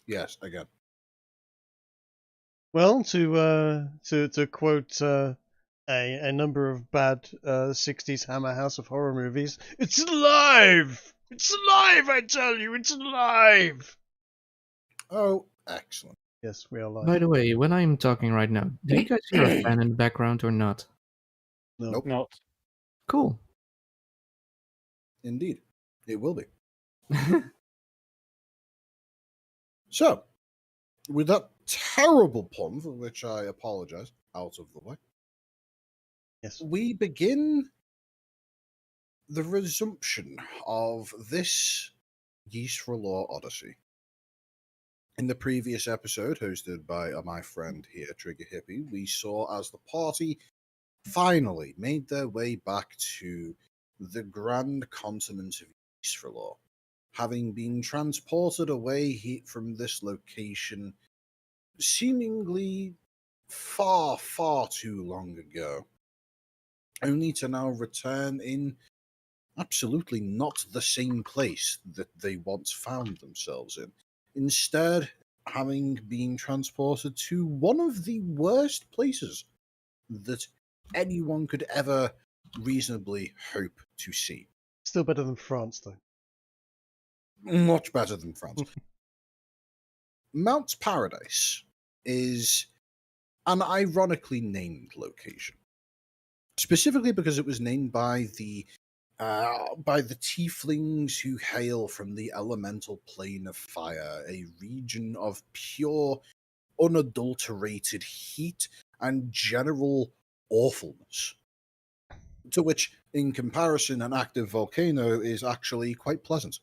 Yes, again. Well, to quote a number of bad '60s Hammer House of Horror movies, it's alive! It's alive! I tell you, it's alive! Oh, excellent. Yes, we are By live. the way, when I'm talking right now, do you guys hear a fan in the background or not? No. Nope. Not. Cool. Indeed. It will be. So, with that terrible pun, for which I apologize, out of the way, Yes. we begin the resumption of this Yesrallaw Odyssey. In the previous episode, hosted by my friend here, Trigger Hippie, we saw as the party finally made their way back to the grand continent of Yesrallaw, having been transported away from this location seemingly far, far too long ago, only to now return in absolutely not the same place that they once found themselves in. Instead, having been transported to one of the worst places that anyone could ever reasonably hope to see. Still better than France, though. Much better than France. Mount Paradise is an ironically named location, specifically because it was named by the tieflings who hail from the elemental plane of fire, a region of pure, unadulterated heat and general awfulness. To which, in comparison, an active volcano is actually quite pleasant.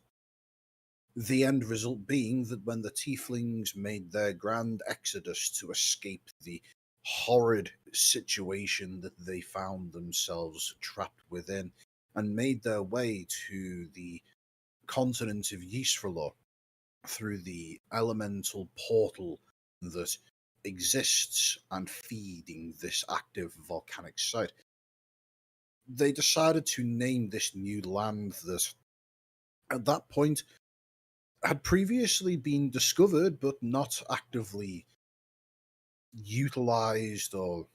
The end result being that when the tieflings made their grand exodus to escape the horrid situation that they found themselves trapped within, and made their way to the continent of Yesrallaw through the elemental portal that exists and feeding this active volcanic site, they decided to name this new land that, at that point, had previously been discovered but not actively utilized or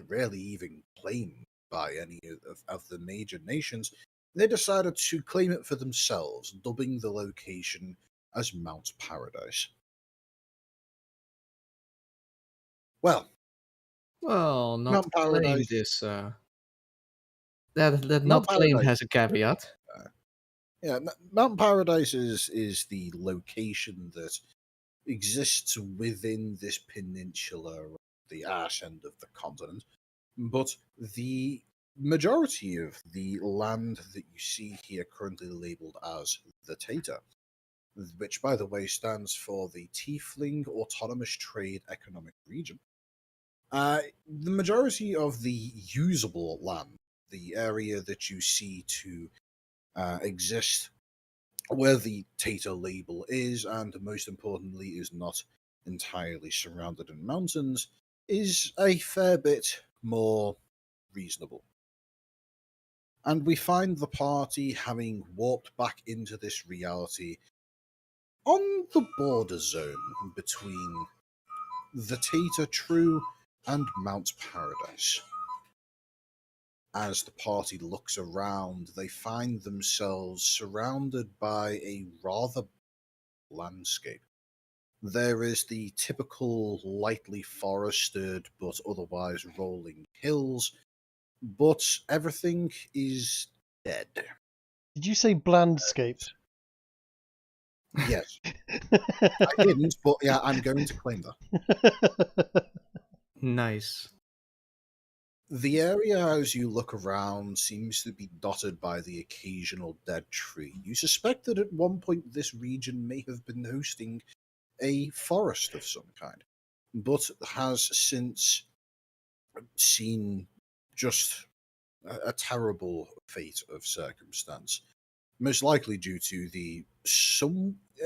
rarely even claimed by any of the major nations. They decided to claim it for themselves, dubbing the location as Mount Paradise. Well, Well, not Mount claimed Paradise. is that Mount not claimed Paradise. has a caveat. Yeah, Mount Paradise is the location that exists within this peninsula, the arse end of the continent. But the majority of the land that you see here currently labeled as the Tater, which, by the way, stands for the Tiefling Autonomous Trade Economic Region, the majority of the usable land, the area that you see to exist where the Tater label is, and most importantly, is not entirely surrounded in mountains, is a fair bit more reasonable. And we find the party having warped back into this reality on the border zone between the Tater True and Mount Paradise. As the party looks around, they find themselves surrounded by a rather landscape. There is the typical lightly forested but otherwise rolling hills, but everything is dead. Did you say blandscape? Yes, I didn't, but yeah, I'm going to claim that. Nice. The area, as you look around, seems to be dotted by the occasional dead tree. You suspect that at one point this region may have been hosting a forest of some kind, but has since seen just a terrible fate of circumstance, most likely due to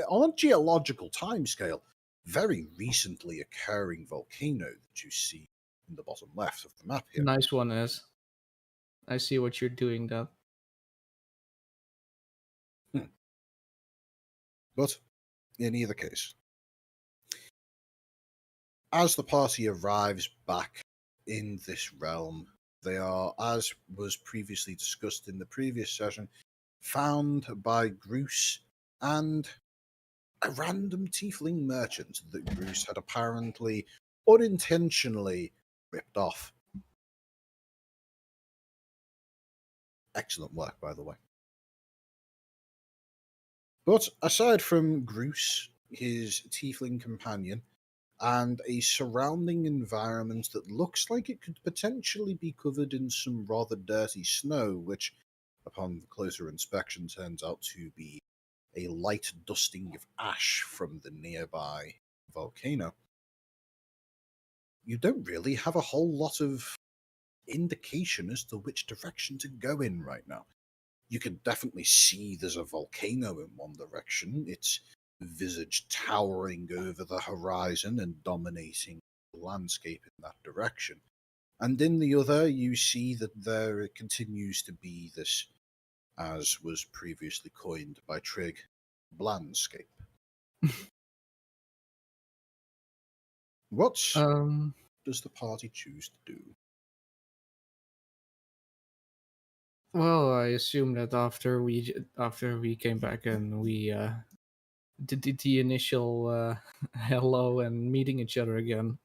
on a geological timescale, very recently occurring volcano that you see in the bottom left of the map here. Nice one, S. I see what you're doing, though. But in either case, as the party arrives back in this realm, they are, as was previously discussed in the previous session, found by Groose and a random tiefling merchant that Groose had apparently unintentionally ripped off. Excellent work, by the way. But aside from Groose, his tiefling companion, and a surrounding environment that looks like it could potentially be covered in some rather dirty snow, which, upon closer inspection, turns out to be a light dusting of ash from the nearby volcano, you don't really have a whole lot of indication as to which direction to go in right now. You can definitely see there's a volcano in one direction, its visage towering over the horizon and dominating the landscape in that direction. And in the other, you see that there continues to be this, as was previously coined by Trig, blandscape. What does the party choose to do? Well, I assume that after we came back and we did the initial hello and meeting each other again,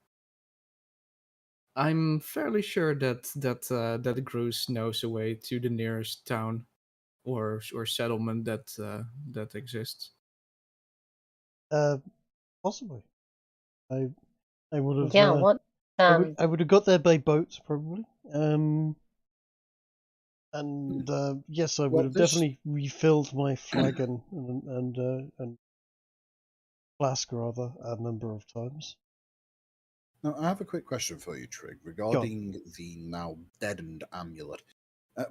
I'm fairly sure that Bruce knows a way to the nearest town or settlement that exists. Possibly. I would have. Yeah, what? I would have got there by boat probably. Yes, I would have definitely refilled my flagon and flask rather a number of times. Now, I have a quick question for you, Trig, regarding the now deadened amulet.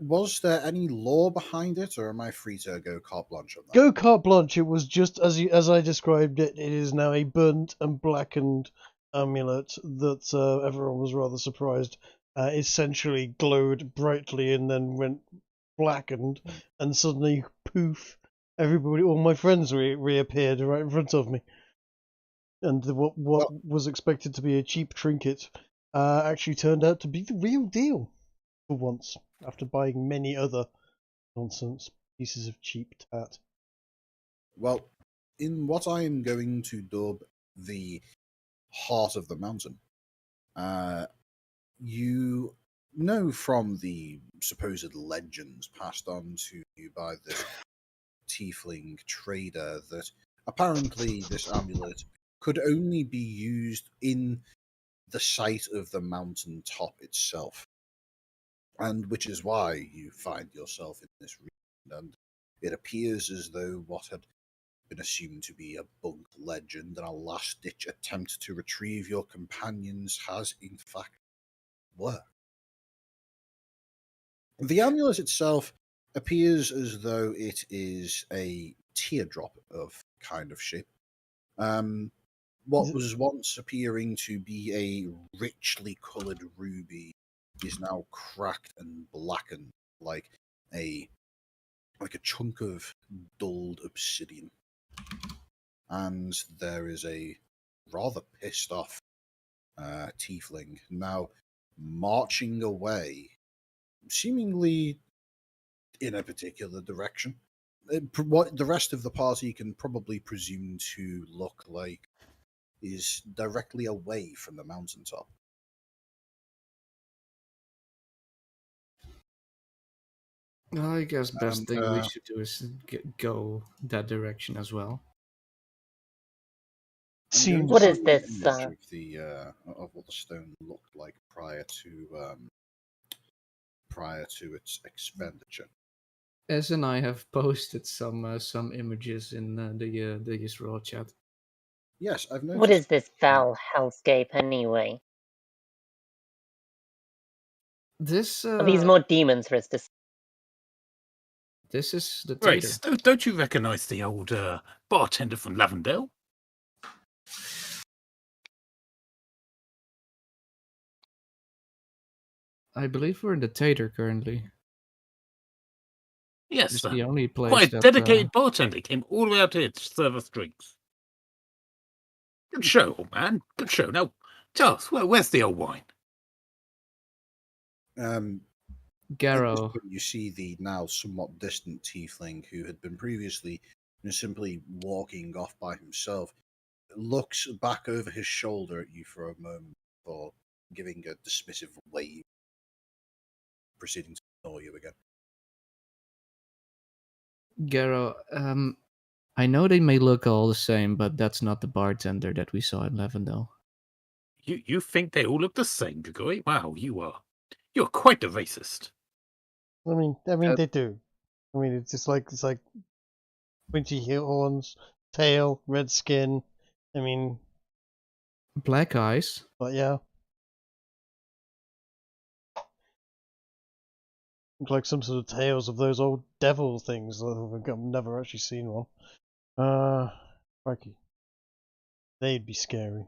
Was there any lore behind it, or am I free to go carte blanche on that? Go carte blanche. It was just as I described it. It is now a burnt and blackened amulet that everyone was rather surprised. Essentially glowed brightly and then went blackened, and suddenly, poof! Everybody, all my friends reappeared right in front of me. And what was expected to be a cheap trinket actually turned out to be the real deal for once, after buying many other nonsense pieces of cheap tat. Well, in what I am going to dub the heart of the mountain, you know from the supposed legends passed on to you by this tiefling trader that apparently this amulet could only be used in the site of the mountain top itself, and which is why you find yourself in this region. And it appears as though what had been assumed to be a bunk legend and a last-ditch attempt to retrieve your companions has in fact worked. The amulet itself appears as though it is a teardrop of kind of shape. What was once appearing to be a richly coloured ruby is now cracked and blackened like a chunk of dulled obsidian. And there is a rather pissed off tiefling now marching away, seemingly in a particular direction. What the rest of the party can probably presume to look like is directly away from the mountaintop. I guess best thing we should do is go that direction as well. What is this? Of what the stone looked like prior to its expenditure. Ez and I have posted some images in the Yesrallaw chat. Yes, I've noticed. What is this foul hellscape anyway? This Are these more demons for us to see? This is the Grace, tater. don't you recognise the old bartender from Lavendale? I believe we're in the tater currently. Yes, it's the only place quite that, dedicated bartender came all the way out here to serve us drinks. Good show, old man. Good show. Now, Charles, where's the old wine? At this Garrow. point, you see the now somewhat distant tiefling who had been previously simply walking off by himself, looks back over his shoulder at you for a moment before giving a dismissive wave, proceeding to ignore you again. Garrow, I know they may look all the same, but that's not the bartender that we saw in Lavendale. You think they all look the same, Grigori? Wow, you're quite a racist. I mean, they do. I mean, it's like pointy horns, tail, red skin. I mean, Black eyes. but yeah, look like some sort of tales of those old devil things. I've never actually seen one. Crikey, they'd be scary.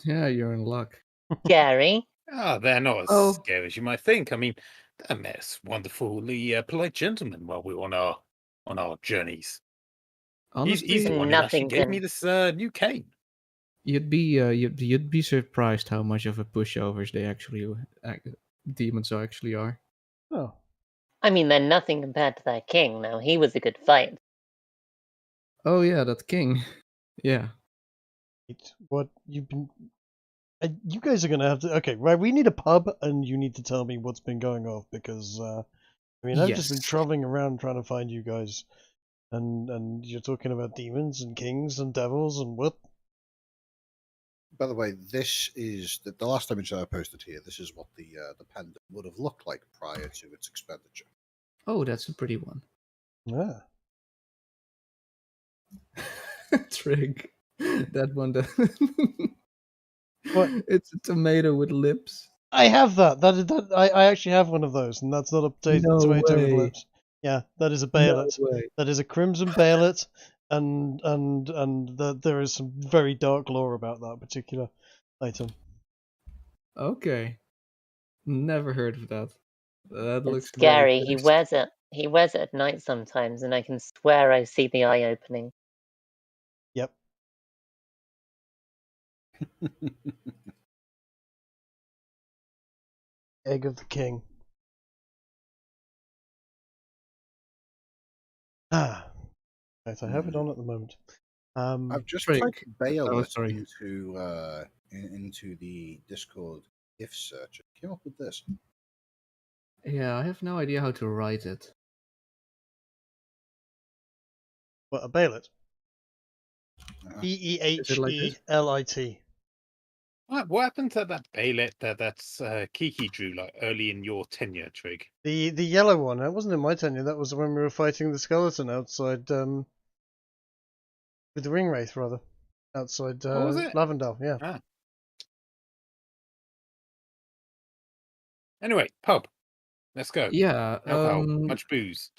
Yeah, you're in luck. Gary, They're not as Oh. scary as you might think. I mean, they met us wonderfully polite gentlemen while we were on our journeys. He's the Honestly, one who actually Nothing gave can- me this new cane. you'd be surprised how much of a pushovers they actually demons actually are. Oh, I mean, they're nothing compared to their king. Now, he was a good fight. Oh yeah, that king. Yeah. what you've been? You guys are gonna have to. Okay, right. We need a pub, and you need to tell me what's been going off because I mean, I've just been Yes. traveling around trying to find you guys, and you're talking about demons and kings and devils and what? By the way, this is the last image that I posted here. This is what the pendant would have looked like prior to its expenditure. Oh, that's a pretty one. Yeah. Trig. That one. What? It's a tomato with lips. I have that. I actually have one of those, and that's not a No tomato with way. lips. Yeah, that is a No bayonet. way. That is a crimson bayonet, and there is some very dark lore about that particular item. Okay. Never heard of that. That looks It's very scary. He cursed. wears it. He wears it at night sometimes, and I can swear I see the eye opening. Yep. Egg of the king. Ah, right. I have it on at the moment. I've just Trick. typed bail Oh, it sorry. into the Discord if search. It came up with this. Yeah, I have no idea how to write it. What, a bayonet? Uh-huh. Is it like this? Behelit. What happened to that baylet that's Kiki drew like early in your tenure, Trig? The yellow one. That wasn't in my tenure. That was when we were fighting the skeleton outside. With the ring wraith rather, outside was it? Lavendale. Yeah. Ah. Anyway, pub. Let's go. Yeah. Alcohol, much booze.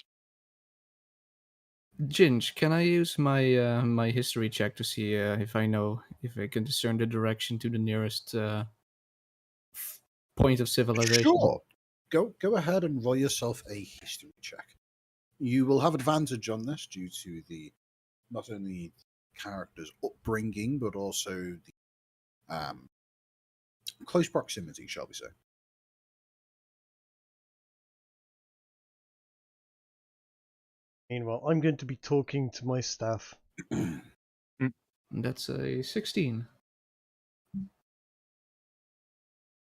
Ginge, can I use my my history check to see if I can discern the direction to the nearest point of civilization? Sure. Go ahead and roll yourself a history check. You will have advantage on this due to the not only character's upbringing but also the close proximity, shall we say. Meanwhile, I'm going to be talking to my staff. That's a 16.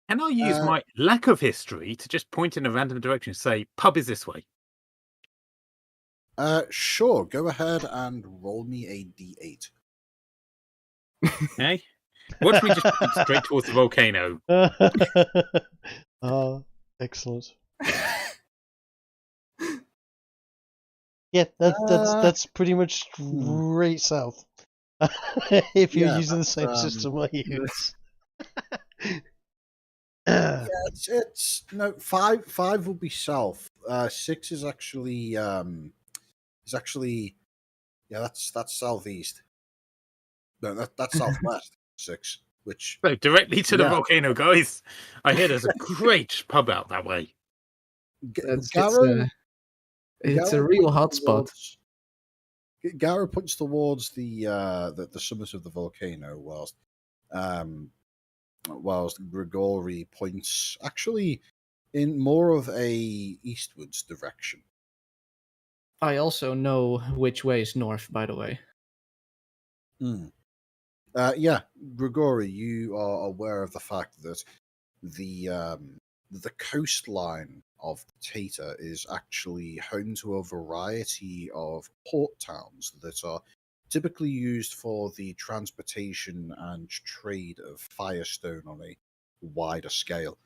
Can I use my lack of history to just point in a random direction and say, pub is this way? Sure. Go ahead and roll me a d8. Okay. Watch me just point straight towards the volcano. Excellent. Yeah, that's pretty much straight south. If you're using the same system I use. Yeah, it's no 5 will be south. 6 is actually that's southeast. No, that's southwest. 6, which So directly to the volcano, guys. I hear there's a great pub out that way. It's a real hotspot. Gara points towards the summit of the volcano, whilst whilst Grigori points actually in more of a eastwards direction. I also know which way is north, by the way. Yeah, Grigori, you are aware of the fact that the coastline of Tata is actually home to a variety of port towns that are typically used for the transportation and trade of Firestone on a wider scale.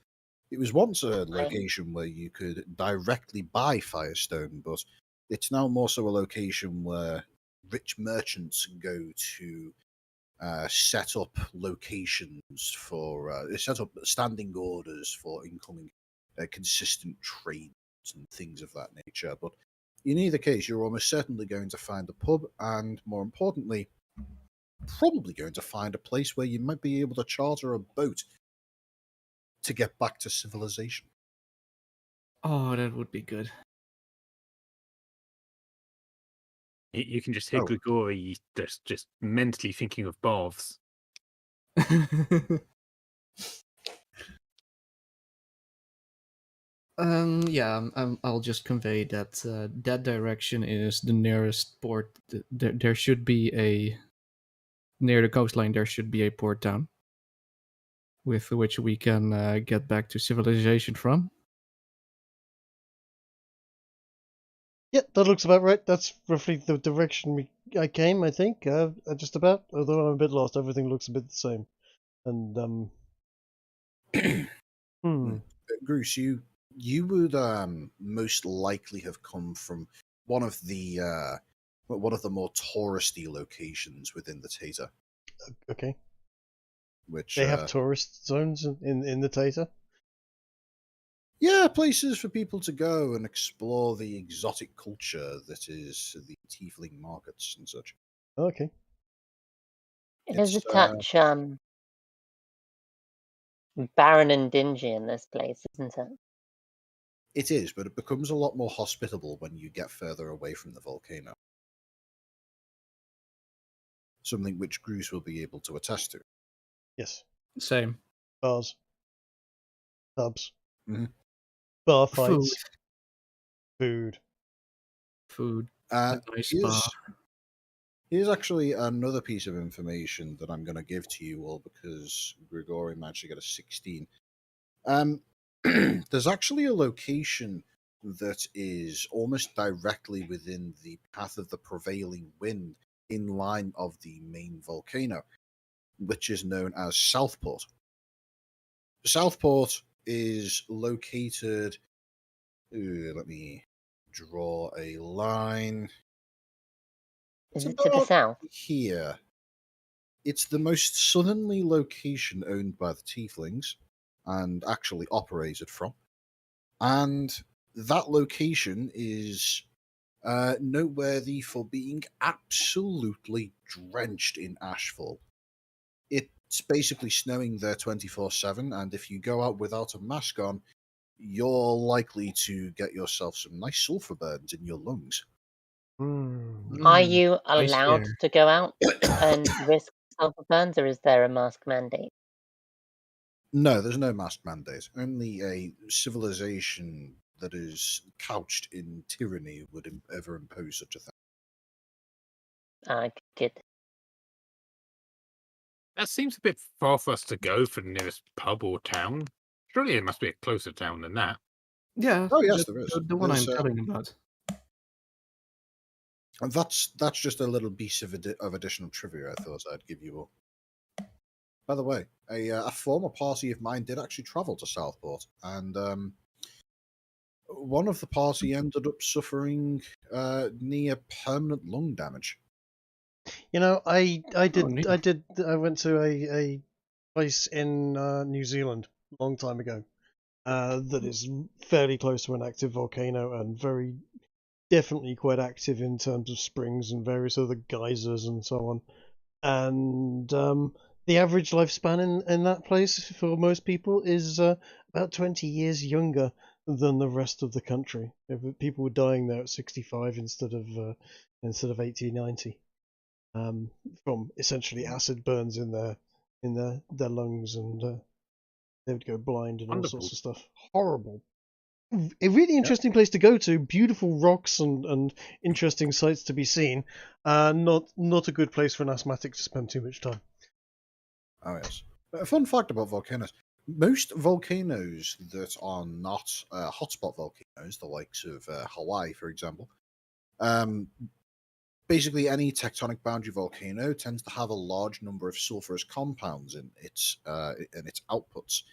It was once a location where you could directly buy Firestone, but it's now more so a location where rich merchants go to set up locations for set up standing orders for incoming consistent trades and things of that nature. But in either case, you're almost certainly going to find a pub, and more importantly, probably going to find a place where you might be able to charter a boat to get back to civilization. Oh, that would be good. You can just hear Oh. Grigori just mentally thinking of baths. Yeah, I'll just convey that that direction is the nearest port. There should be a near the coastline. There should be a port town with which we can get back to civilization from. Yeah, that looks about right. That's roughly the direction I came, I think. Just about. Although I'm a bit lost, everything looks a bit the same. And Bruce, you would most likely have come from one of the more touristy locations within the Tata, Okay. which They have tourist zones in the Tata? yeah, places for people to go and explore the exotic culture that is the tiefling markets and such. Okay. It is a It's touch barren and dingy in this place, isn't it? it is, but it becomes a lot more hospitable when you get further away from the volcano. Something which Bruce will be able to attest to. Yes. Same. Bars. Pubs. Mhm. Bar Food. fights. Food. Food. Uh, A nice bar. Here's actually another piece of information that I'm going to give to you all because Grigori managed to get a 16. There's actually a location that is almost directly within the path of the prevailing wind in line of the main volcano, which is known as Southport. Southport is located. Let me draw a line. Is It's it to the about south? here. It's the most southerly location owned by the Tieflings and actually operated from. And that location is noteworthy for being absolutely drenched in ashfall. It's basically snowing there 24/7, and if you go out without a mask on, you're likely to get yourself some nice sulfur burns in your lungs. Are you Nice allowed air. to go out and risk sulfur burns, or is there a mask mandate? No, there's no mask mandate. Only a civilization that is couched in tyranny would ever impose such a thing. Good. That seems a bit far for us to go for the nearest pub or town. Surely there must be a closer town than that. Yeah. Oh yes, there is. The one I'm There's, telling about. and that's just a little piece of additional trivia I thought I'd give you all. By the way, a former party of mine did actually travel to Southport, and one of the party ended up suffering near permanent lung damage. You know, I neat. went to a place in New Zealand a long time ago that is fairly close to an active volcano and very definitely quite active in terms of springs and various other geysers and so on. And the average lifespan in that place for most people is about 20 years younger than the rest of the country. People were dying there at 65 instead of 80, 90. From essentially acid burns in in their lungs, and they would go blind and all Wonderful. sorts of stuff. Horrible. A really interesting place to go to. Beautiful rocks and interesting sights to be seen. Not a good place for an asthmatic to spend too much time. Oh yes. A fun fact about volcanoes: most volcanoes that are not hotspot volcanoes, the likes of Hawaii, for example, basically any tectonic boundary volcano tends to have a large number of sulfurous compounds in its outputs.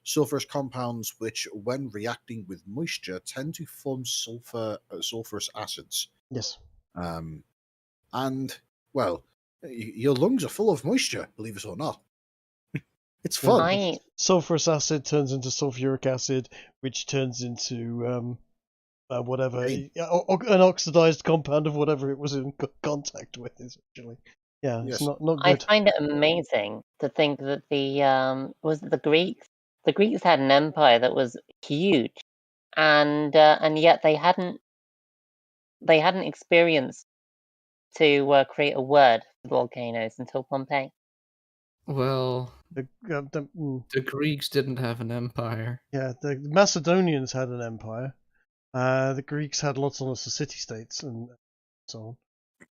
Sulfurous compounds, which, when reacting with moisture, tend to form sulfurous acids. Yes. And well, your lungs are full of moisture, believe it or not. It's fun. I Sulfurous acid turns into sulfuric acid, which turns into whatever Rain. an oxidized compound of whatever it was in contact with. Essentially, yeah, Yes. it's not I good. find it amazing to think that was it the Greeks? The Greeks had an empire that was huge, and yet they hadn't experienced to create a word for volcanoes until Pompeii. Well, The Greeks didn't have an empire. Yeah, the Macedonians had an empire. The Greeks had lots and lots of city-states and so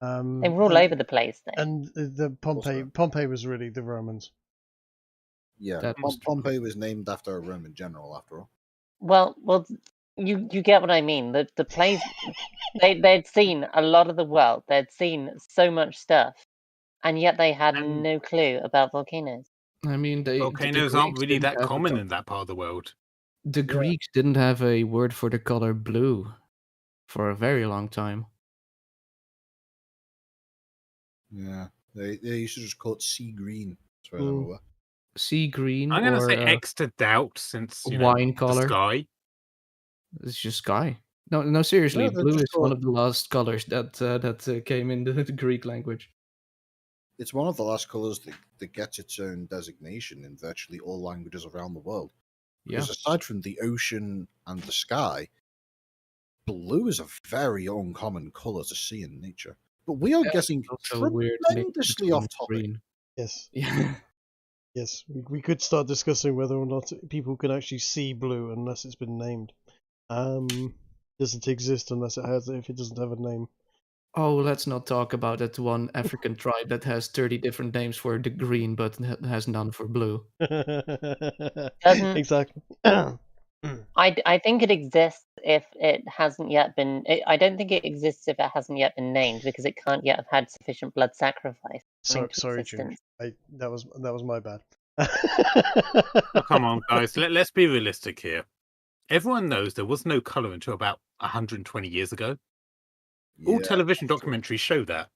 on. They were all over the place, though. And the Pompeii was really the Romans. Yeah, That was true. Pompeii was named after a Roman general, after all. Well, you get what I mean. The place they'd seen a lot of the world. They'd seen so much stuff, and yet they had no clue about volcanoes. I mean, Volcanoes the aren't Greeks really didn't that have a common co- in that part of the world. The Greeks didn't have a word for the color blue for a very long time. Yeah, they used to just call it sea green. As far as I'm Mm. aware. Sea green I'm going to or say X to doubt, since wine the color. sky. It's just sky. No, seriously, No, they're blue just is one called- of the last colors that came in the Greek language. It's one of the last colors that gets its own designation in virtually all languages around the world. Yeah. Because aside from the ocean and the sky, blue is a very uncommon color to see in nature. But we are getting Also a weird link tremendously between off topic. green. Yes, Yeah. yes. We could start discussing whether or not people can actually see blue unless it's been named. Doesn't exist unless if it doesn't have a name. Oh, let's not talk about that one African tribe that has 30 different names for the green, but has none for blue. Doesn't- Exactly. I think it exists if it hasn't yet been. I don't think it exists if it hasn't yet been named, because it can't yet have had sufficient blood sacrifice. Sorry, George. That was my bad. Oh, come on, guys. Let's be realistic here. Everyone knows there was no color until about 120 years ago. All Yeah, television that's true. documentaries show that.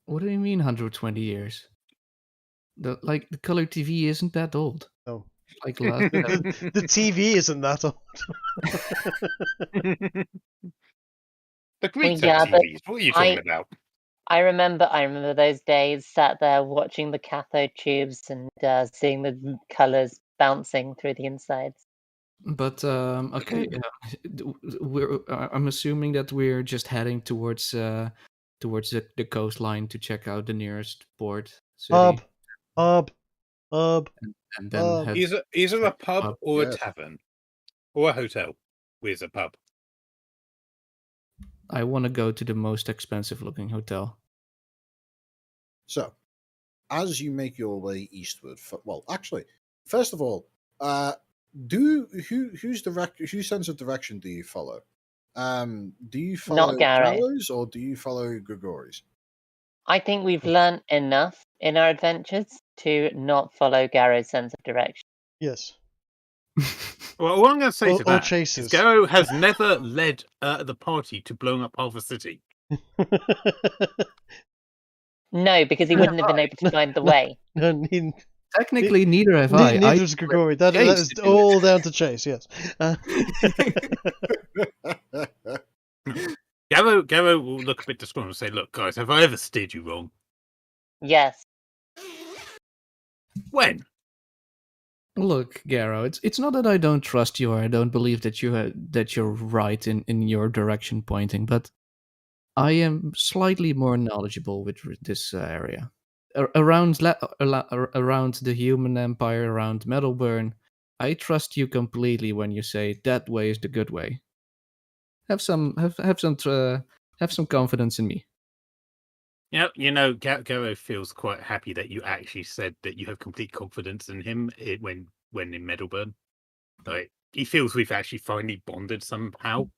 What do you mean 120 years? The color TV isn't that old. Oh. Like last The TV isn't that old. The Greeks yeah, have but TVs. What are you talking about? I remember those days, sat there watching the cathode tubes and seeing the colors bouncing through the insides. But okay, I'm assuming that we're just heading towards the coastline to check out the nearest port city. Pub. And then head Either a pub pub, or yes. a tavern or a hotel. Where's a pub? I want to go to the most expensive looking hotel. So, as you make your way eastward, well, actually, first of all, whose sense of direction do you follow? Do you follow Not Gary. Gallows or do you follow Grigori's? I think we've learnt enough in our adventures to not follow Garrow's sense of direction. Yes. Well, all I'm going to say Or to that chases. is Garrow has never led the party to blowing up half a city. No, because he wouldn't have been able to find the way. No, Technically, neither have I. neither is Grigori. That is all down to Chase. Yes. Garrow will look a bit disgruntled and say, "Look, guys, have I ever steered you wrong? Yes. When? Look, Garrow, it's not that I don't trust you or I don't believe that you're right in your direction pointing, but I am slightly more knowledgeable with this area. around around the human empire, around Metalburn, I trust you completely when you say that way is the good way. Have some confidence in me. Garo feels quite happy that you actually said that you have complete confidence in him when in Meadowburn. Like, he feels we've actually finally bonded somehow.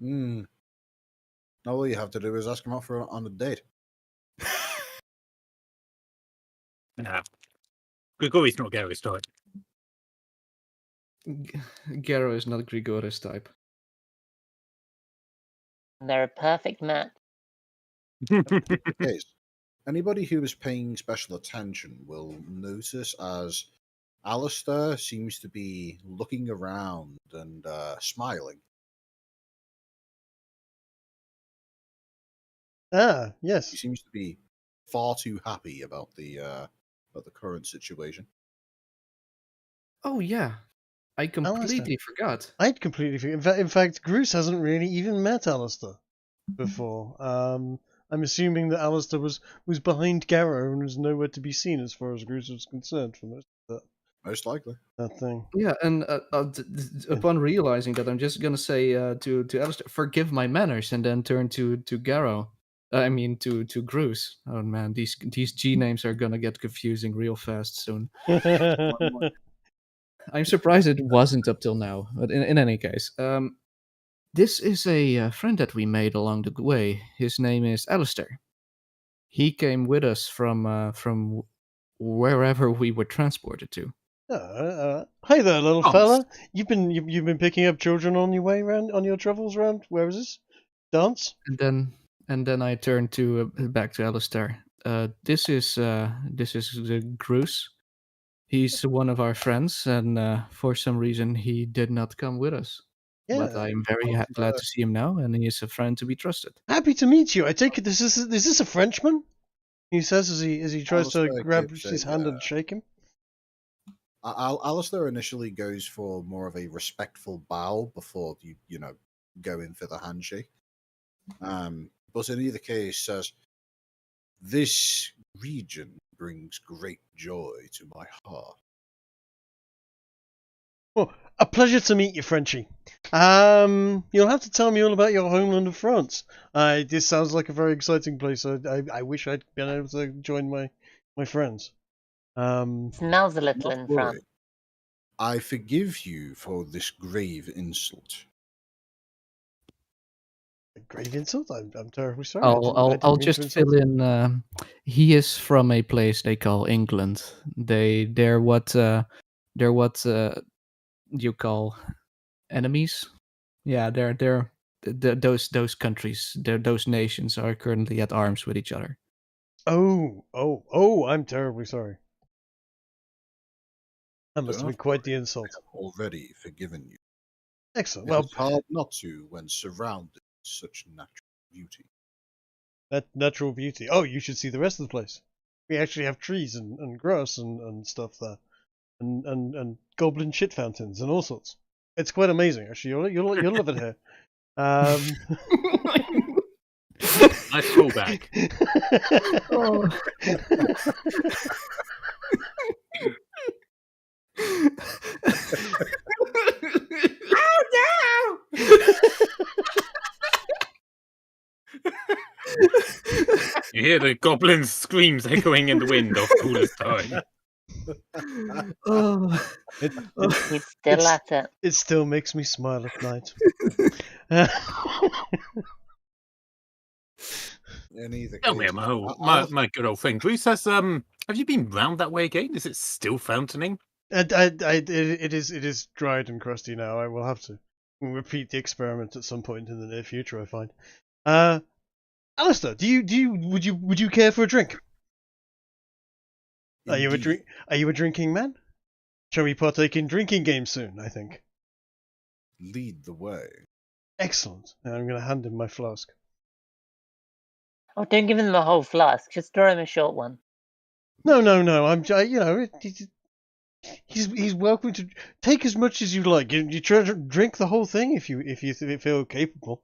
Now all you have to do is ask him out on a date. Nah. Grigori's not Garo's type. Garo is not Grigor's type. They're a perfect match. The case. Anybody who is paying special attention will notice as Alistair seems to be looking around and smiling. Ah, He yes. seems to be far too happy about the current situation. Oh yeah, I completely forgot. I'd completely forget. In fact, Bruce hasn't really even met Alistair before. I'm assuming that Alistair was behind Garrow and was nowhere to be seen as far as Bruce was concerned for most of Most likely. that thing. Yeah, and upon realizing that, I'm just gonna say to Alistair, "Forgive my manners," and then turn to Garrow. I mean to Bruce. Oh man, these G names are gonna get confusing real fast soon. I'm surprised it wasn't up till now, but in any case, this is a friend that we made along the way. His name is Alistair. He came with us from wherever we were transported to. Hi there, little Dance. fella. You've been picking up children on your way around on your travels around. Where is this? Dance. And then I turned to back to Alistair. This is Bruce. He's one of our friends, and for some reason he did not come with us. Yeah. But I'm very glad to see him now, and he is a friend to be trusted. Happy to meet you. I take it is this a Frenchman? He says as he tries to Alistair grab gives his a, hand and shake him. Alistair initially goes for more of a respectful bow before you go in for the handshake. But in either case says, "This region brings great joy to my heart." Well, a pleasure to meet you, Frenchie. You'll have to tell me all about your homeland of France. This sounds like a very exciting place. I wish I'd been able to join my friends. Smells a little Not in worry. France. I forgive you for this grave insult. A grave insult. I'm terribly sorry. I'll just fill in. He is from a place they call England. They're what you call enemies. Yeah, they're those countries. Those nations are currently at arms with each other. Oh! I'm terribly sorry. That must Do have been not quite the worry, insult. I have already forgiven you. Excellent. It Well, is hard not to when surrounded with such natural beauty. that natural beauty. Oh, you should see the rest of the place. We actually have trees and grass and stuff there, and goblin shit fountains and all sorts. It's quite amazing, actually. You'll love it here. Nice callback. Oh. Oh no! You hear the goblins' screams echoing in the wind of coolest time. Oh. He's still at it. It still makes me smile at night. In either Tell me, case, my good old friend Bruce has have you been round that way again? Is it still fountaining? It is dried and crusty now. I will have to repeat the experiment at some point in the near future, I find. Alistair, would you care for a drink? indeed, Are you a drinking man? Shall we partake in drinking games soon, I think? lead the way. Excellent. And I'm going to hand him my flask. Oh, don't give him the whole flask. Just throw him a short one. No. He's welcome to take as much as you like. You try to drink the whole thing if you feel capable.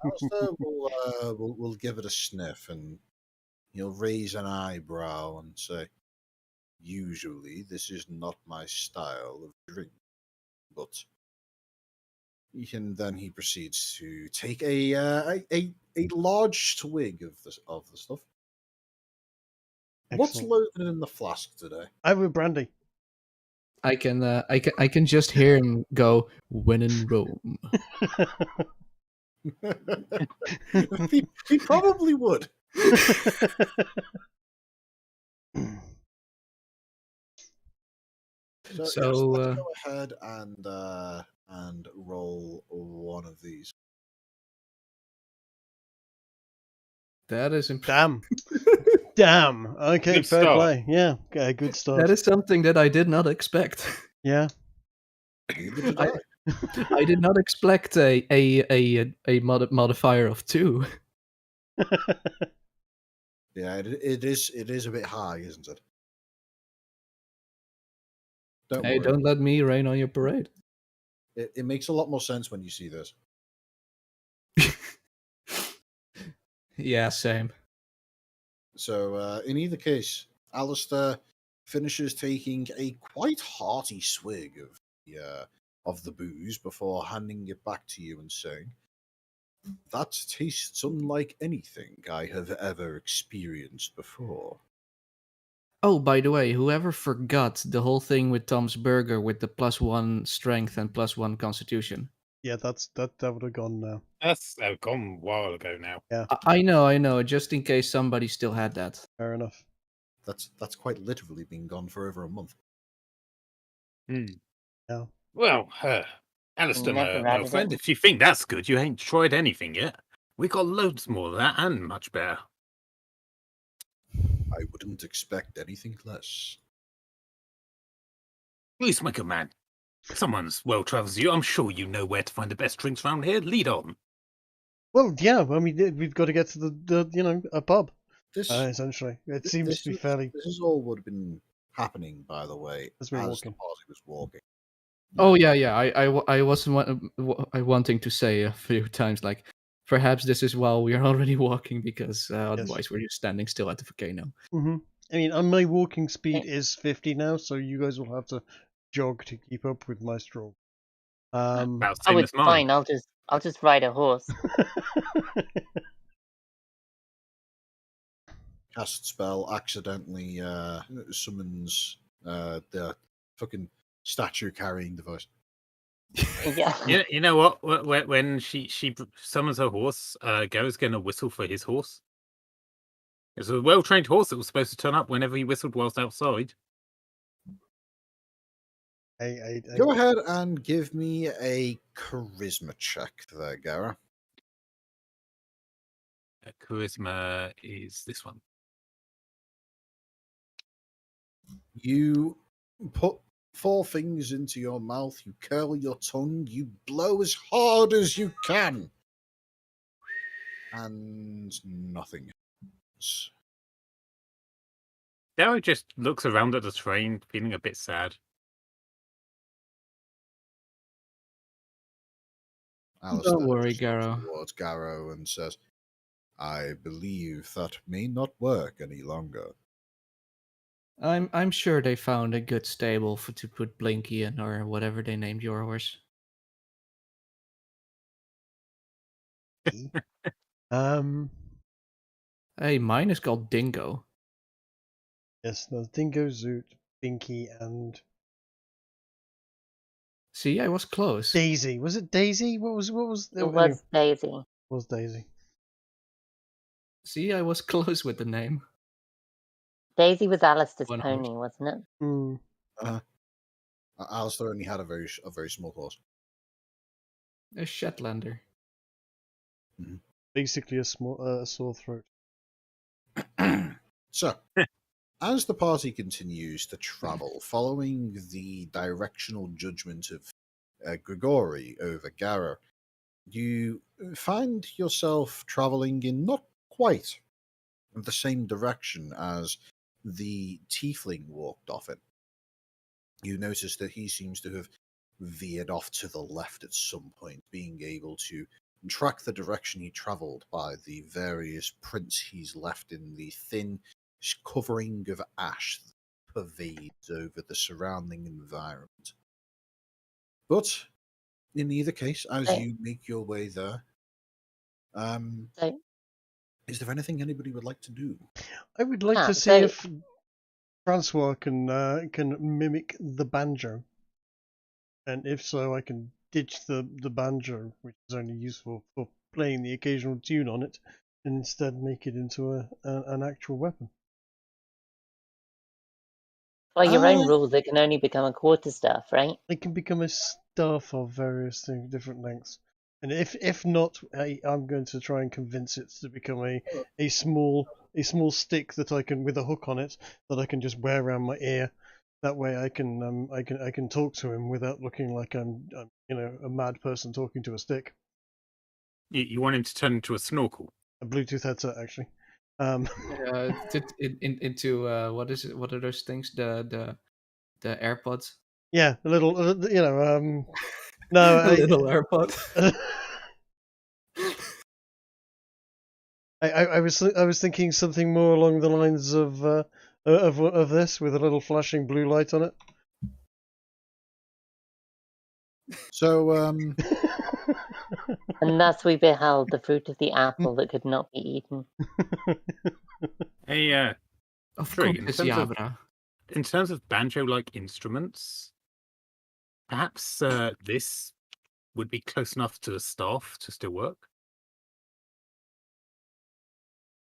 Alistair will give it a sniff, and he'll raise an eyebrow and say, "Usually, this is not my style of drink, but." Then he proceeds to take a large swig of the stuff. What's Excellent. loaded in the flask today? I have a brandy. I can just hear him go, "When in Rome." he probably would. So, yes, So, let's go ahead and roll one of these. that is Damn. Damn. Okay, Good fair start. play. Yeah, okay, good start. that is something that I did not expect. Yeah. Neither did I- I. I did not expect a modifier of 2. Yeah, it is a bit high, isn't it? Don't Hey, worry. don't let me rain on your parade. It makes a lot more sense when you see this. Yeah, same. So, in either case, Alistair finishes taking a quite hearty swig of the booze before handing it back to you and saying, "That tastes unlike anything I have ever experienced before." Oh, by the way, whoever forgot the whole thing with Tom's Burger with the +1 strength and +1 constitution? Yeah, that would have gone now. That's gone a while ago now. Yeah, I know. Just in case somebody still had that. fair enough. That's quite literally been gone for over a month. Hmm. Yeah. Well, Alistair, Never my added friend, it. if you think that's good, you ain't tried anything yet. We got loads more of that and much better. I wouldn't expect anything less. Please, my good man. Someone's well travelled as you. I'm sure you know where to find the best drinks around here. Lead on. Well, yeah. I mean, we've got to get to the a pub. This Essentially, it seems this to be is fairly this is all would have been happening, by the way, as we're as walking. the party was walking. Oh yeah. I was wanting to say a few times like, perhaps this is while we are already walking because otherwise we're just standing still at the volcano. Mm-hmm. I mean, my walking speed is 50 now, so you guys will have to jog to keep up with my stroll. About the Oh, same it's as mine. fine. I'll just ride a horse. Cast spell accidentally summons the fucking statue carrying device. Yeah. You know what? When she summons her horse, Garo's going to whistle for his horse. It's a well-trained horse that was supposed to turn up whenever he whistled whilst outside. Go ahead and give me a charisma check there, Gara. Charisma is this one. You put 4 fingers into your mouth, you curl your tongue, you blow as hard as you can. And nothing happens. Garo just looks around at the train, feeling a bit sad. Alistair Don't worry, just looks Garo. towards Garo and says, "I believe that may not work any longer." I'm sure they found a good stable to put Blinky in, or whatever they named your horse. Hey, mine is called Dingo. Yes, there's Dingo, Zoot, Binky, and See, I was close. Daisy. Was it Daisy? What was? It Anyway, was Daisy. it was Daisy. See, I was close with the name. Daisy was Alistair's One pony, horse. wasn't it? Hmm. Alistair only had a very small horse. A Shetlander. Basically, a sore throat. So, as the party continues to travel, following the directional judgment of Grigori over Gara, you find yourself traveling in not quite the same direction as the tiefling walked off in. You notice that he seems to have veered off to the left at some point, being able to track the direction he travelled by the various prints he's left in the thin covering of ash that pervades over the surrounding environment. But in either case, as So- you make your way there, So, is there anything anybody would like to do? I would like Ah, to see so- if Francois can mimic the banjo, and if so, I can ditch the banjo, which is only useful for playing the occasional tune on it, and instead make it into an actual weapon. by your Uh, own rules, it can only become a quarterstaff, right? It can become a staff of various things, different lengths. And if not, I'm going to try and convince it to become a small stick that I can, with a hook on it, that I can just wear around my ear. That way I can talk to him without looking like I'm a mad person talking to a stick. You want him to turn into a snorkel? A Bluetooth headset, actually. Into what is it? What are those things? The AirPods. Yeah, a little, no, A little AirPod. I was thinking something more along the lines of this, with a little flashing blue light on it. So, And thus we beheld the fruit of the apple that could not be eaten. Hey, Of Trig, Compasiabra. in terms of banjo-like instruments, perhaps this would be close enough to a staff to still work.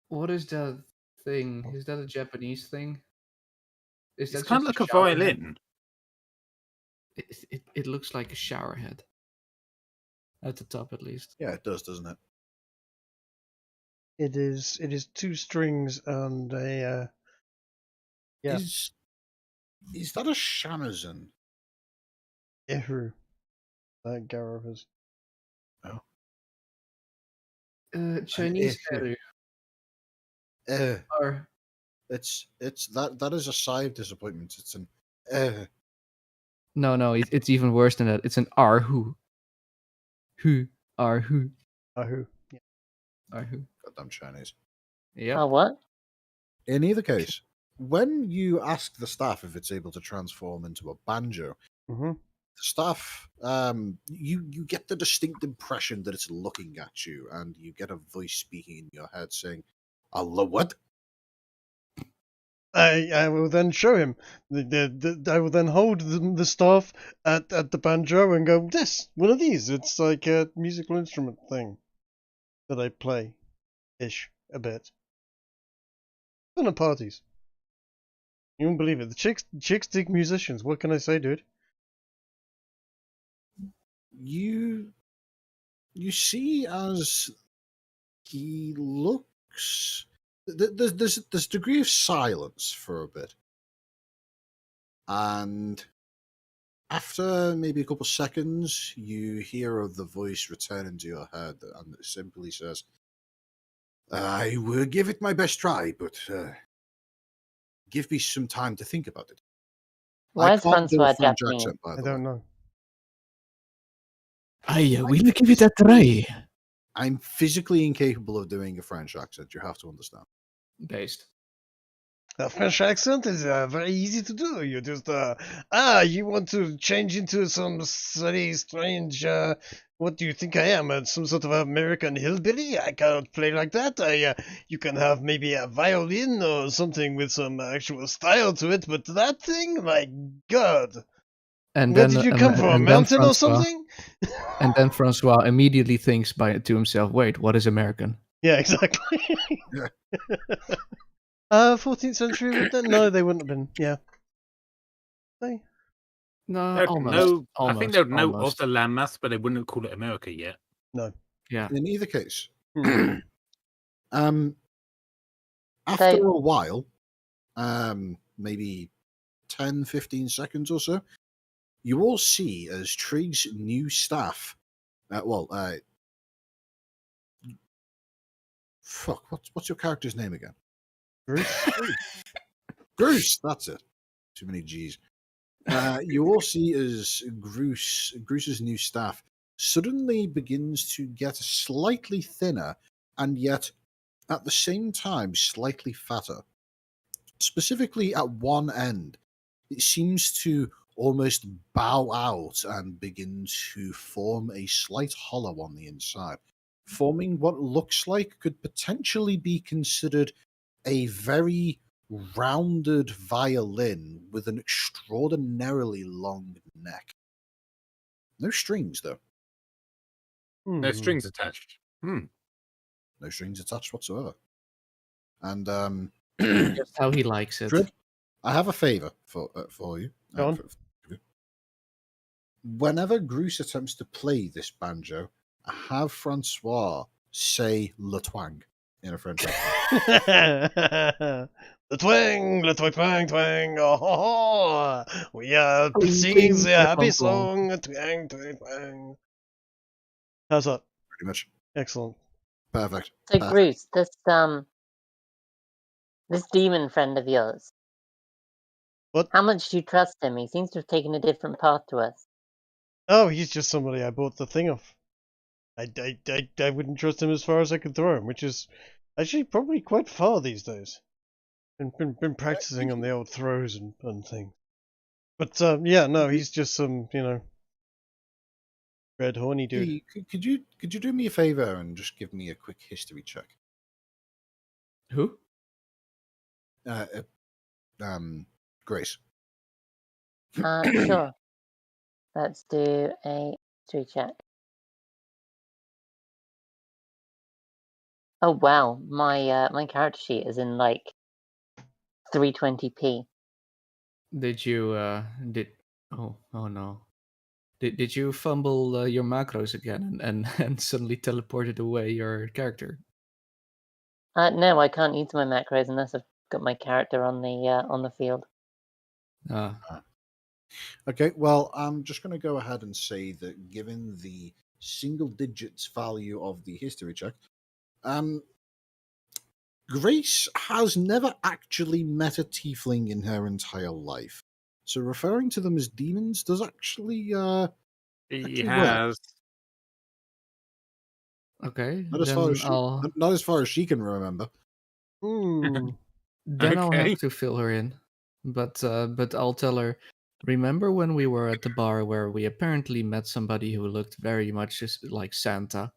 What is that thing? Is that a Japanese thing? Is It's that kind of just like a shower head? violin. It looks like a shower head. At the top, at least. yeah, it does, doesn't it? It is two strings and a yeah. Is that a shamisen? Ehru. Garovas. Chinese Ehru. Ehru. Or It's that is a sigh of disappointment. It's an no, it's even worse than that. It's an Arhu. Arhu. Ahu. Yeah. Arhu. goddamn Chinese. Yep. Oh, what? In either case, when you ask the staff if it's able to transform into a banjo, Mm-hmm. the staff, you get the distinct impression that it's looking at you, and you get a voice speaking in your head saying, "Allah, what?" I will then show him. I will then hold the staff at the banjo and go, this, one of these. It's like a musical instrument thing that I play, ish, a bit. Fun at parties. You won't believe it. The chicks dig musicians. What can I say, dude? You see as he looks. There's a degree of silence for a bit, and after maybe a couple of seconds, you hear the voice return into your head, and it simply says, "I will give it my best try, but give me some time to think about it." Why I is can't do a Francois French Japanese? accent, by I the don't way. know. I will give it a try. I'm physically incapable of doing a French accent. You have to understand. Based. A French accent is very easy to do. You just you want to change into some very strange. What do you think I am? Some sort of American hillbilly? I cannot play like that. You can have maybe a violin or something with some actual style to it, but that thing, my God! And Where then, did you come from? A mountain or something? And then Francois immediately thinks to himself, "Wait, what is American?" Yeah, exactly. 14th century? Would they? No, they wouldn't have been. Yeah. They? No, They'd almost. know, I Almost. think they would know of almost. the landmass, but they wouldn't call it America yet. No. Yeah. In either case, Hmm. after So- a while, maybe 10, 15 seconds or so, you all see as Trig's new staff. Fuck, what's your character's name again? Bruce? Bruce, that's it. Too many G's. You all see as Bruce's new staff suddenly begins to get slightly thinner and yet at the same time slightly fatter. Specifically at one end, it seems to almost bow out and begin to form a slight hollow on the inside, forming what looks like could potentially be considered a very rounded violin with an extraordinarily long neck. No strings, though. No Hmm. strings attached. No strings attached whatsoever. And Just how he likes it. Drib, I have a favor for you. Go on. For you. Whenever Bruce attempts to play this banjo, have Francois say "le twang" in a French accent. The twang, the twang, twang. Oh, we are Twing, singing twing, the happy twang, song. Twang, twang, twang. How's that? Pretty much. Excellent. Perfect. So, Bruce, this demon friend of yours. What? How much do you trust him? He seems to have taken a different path to us. Oh, he's just somebody I bought the thing off. I wouldn't trust him as far as I could throw him, which is actually probably quite far these days. Been practicing on the old throws and things. But yeah, no, he's just some red horny dude. Hey, could you do me a favor and just give me a quick history check? Who? Grace. Sure. Let's do a history check. Oh wow, my character sheet is in like 320p. Did you oh no. Did you fumble your macros again and suddenly teleported away your character? No, I can't use my macros unless I've got my character on the field. Okay, well, I'm just going to go ahead and say that given the single digits value of the history check, Grace has never actually met a tiefling in her entire life. So referring to them as demons does actually He actually work. has. Okay, Not as far as she can remember. Then I'll Okay. have to fill her in. But I'll tell her. Remember when we were at the bar where we apparently met somebody who looked very much like Santa,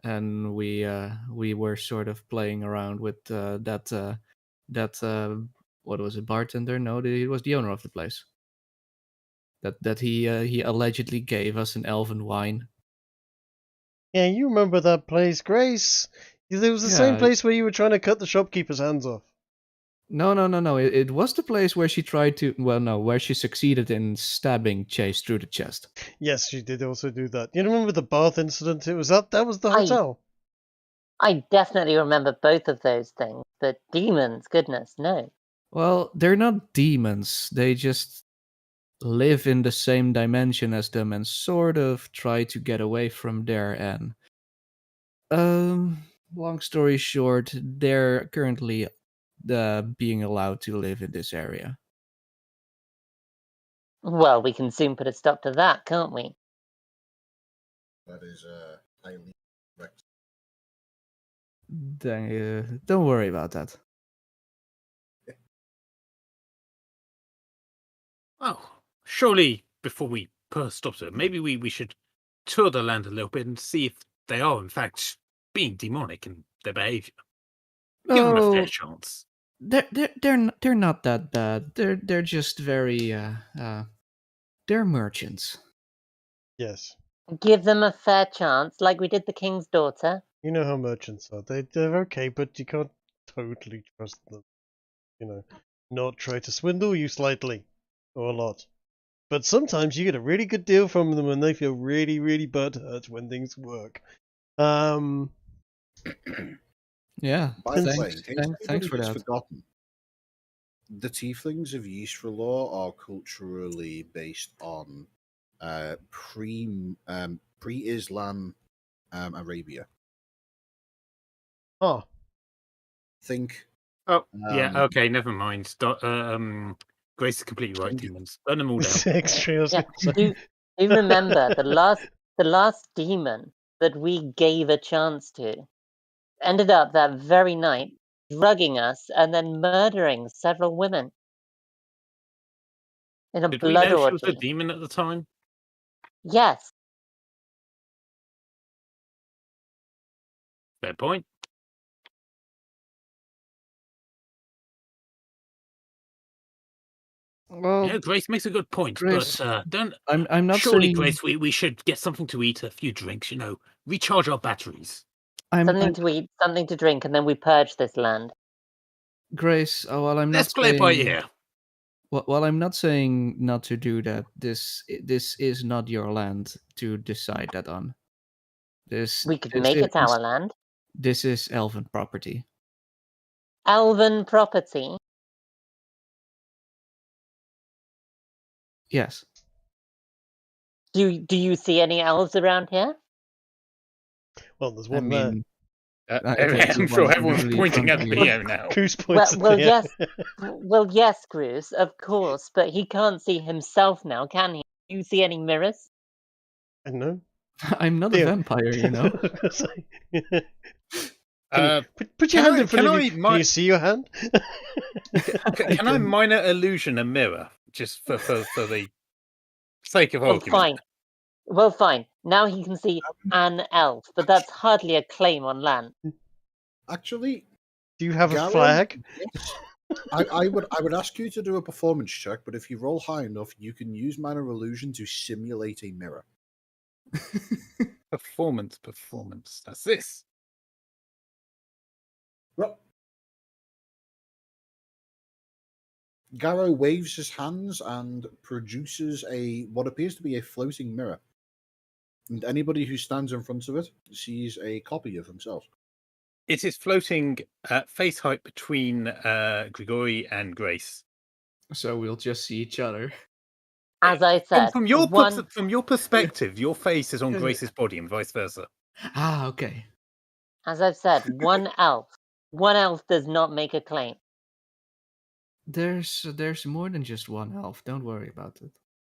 and we were sort of playing around with that what was it, bartender? No, it was the owner of the place. That he allegedly gave us an elven wine. Yeah, you remember that place, Grace? It was the same Yeah. place where you were trying to cut the shopkeeper's hands off. No. It was the place where she where she succeeded in stabbing Chase through the chest. Yes, she did also do that. You remember the bath incident? It was that was the hotel. I definitely remember both of those things, but demons, goodness, no. Well, they're not demons. They just live in the same dimension as them and sort of try to get away from there. And long story short, they're currently being allowed to live in this area. Well, we can soon put a stop to that, can't we? That is highly correct. Don't worry about that. Oh, surely before we stop it, maybe we should tour the land a little bit and see if they are in fact being demonic in their behavior. Give them a fair chance. They're not that bad. They're just very they're merchants. Yes. Give them a fair chance, like we did the king's daughter. You know how merchants are. They're okay, but you can't totally trust them. Not try to swindle you slightly. Or a lot. But sometimes you get a really good deal from them and they feel really, really butthurt when things work. Yeah. By the way, Thanks for that. Forgotten, the tieflings of Yesrallaw are culturally based on pre-Islam Arabia. Oh. Think. Oh, yeah. Okay, never mind. Grace is completely right. Demons, burn them all down. Extra. Yeah, do remember the last the last demon that we gave a chance to ended up that very night drugging us and then murdering several women in a Did we blood know she was a orgy. demon at the time? Yes. Fair point. Well, Yeah, Grace makes a good point, Grace, but don't. I'm not Surely, saying Grace, we should get something to eat, a few drinks, recharge our batteries. I'm Something to eat, something to drink, and then we purge this land. Grace. While I'm Let's not play it by saying ear. while I'm not saying not to do that, this is not your land to decide that on. We could make it our land. This is elven property. Elven property. Yes. Do you see any elves around here? Well, there's I one there. mean, there's I'm one sure everyone's literally in pointing front at of you. Theo now. Goose points at Well, Theo. yes. Well, yes, Cruz, of course, but he can't see himself now, can he? Do you see any mirrors? I don't know. I'm not a Theo. vampire, you know. Put your hand in front of you. Can Can you see your hand? Can I minor illusion a mirror just for the sake of Oh, argument? fine. Well, fine. Now he can see an elf, but that's hardly a claim on land. Actually, Do you have a Garen, flag? yes. I would ask you to do a performance check, but if you roll high enough, you can use minor illusion to simulate a mirror. Performance. That's this. Well, Garrow waves his hands and produces what appears to be a floating mirror. And anybody who stands in front of it sees a copy of himself. It is floating face height between Grigori and Grace. So we'll just see each other. As I said, From your perspective, your face is on Grace's body and vice versa. Ah, okay. As I've said, one elf. One elf does not make a claim. There's more than just one elf. Don't worry about it.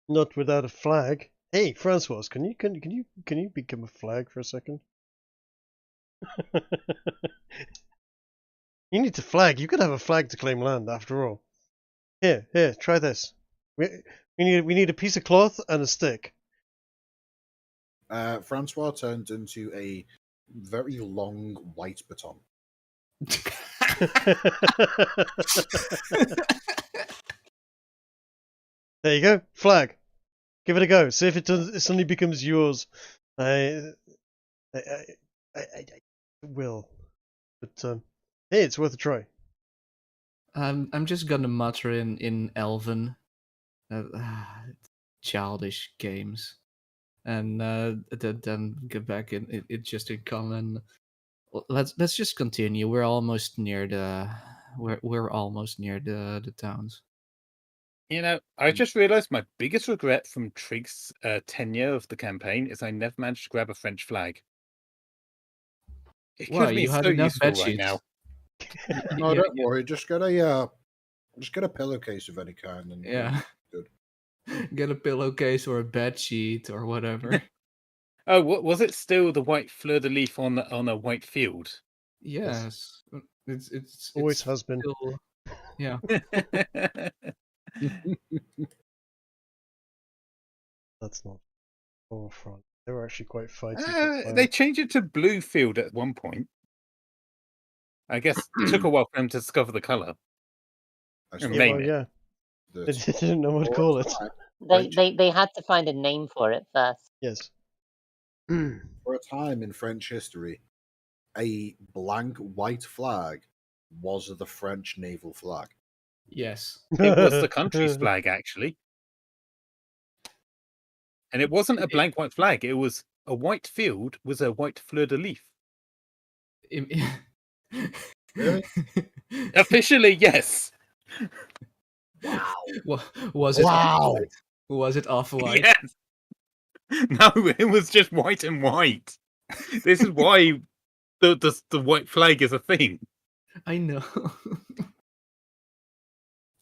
Not without a flag. Hey, Francois, can you become a flag for a second? You need a flag. You could have a flag to claim land, after all. Here, try this. We need a piece of cloth and a stick. Francois turns into a very long white baton. There you go, flag. Give it a go. See if it suddenly becomes yours. I will, but hey, it's worth a try. I'm just gonna mutter in Elven, childish games, and then get back in it just in common. Let's just continue. We're almost near we're almost near the towns. I just realised my biggest regret from Trigg's tenure of the campaign is I never managed to grab a French flag. It Why, could be you had so enough useful bed right sheets. now. No, don't worry. Just get a pillowcase of any kind, and Yeah. good. Get a pillowcase or a bed sheet or whatever. Oh, what was it? Still the white fleur de lis on a white field? Yes, it's Always has been. Still, yeah. That's not forefront. They were actually quite fighty. They changed it to blue field at one point. I guess it took a while for them to discover the colour. I Name it. Yeah. They that didn't know what to call it. They had to find a name for it first. Yes. For a time in French history, a blank white flag was the French naval flag. Yes. It was the country's flag, actually. And it wasn't a blank white flag. It was a white field with a white fleur de lis. Really? Officially, yes. Wow. Was it Wow. off-white? Was it off-white? Yes. No, it was just white and white. This is why the white flag is a thing. I know.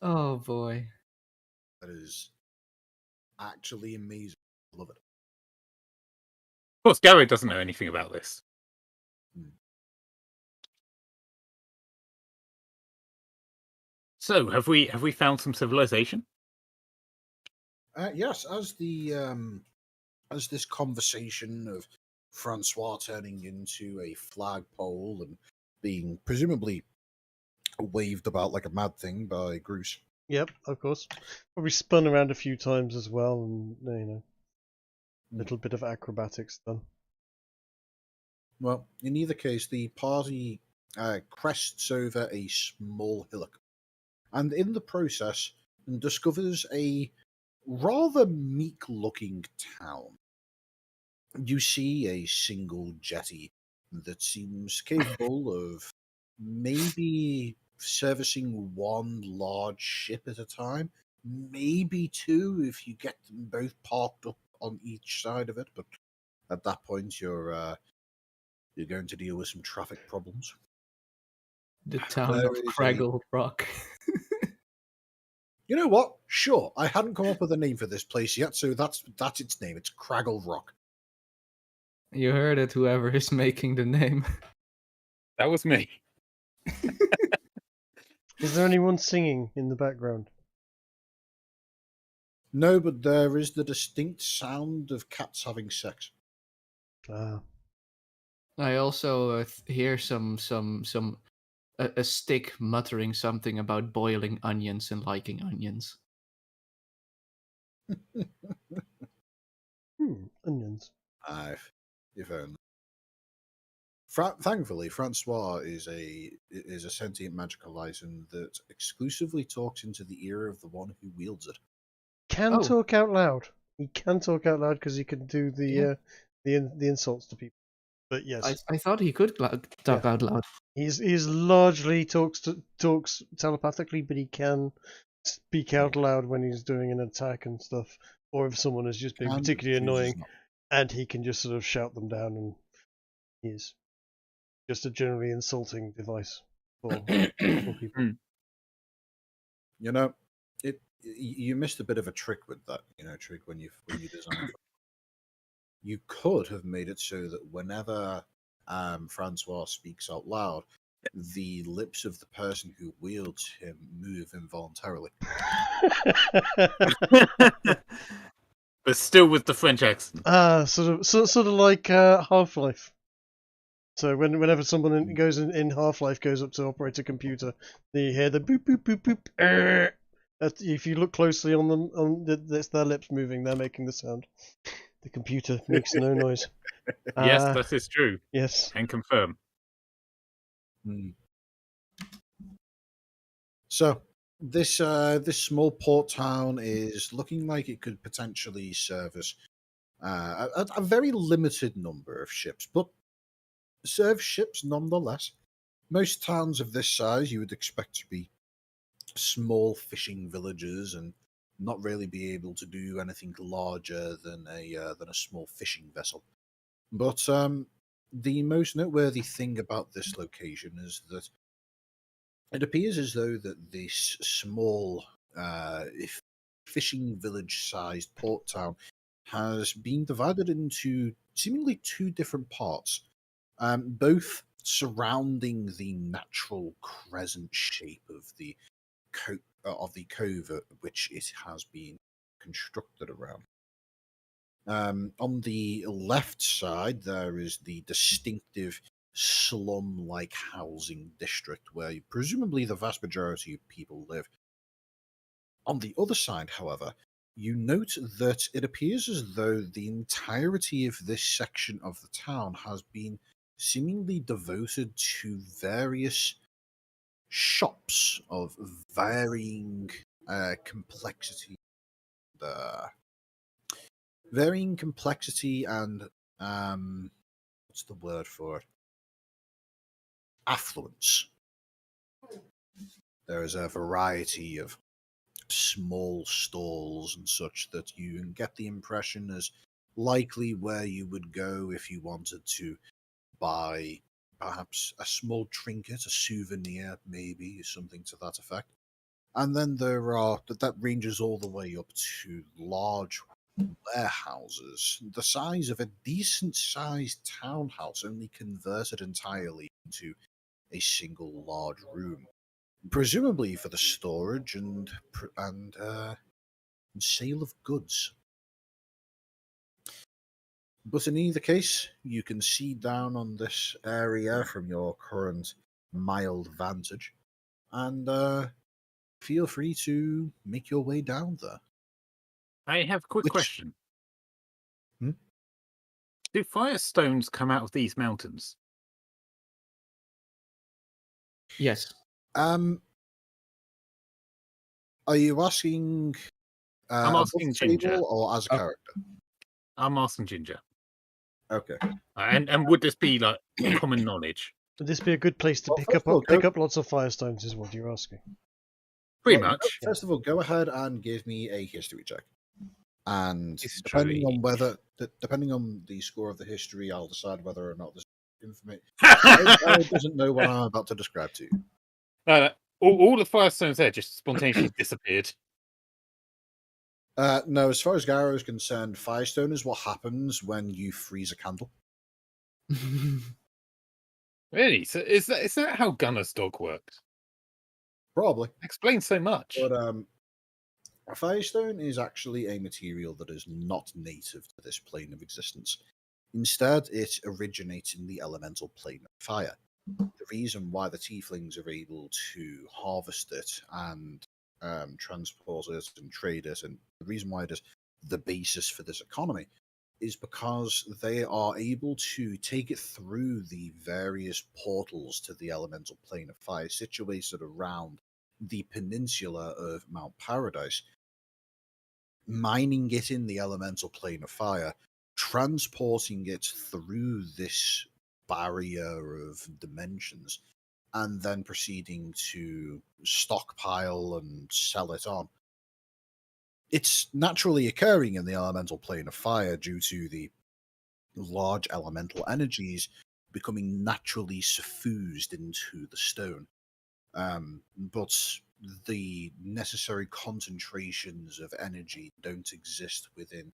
Oh boy. That is actually amazing. I love it. course, Garrett doesn't know anything about this. So, have we found some civilization? Yes, as this conversation of Francois turning into a flagpole and being presumably waved about like a mad thing by Bruce. Yep, of course. Probably spun around a few times as well, and a little bit of acrobatics done. Well, in either case, the party crests over a small hillock, and in the process discovers a rather meek-looking town. You see a single jetty that seems capable of maybe servicing one large ship at a time, maybe two if you get them both parked up on each side of it. But at that point, you're going to deal with some traffic problems. The town There of is Craggle Rock. You know what? Sure, I hadn't come up with a name for this place yet, so that's its name. It's Craggle Rock. You heard it, whoever is making the name. That was me. Is there anyone singing in the background? No, but there is the distinct sound of cats having sex. Ah. I also hear a stick muttering something about boiling onions and liking onions. Onions. If only. Thankfully, Francois is a sentient magical item that exclusively talks into the ear of the one who wields it. Can talk out loud. He can talk out loud because he can do the insults to people. But yes, I thought he could talk out loud. He's largely talks telepathically, but he can speak out loud when he's doing an attack and stuff, or if someone is just being particularly annoying, and he can just sort of shout them down. And he's just a generally insulting device for people. You know, you missed a bit of a trick with that. Trick when you design it. You could have made it so that whenever Francois speaks out loud, the lips of the person who wields him move involuntarily. But still with the French accent. Sort of like Half-Life. So whenever someone goes in Half-Life goes up to operate a computer, you hear the boop boop boop boop. If you look closely on them, that's their lips moving. They're making the sound. The computer makes no noise. Yes, that is true. Yes, and confirm. So this small port town is looking like it could potentially service a very limited number of ships, but serve ships nonetheless. Most towns of this size you would expect to be small fishing villages and not really be able to do anything larger than a small fishing vessel. But the most noteworthy thing about this location is that it appears as though that this small fishing village-sized port town has been divided into seemingly two different parts, both surrounding the natural crescent shape of the cove which it has been constructed around. On the left side, there is the distinctive slum-like housing district where presumably the vast majority of people live. On the other side, however, you note that it appears as though the entirety of this section of the town has been seemingly devoted to various shops of varying complexity and what's the word for it? Affluence. There is a variety of small stalls and such that you can get the impression is likely where you would go if you wanted to buy perhaps a small trinket, a souvenir, maybe something to that effect. And then there are that ranges all the way up to large warehouses, the size of a decent-sized townhouse, only converted entirely into a single large room, presumably for the storage and sale of goods. But in either case, you can see down on this area from your current mild vantage, and feel free to make your way down there. I have a quick Which- question. Hmm? Do firestones come out of these mountains? Yes. Are you asking I'm above asking the Ginger. table or as a character? I'm asking Ginger. Okay. And would this be like common knowledge? Would this be a good place to Well, pick first up of all, pick up lots of firestones? Is what you're asking. Pretty Well, much. First of all, go ahead and give me a history check. And History. depending on the score of the history, I'll decide whether or not this information doesn't know what I'm about to describe to you. All the firestones there just spontaneously disappeared. No, as far as Gyro is concerned, Firestone is what happens when you freeze a candle. Really? So is that how Gunner's dog works? Probably. Explains so much. But Firestone is actually a material that is not native to this plane of existence. Instead, it originates in the elemental plane of fire. The reason why the tieflings are able to harvest it and transport it and trade it, and the reason why it is the basis for this economy, is because they are able to take it through the various portals to the elemental plane of fire situated around the peninsula of Mount Paradise, mining it in the elemental plane of fire, transporting it through this barrier of dimensions, and then proceeding to stockpile and sell it on. It's naturally occurring in the elemental plane of fire due to the large elemental energies becoming naturally suffused into the stone. But the necessary concentrations of energy don't exist within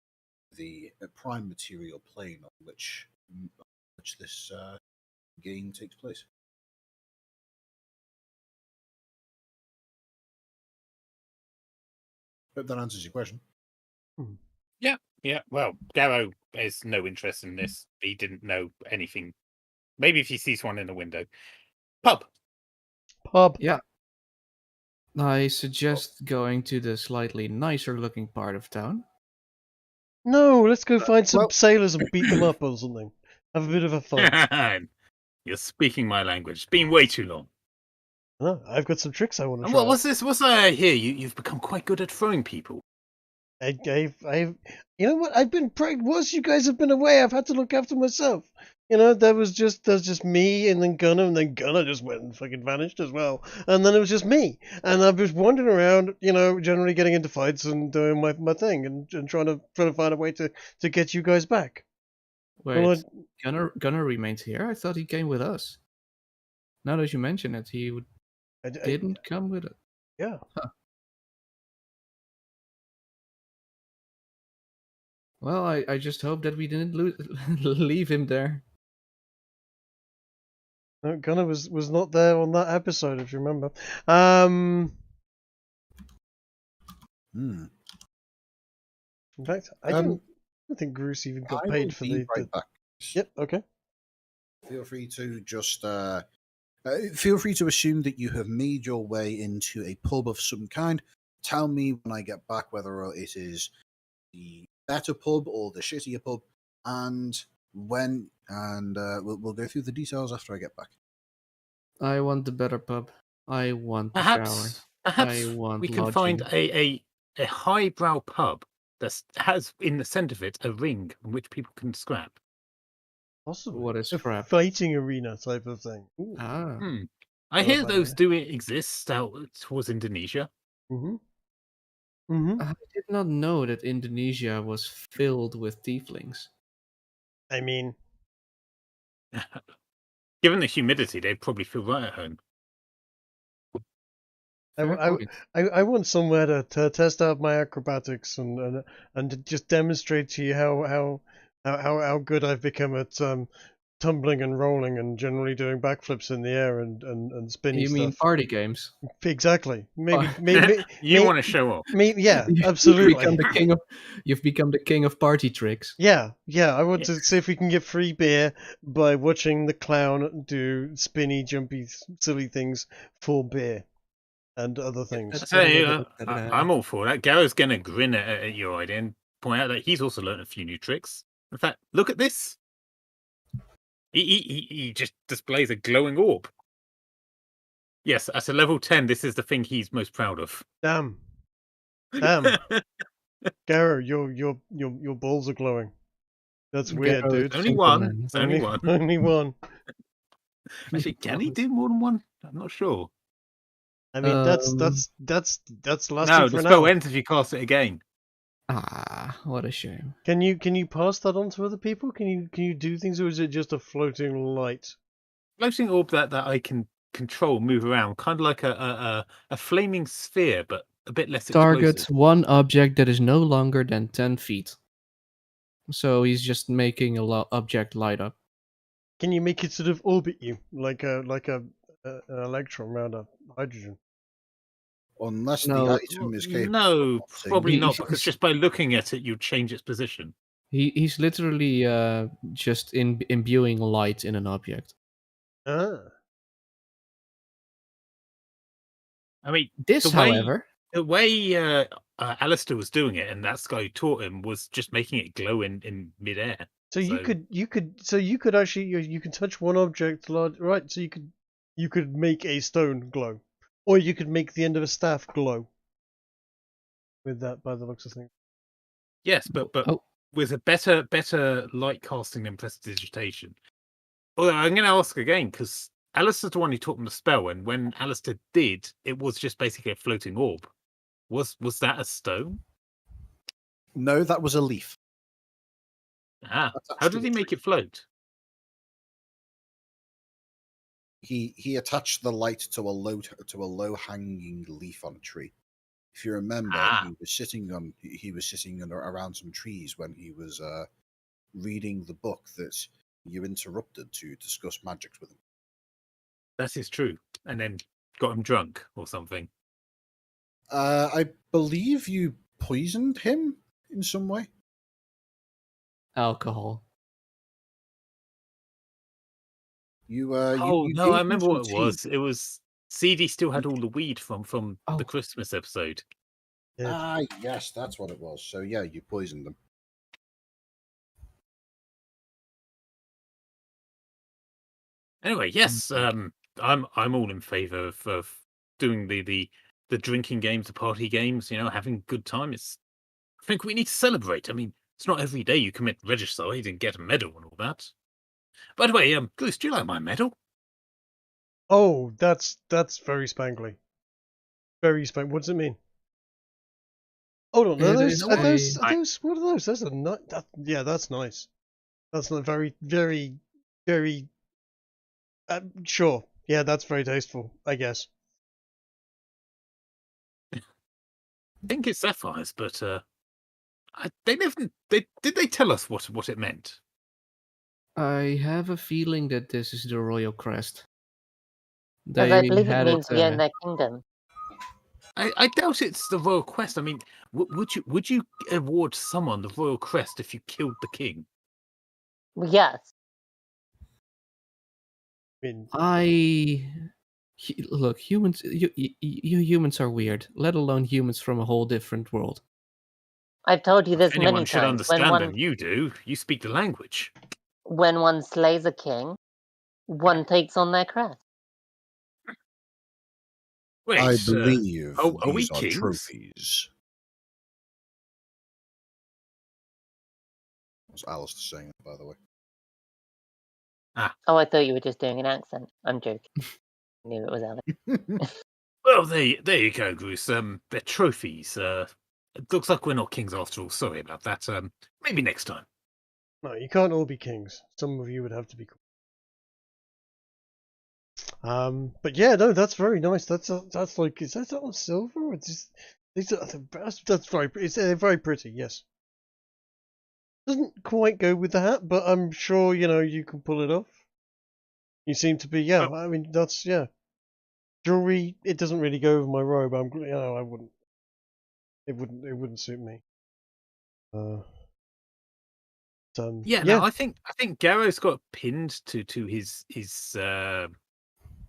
the prime material plane on which this game takes place. Hope that answers your question. Yeah. Well, Garrow has no interest in this. He didn't know anything. Maybe if he sees one in the window. Pub. Yeah. I suggest going to the slightly nicer looking part of town. No, let's go find some well- sailors and beat them up or something. Have a bit of a fight. You're speaking my language. It's been way too long. No, I've got some tricks I want to And try. what's this? What's I hear? You've become quite good at throwing people. You know what? I've been whilst you guys have been away, I've had to look after myself. You know, there's just me and then Gunner just went and fucking vanished as well. And then it was just me. And I was wandering around, you know, generally getting into fights and doing my thing and trying to find a way to get you guys back. Wait, Well, Gunner remains here? I thought he came with us. Now that you mention it, he didn't come with it. Yeah. Huh. Well, I just hope that we didn't leave him there. No, Gunner was not there on that episode, if you remember. Hmm. In fact, I don't think Bruce even got I paid will for be the. right back. Yep. Okay. Feel free to just feel free to assume that you have made your way into a pub of some kind. Tell me when I get back whether it is the better pub or the shittier pub, and we'll go through the details after I get back. I want the better pub. I want the shower. Perhaps I want we can lodging. find a highbrow pub that has in the centre of it a ring in which people can scrap. Possibly. What is a scrap? fighting arena type of thing. Ooh. Ah. I Love hear that those idea. do exist out towards Indonesia. Mm-hmm. I did not know that Indonesia was filled with tieflings. I mean, Given the humidity, they'd probably feel right at home. Fair point. I want somewhere to test out my acrobatics and to just demonstrate to you how good I've become at tumbling and rolling and generally doing backflips in the air and spinny You mean stuff. party games? Exactly. Maybe, Oh. maybe, You want to show off? yeah, You've absolutely. become the king of party tricks. Yeah. I want to see if we can get free beer by watching the clown do spinny, jumpy, silly things for beer and other things. I say, I'm all for that. Garrow's going to grin at your idea and point out that he's also learned a few new tricks. In fact, look at this. He just displays a glowing orb. Yes, at a level 10, this is the thing he's most proud of. Damn, Garrow, your balls are glowing. That's weird, Garrow is dude. Only simple one. man. It's only one. Only one. Actually, can he do more than one? I'm not sure. I mean, that's lasting No, for the an spell hour. ends if you cast it again. Ah, what a shame. Can you pass that on to other people? Can you do things, or is it just a floating light? Floating orb that I can control, move around, kind of like a flaming sphere, but a bit less Target explosive. one object that is no longer than 10 feet. So he's just making a object light up. Can you make it sort of orbit you like an electron around a hydrogen? Unless No, the item is capable. No, of saying- probably He- not, because just by looking at it, you change its position. He's literally just imbuing light in an object. Ah. I mean, This, the way- however, the way Alistair was doing it, and that guy taught him, was just making it glow in midair. So you could actually you can touch one object, right? So you could make a stone glow, or you could make the end of a staff glow. With that, by the looks of things. Yes, but Oh. with a better light casting than prestidigitation. Although I'm going to ask again, because Alistair's the one who taught him the spell, and when Alistair did, it was just basically a floating orb. Was that a stone? No, that was a leaf. Ah, That's how did actually he a make tree. it float? He attached the light to a low hanging leaf on a tree. If you remember, he was sitting around some trees when he was reading the book that you interrupted to discuss magics with him. That is true. And then got him drunk or something. I believe you poisoned him in some way. alcohol. You Oh you no, gave I him remember some what it tea. was. It was CD still had all the weed from Oh. the Christmas episode. Ah, yes, that's what it was. So yeah, you poisoned them. Anyway, yes, I'm all in favour of doing the drinking games, the party games. Having a good time. I think we need to celebrate. I mean, it's not every day you commit regicide and get a medal and all that. By the way, Goose, do you like my medal? Oh, that's very spangly. Very spangly. What does it mean? Hold on, are It those is are those a- are those what are those? That's yeah, that's nice. That's not very very sure. Yeah, that's very tasteful, I guess. I think it's sapphires, but they never. Did they tell us what it meant? I have a feeling that this is the royal crest. Because I believe it had means we own their kingdom. I doubt it's the royal crest. I mean, would you award someone the royal crest if you killed the king? Well, yes. I mean, look, humans. You humans are weird. Let alone humans from a whole different world. I've told you this If anyone many should times. understand them, you do. You speak the language. When one slays a king, one takes on their crest. Wait, I believe are we these are kings? trophies. Was Alistair saying that, by the way? Oh, I thought you were just doing an accent. I'm joking. Knew it was Alex. Well, there you go, Bruce. They're trophies. It looks like we're not kings after all. Sorry about that. Maybe next time. no, you can't all be kings. Some of you would have to be. But yeah, no, that's very nice. That's like, is that on silver? These are the best. That's very. It's very pretty. Yes. Doesn't quite go with the hat, but I'm sure you can pull it off. You seem to be. Yeah, Well- I mean that's jewelry. It doesn't really go over my robe. I wouldn't. It wouldn't suit me. Yeah, no, I think Garrow's got pinned to his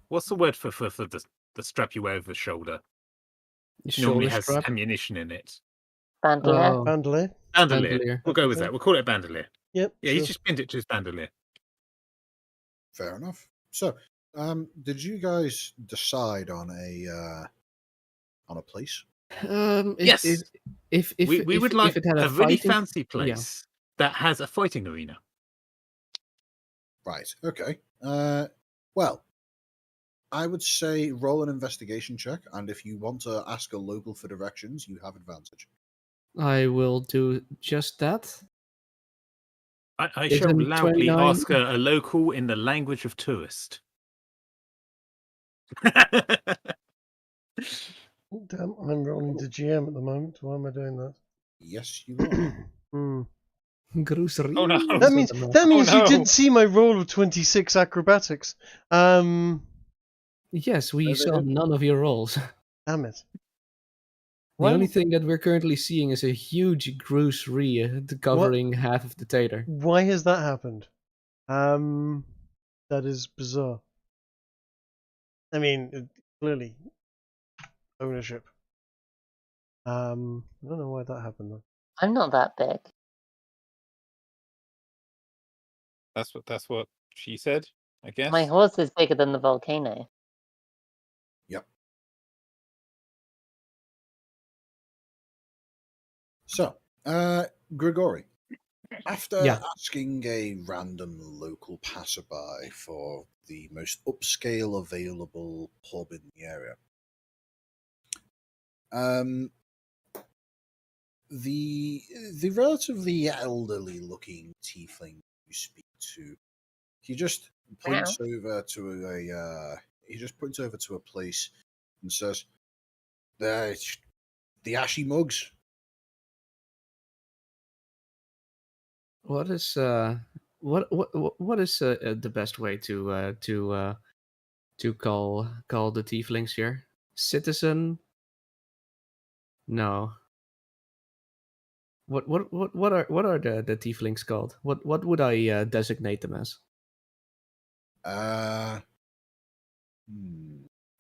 what's the word for the strap you wear over the shoulder? Normally Shoulder has strap. ammunition in it. Bandolier. Oh, bandolier. Bandolier. We'll go with Okay. that. We'll call it bandolier. Yep. Yeah, sure. he's just pinned it to his bandolier. Fair enough. So, did you guys decide on a place? Yes. If We would like it had a really fighting- fancy place that has a fighting arena. Right. Okay. Well, I would say roll an investigation check, and if you want to ask a local for directions, you have advantage. I will do just that. I Is shall it loudly 29? ask a local in the language of tourist. Oh, damn, I'm rolling to GM at the moment. Why am I doing that? Yes, you are. Grocery. Oh, no. That means no. you didn't see my roll of 26 acrobatics. Yes, we they saw did. none of your rolls. Damn it. The only thing that we're currently seeing is a huge grocery covering half of the tater. Why has that happened? That is bizarre. I mean, clearly ownership. I don't know why that happened though. I'm not that big. That's what she said, I guess. My horse is bigger than the volcano. Yep. So, Grigori, after Yeah. asking a random local passerby for the most upscale available pub in the area, the relatively elderly looking tiefling you speak to, he just points over to a place and says, the ashy mugs. What is what is the best way to call the tieflings here? Citizen? No. What are the tieflings called? What would I designate them as?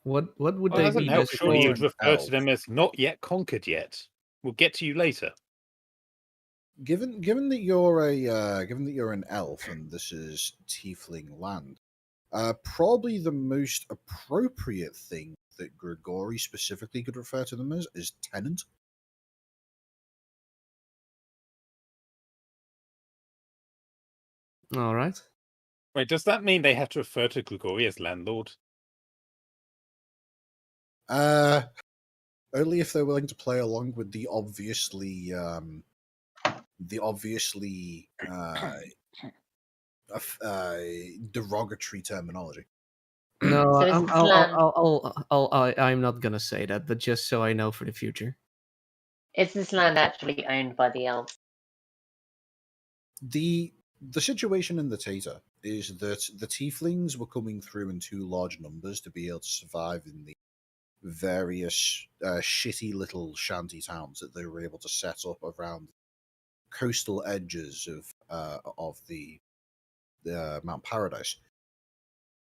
What would Well, they that doesn't be help. Surely you would designated? refer to them as not yet conquered yet. We'll get to you later. Given that you're an elf and this is tiefling land, probably the most appropriate thing that Grigori specifically could refer to them as is tenant. All right. Wait, does that mean they have to refer to Grigori as landlord? Only if they're willing to play along with the obviously derogatory terminology. No, So is this land- I'm not gonna say that, but just so I know for the future. Is this land actually owned by the elves? The situation in the Tater is that the tieflings were coming through in too large numbers to be able to survive in the various shitty little shanty towns that they were able to set up around coastal edges of the Mount Paradise.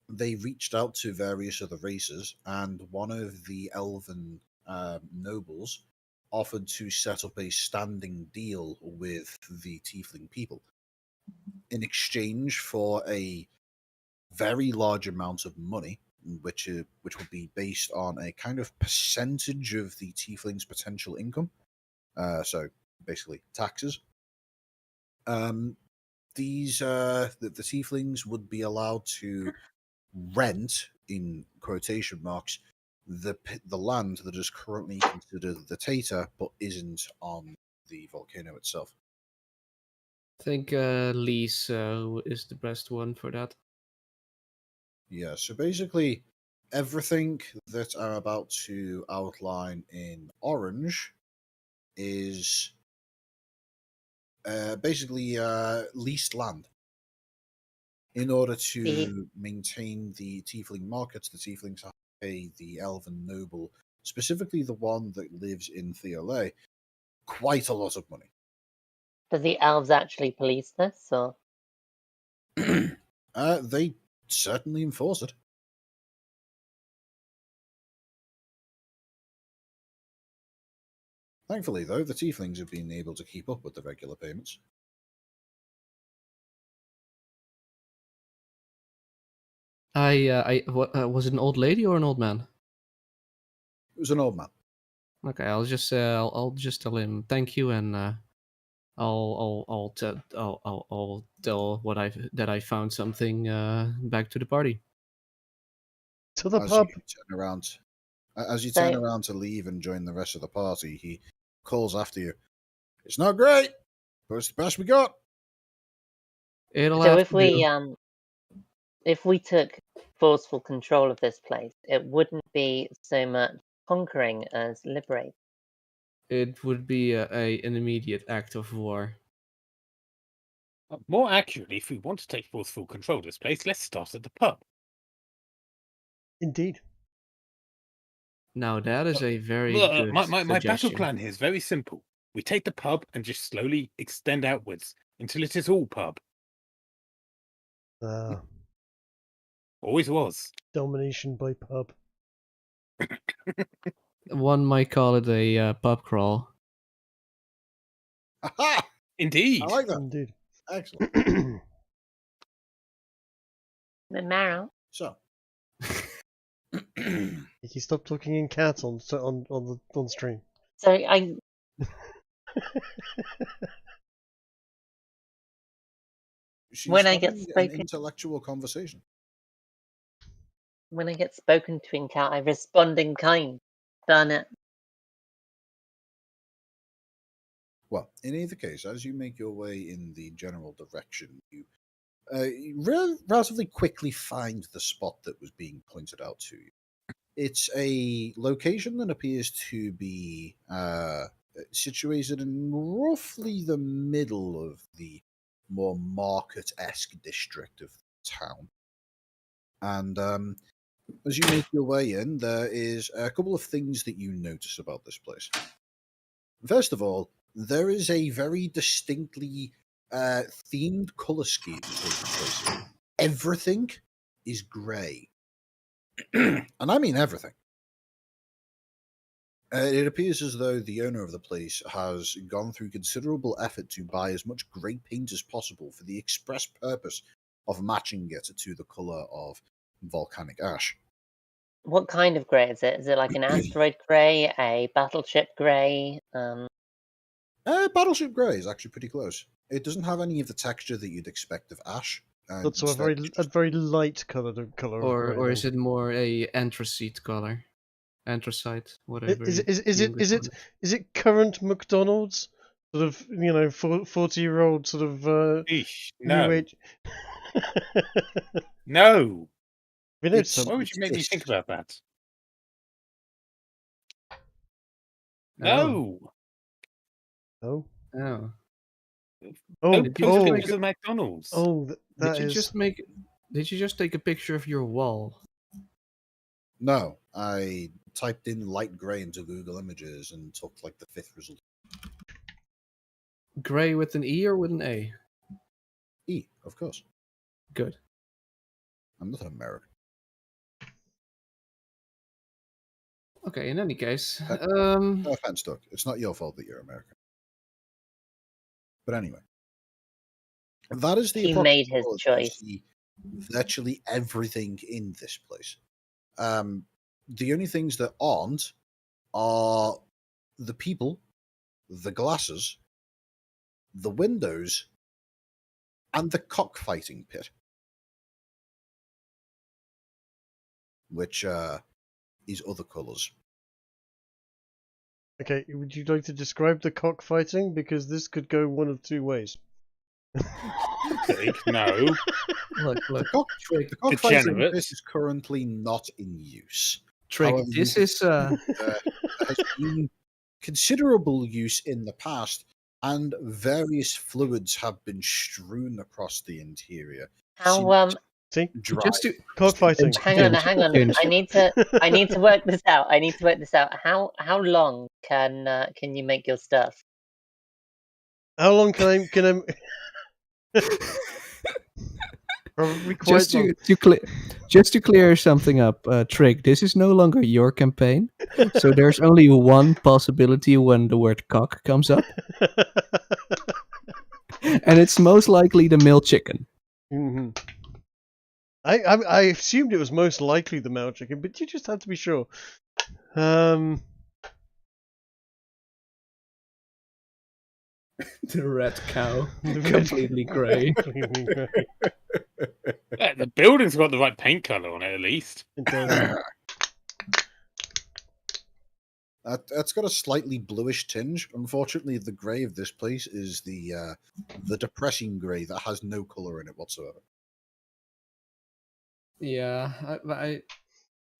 They reached out to various other races, and one of the elven nobles offered to set up a standing deal with the tiefling people in exchange for a very large amount of money, which would be based on a kind of percentage of the tiefling's potential income. So basically taxes. These the tieflings would be allowed to rent, in quotation marks, the land that is currently considered the Tater, but isn't on the volcano itself. I think lease is the best one for that. Yeah, so basically, everything that I'm about to outline in orange is basically leased land. In order The to maintain the tiefling markets, the tieflings have to pay the elven noble, specifically the one that lives in Theo, quite a lot of money. do the elves actually police this, or They certainly enforce it. Thankfully, though, the tieflings have been able to keep up with the regular payments. Was it an old lady or an old man? It was an old man. Okay, I'll just tell him thank you, and I'll tell that I found something back to the party. To the As pub. you turn around, as you So- turn around to leave and join the rest of the party, he calls after you. It's not great, but it's the best we got. It'll so have if to do. if we took forceful control of this place, it wouldn't be so much conquering as liberating. It would be an immediate act of war. More accurately, if we want to take forceful control of this place, let's start at the pub. Indeed. Now that is a very good my battle suggestion. plan here is very simple. We take the pub and just slowly extend outwards until it is all pub. Always was. Domination by pub. One might call it a pub crawl. Aha! Indeed. I like that. Indeed. Excellent. The marrow. So, Kiki, stop talking in cat on stream. So I she's When I get having an spoken- intellectual conversation. when I get spoken to in cat, I respond in kind. Done it. Well, in either case, as you make your way in the general direction, you relatively quickly find the spot that was being pointed out to you. It's a location that appears to be situated in roughly the middle of the more market-esque district of the town. And as you make your way in, there is a couple of things that you notice about this place. First of all, there is a very distinctly themed color scheme taking place here. Everything is grey. And I mean everything. It appears as though the owner of the place has gone through considerable effort to buy as much grey paint as possible for the express purpose of matching it to the colour of volcanic ash. What kind of grey is it? Is it like an asteroid grey, a battleship grey? Battleship Grey is actually pretty close. It doesn't have any of the texture that you'd expect of ash. That's so a very light color of Or grey, is it more a anthracite color? Anthracite, whatever. Is it current McDonald's sort of 40-year-old sort of Eesh, new no. age? No. We know It's- some. Why would you make me It's- think about that? Oh. No. Oh, Oh. oh, Don't did post you- pictures of McDonald's. oh! That is. Did you just take a picture of your wall? No, I typed in light grey into Google Images and took like the fifth result. Gray with an E or with an A? E, of course. Good. I'm not an American. Okay, in any case. No offense, Doug. It's not your fault that you're American. But anyway. That is the He approximate made his colours. choice. You see virtually everything in this place. The only things that aren't are the people, the glasses, the windows, and the cockfighting pit. Which is other colours. Okay, would you like to describe the cockfighting? Because this could go one of two ways. Trig, no. Look, Trig, The cockfighting Degenerate. bit is currently not in use. Trig. However, This you is there has been considerable use in the past, and various fluids have been strewn across the interior. How See, Dry. just to cockfighting. hang on, hang on. Tinge. I need to work this out. I need to work this out. How long can you make your stuff? How long can I? Probably quite just long. to clear something up, Trig, this is no longer your campaign, so there's only one possibility when the word cock comes up, and it's most likely the male chicken. Mm-hmm. I assumed it was most likely the male chicken, but you just had to be sure. The red cow, completely grey. Completely grey. Yeah, the building's got the right paint colour on it, at least. It does. That's got a slightly bluish tinge. Unfortunately, the grey of this place is the depressing grey that has no colour in it whatsoever. Yeah,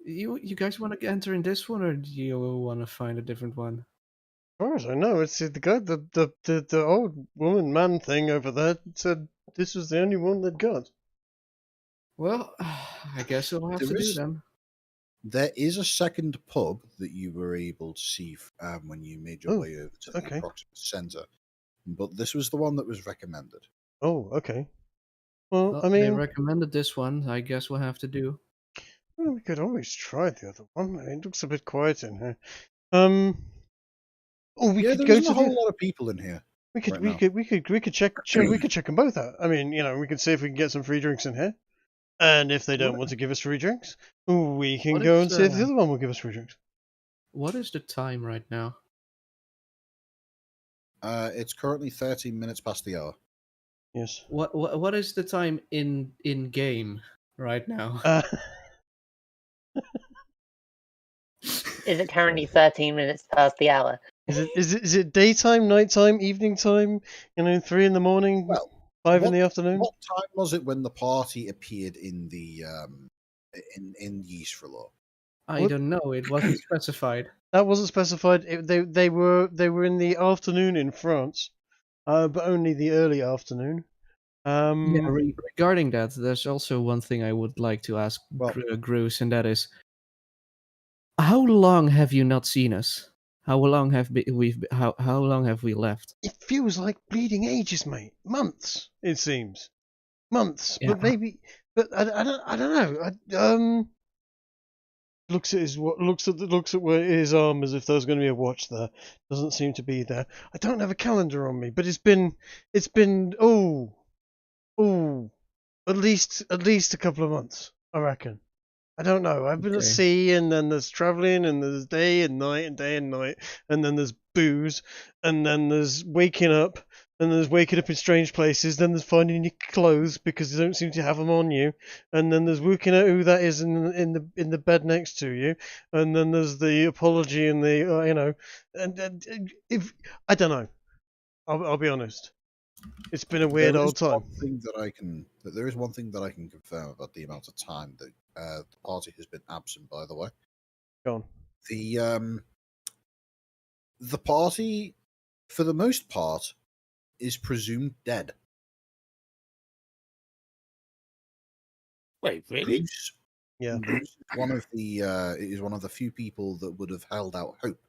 you guys want to enter in this one, or do you want to find a different one? As far as I know, it's the guy, the old woman man thing over there said this was the only one they'd got. Well, I guess we'll have to do them. There is a second pub that you were able to see when you made your way over to the approximate centre, but this was the one that was recommended. Oh, okay. Well, I they mean, recommended this one. I guess we'll have to do. well, we could always try the other one. It looks a bit quiet in here. Oh, we could there go isn't to a whole lot of people in here. We could check them both out. I mean, we could see if we can get some free drinks in here, and if they don't want to give us free drinks, we can go and see if the other one will give us free drinks. What is the time right now? It's currently 13 minutes past the hour. Yes. What is the time in game right now? Is it currently 13 minutes past the hour? Is it daytime, nighttime, evening time? 3 in the morning, well, 5 in the afternoon. What time was it when the party appeared in the in Yesrallaw? I don't know. It wasn't specified. That wasn't specified. They were in the afternoon in France, but only the early afternoon. Yeah, regarding that, there's also one thing I would like to ask Gruce, and that is, how long have you not seen us? How long have how long have we left? It feels like bleeding ages, mate. Months, it seems. Months, Yeah. but maybe. But I don't know. Looks at where his arm as if there's going to be a watch there. Doesn't seem to be there. I don't have a calendar on me, but it's been at least a couple of months, I reckon. I don't know. I've been at sea, and then there's travelling, and there's day and night, and then there's booze, and then there's waking up, and there's waking up in strange places, then there's finding your clothes because they don't seem to have them on you, and then there's working out who that is in the bed next to you, and then there's the apology and the and if I don't know, I'll be honest. It's been a weird old time. There is one thing that I can confirm about the amount of time that the party has been absent. By the way, go on. The party, for the most part, is presumed dead. Wait, really? Bruce, Yeah. Bruce is one of the few people that would have held out hope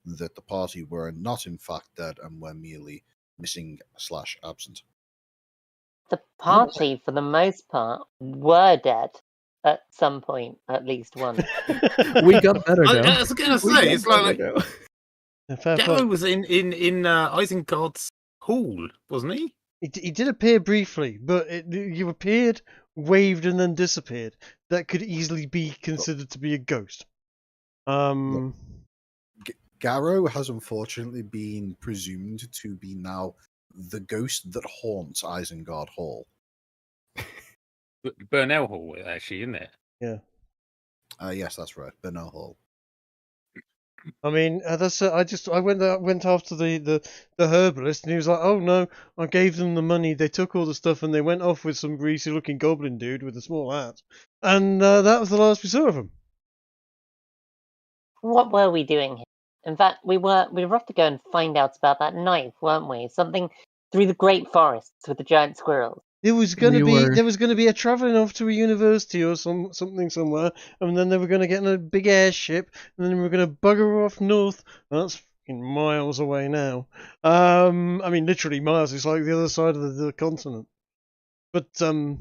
that the party were not in fact dead and were merely missing/absent. The party, for the most part, were dead at some point, at least once. We got better though. I was going to say, it's like Fair was in Isengard's hall, wasn't he? He did appear briefly, but you appeared, waved, and then disappeared. That could easily be considered to be a ghost. Garrow has unfortunately been presumed to be now the ghost that haunts Isengard Hall. Burnell Hall, actually, isn't it? Yeah. Yes, that's right. Burnell Hall. I mean, that's I went after the herbalist, and he was like, "Oh no, I gave them the money. They took all the stuff, and they went off with some greasy-looking goblin dude with a small hat, and that was the last we saw of him." What were we doing here? In fact, we were off to go and find out about that knife, weren't we? Something through the great forests with the giant squirrels. There was We were going to be a travelling off to a university or something somewhere, and then they were going to get in a big airship, and then we were going to bugger off north. That's fucking miles away now. I mean, literally miles. It's like the other side of the continent. But you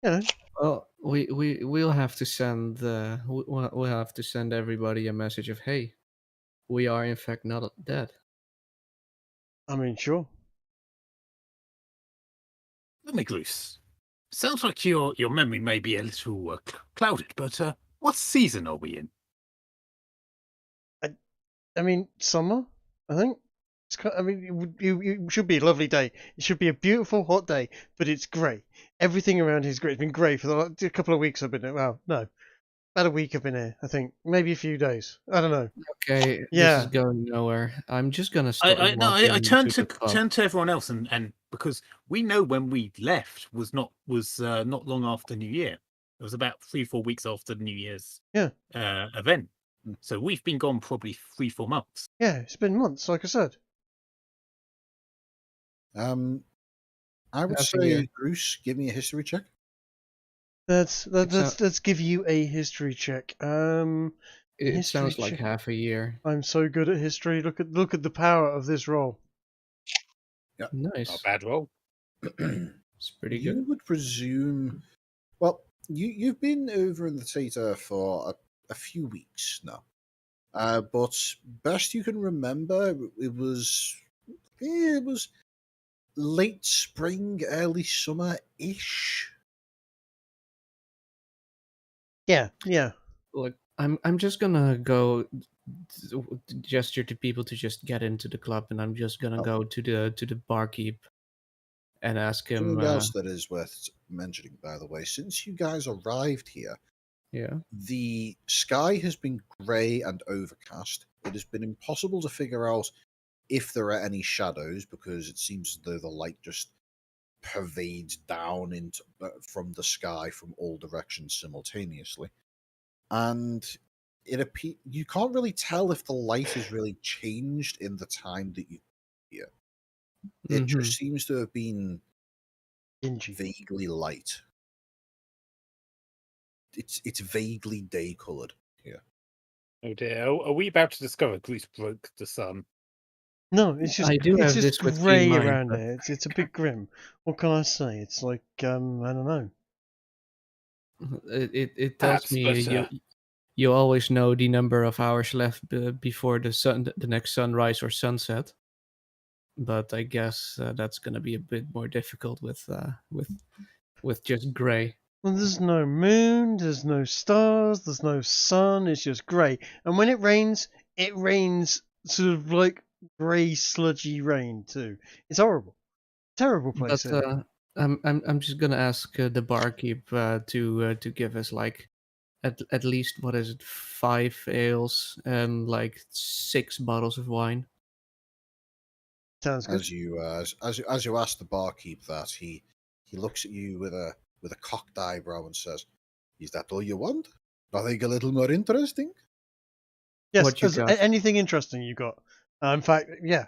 know, well. We'll have to send we'll have to send everybody a message of, hey, we are in fact not dead. I mean, sure. Let me loose. Sounds like your memory may be a little clouded, but what season are we in? I mean, summer. I think. I mean, it should be a lovely day. It should be a beautiful, hot day, but it's grey. Everything around here is grey. It's been grey for a couple of weeks. I've been here. Well, no, about a week I've been here. I think maybe a few days. I don't know. Okay, this Yeah. is going nowhere. I'm just gonna start. I turned to the pub. turn to everyone else, and because we know when we left was not long after New Year. It was about 3-4 weeks after the New Year's event. So we've been gone probably 3-4 months. Yeah, it's been months, like I said. I would Half a year. say, Bruce, give me a history check. Let's give you a history check. It history sounds like check. half a year. I'm so good at history. Look at the power of this roll. Yeah, Nice. Not a bad roll. It's pretty you good. would presume. Well, you've been over in the theatre for a few weeks now, but best you can remember, it was late spring, early summer ish. Yeah. Look, I'm just gonna go gesture to people to just get into the club, and I'm just gonna go to the barkeep and ask him. Something else that is worth mentioning, by the way, since you guys arrived here, Yeah. the sky has been grey and overcast. It has been impossible to figure out if there are any shadows because it seems as though the light just pervades down into from the sky from all directions simultaneously, and you can't really tell if the light has really changed in the time that you here. It Mhm. just seems to have been Dingy. vaguely light. It's vaguely day colored here. Oh dear, are we about to discover Greece broke the sun? No, it's just I do it's have just this with grey clean mind, around but- there. It's a bit grim. What can I say? It's like I don't know. It Perhaps, tells me but, you always know the number of hours left before the next sunrise or sunset. But I guess that's gonna be a bit more difficult with just grey. Well, there's no moon, there's no stars, there's no sun. It's just grey. And when it rains sort of like grey, sludgy rain too. It's horrible, terrible place. But I'm just gonna ask the barkeep to give us like at least, what is it, 5 ales and like 6 bottles of wine. Sounds good. As you ask the barkeep that, he looks at you with a cocked eyebrow and says, "Is that all you want? Nothing a little more interesting?" Yes. What you got? Anything interesting you got? In fact, yeah.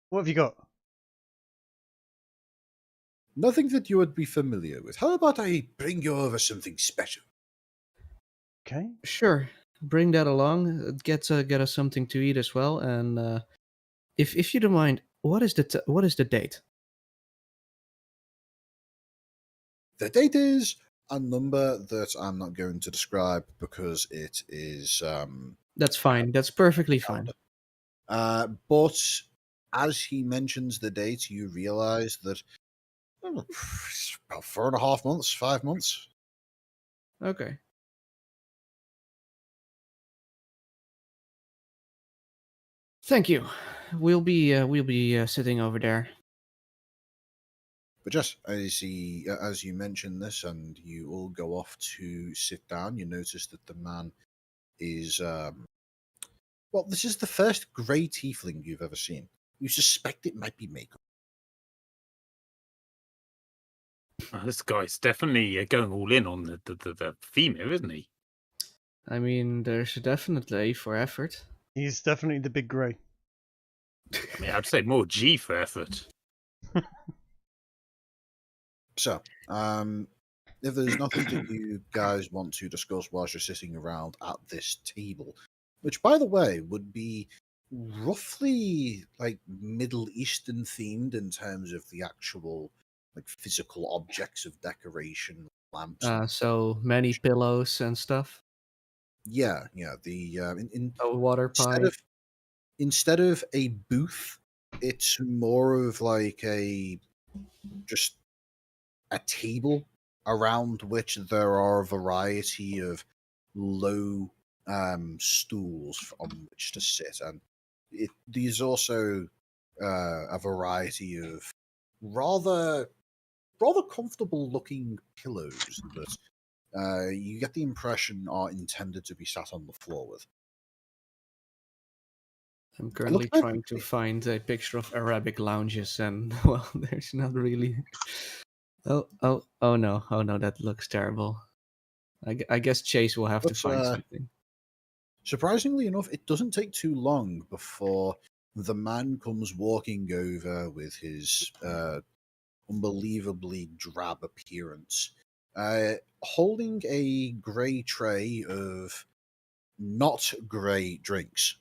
What have you got? Nothing that you would be familiar with. How about I bring you over something special? Okay. Sure, bring that along. Get us something to eat as well. And if you don't mind, what is the date? The date is a number that I'm not going to describe because it is That's fine. That's perfectly fine. but as he mentions the date, you realize that it's about 4.5 months, 5 months. Okay. Thank you. We'll be sitting over there. But just as you mention this, and you all go off to sit down, you notice that the man is Well, this is the first grey tiefling you've ever seen. You suspect it might be makeup. This guy's definitely going all in on the female, isn't he? I mean, there's definitely A for effort. He's definitely the big grey. I mean, I'd say more G for effort. So, if there's nothing that you guys want to discuss whilst you're sitting around at this table, which, by the way, would be roughly like Middle Eastern themed in terms of the actual like physical objects of decoration, lamps. So many pillows and stuff. Yeah. The A water pipe. Instead of a booth, it's more of like just a table around which there are a variety of low stools on which to sit, and there's also a variety of rather comfortable looking pillows that you get the impression are intended to be sat on the floor with. I'm currently trying to find a picture of Arabic lounges, and well, there's not really. Oh no, that looks terrible. I guess Chase will have to find something. Surprisingly enough, it doesn't take too long before the man comes walking over with his unbelievably drab appearance, holding a grey tray of not grey drinks.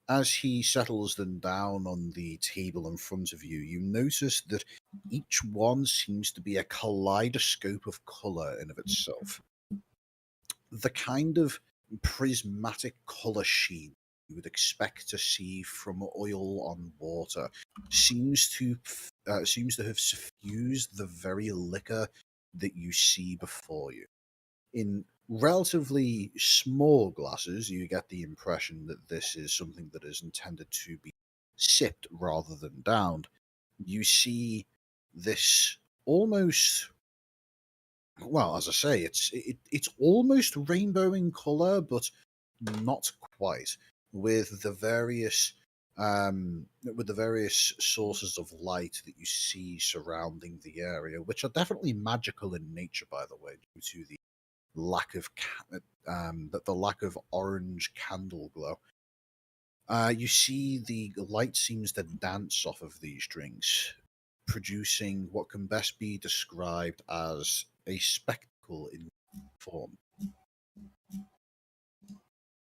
As he settles them down on the table in front of you, you notice that each one seems to be a kaleidoscope of colour in of itself. The kind of prismatic colour sheen you would expect to see from oil on water seems to have suffused the very liquor that you see before you. In relatively small glasses, you get the impression that this is something that is intended to be sipped rather than downed. You see this almost, well, as I say, it's almost rainbow in color, but not quite. With the various sources of light that you see surrounding the area, which are definitely magical in nature, by the way, due to the lack of the lack of orange candle glow. You see the light seems to dance off of these drinks, producing what can best be described as a spectacle in form.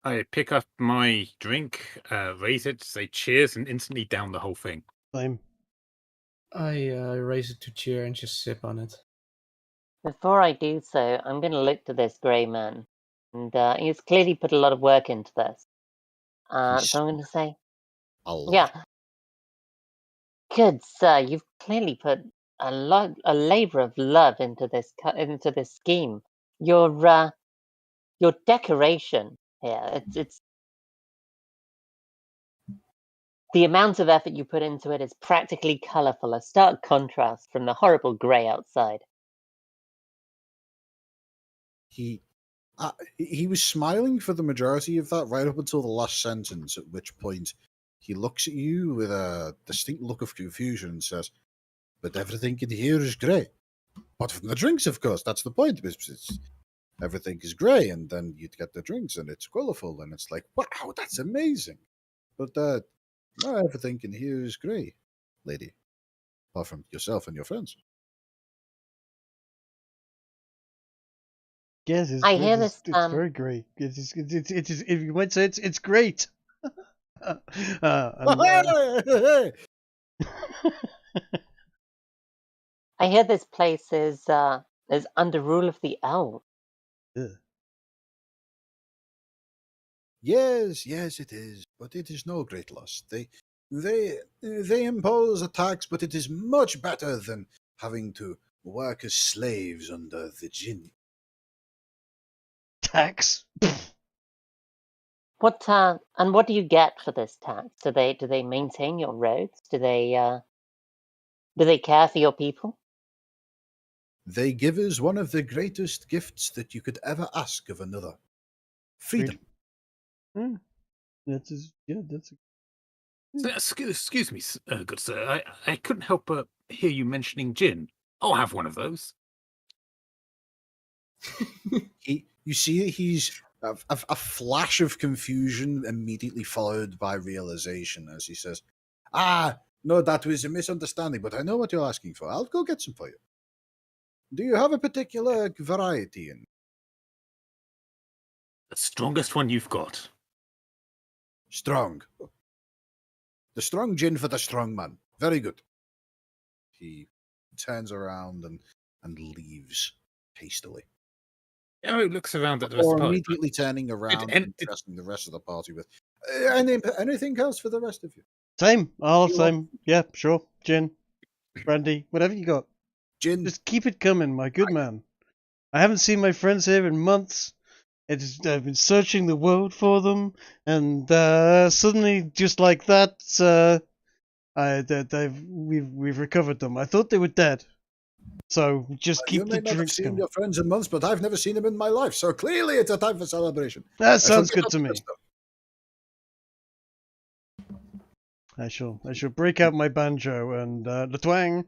I pick up my drink, raise it, say cheers, and instantly down the whole thing. Same. I raise it to cheer and just sip on it. Before I do so, I'm going to look to this grey man, and he's clearly put a lot of work into this. So I'm going to say, yeah, good sir, you've clearly put a labor of love into this scheme. Your decoration here, it's the amount of effort you put into it is practically colourful, a stark contrast from the horrible grey outside. He was smiling for the majority of that, right up until the last sentence, at which point he looks at you with a distinct look of confusion and says, "But everything in here is grey. But from the drinks, of course, that's the point. Everything is grey, and then you get the drinks, and it's colourful, and it's like, wow, that's amazing. But no, everything in here is grey, lady, apart from yourself and your friends." Yes, it's, I hear this. it's very great. If you might say it's great. I hear this place is under rule of the elves. Yes, it is, but it is no great loss. They impose a tax, but it is much better than having to work as slaves under the jinn. Tax? What and what do you get for this tax? Do they maintain your roads? Do they care for your people? They give us one of the greatest gifts that you could ever ask of another: freedom. That's that's. So, excuse me, good sir. I couldn't help but hear you mentioning gin. I'll have one of those. You see, he's a flash of confusion immediately followed by realization as he says, "Ah, no, that was a misunderstanding. But I know what you're asking for. I'll go get some for you. Do you have a particular variety in The strongest one you've got. strong? The strong gin for the strong man. Very good." He turns around and leaves hastily. Oh, he looks around at the rest Or of the party. immediately turning around and and did- addressing the rest of the party with, anything else for the rest of you? Same. All You same. Yeah, sure. Gin, brandy, whatever you got. Gin. Just keep it coming, my good man. I haven't seen my friends here in months. I've been searching the world for them, and suddenly, just like that, we've recovered them. I thought they were dead, so just You keep may the not have drinks seen coming. your friends in months, but I've never seen them in my life. So clearly, it's a time for celebration. That sounds Forget good to about the me. stuff. I shall break out my banjo and the twang,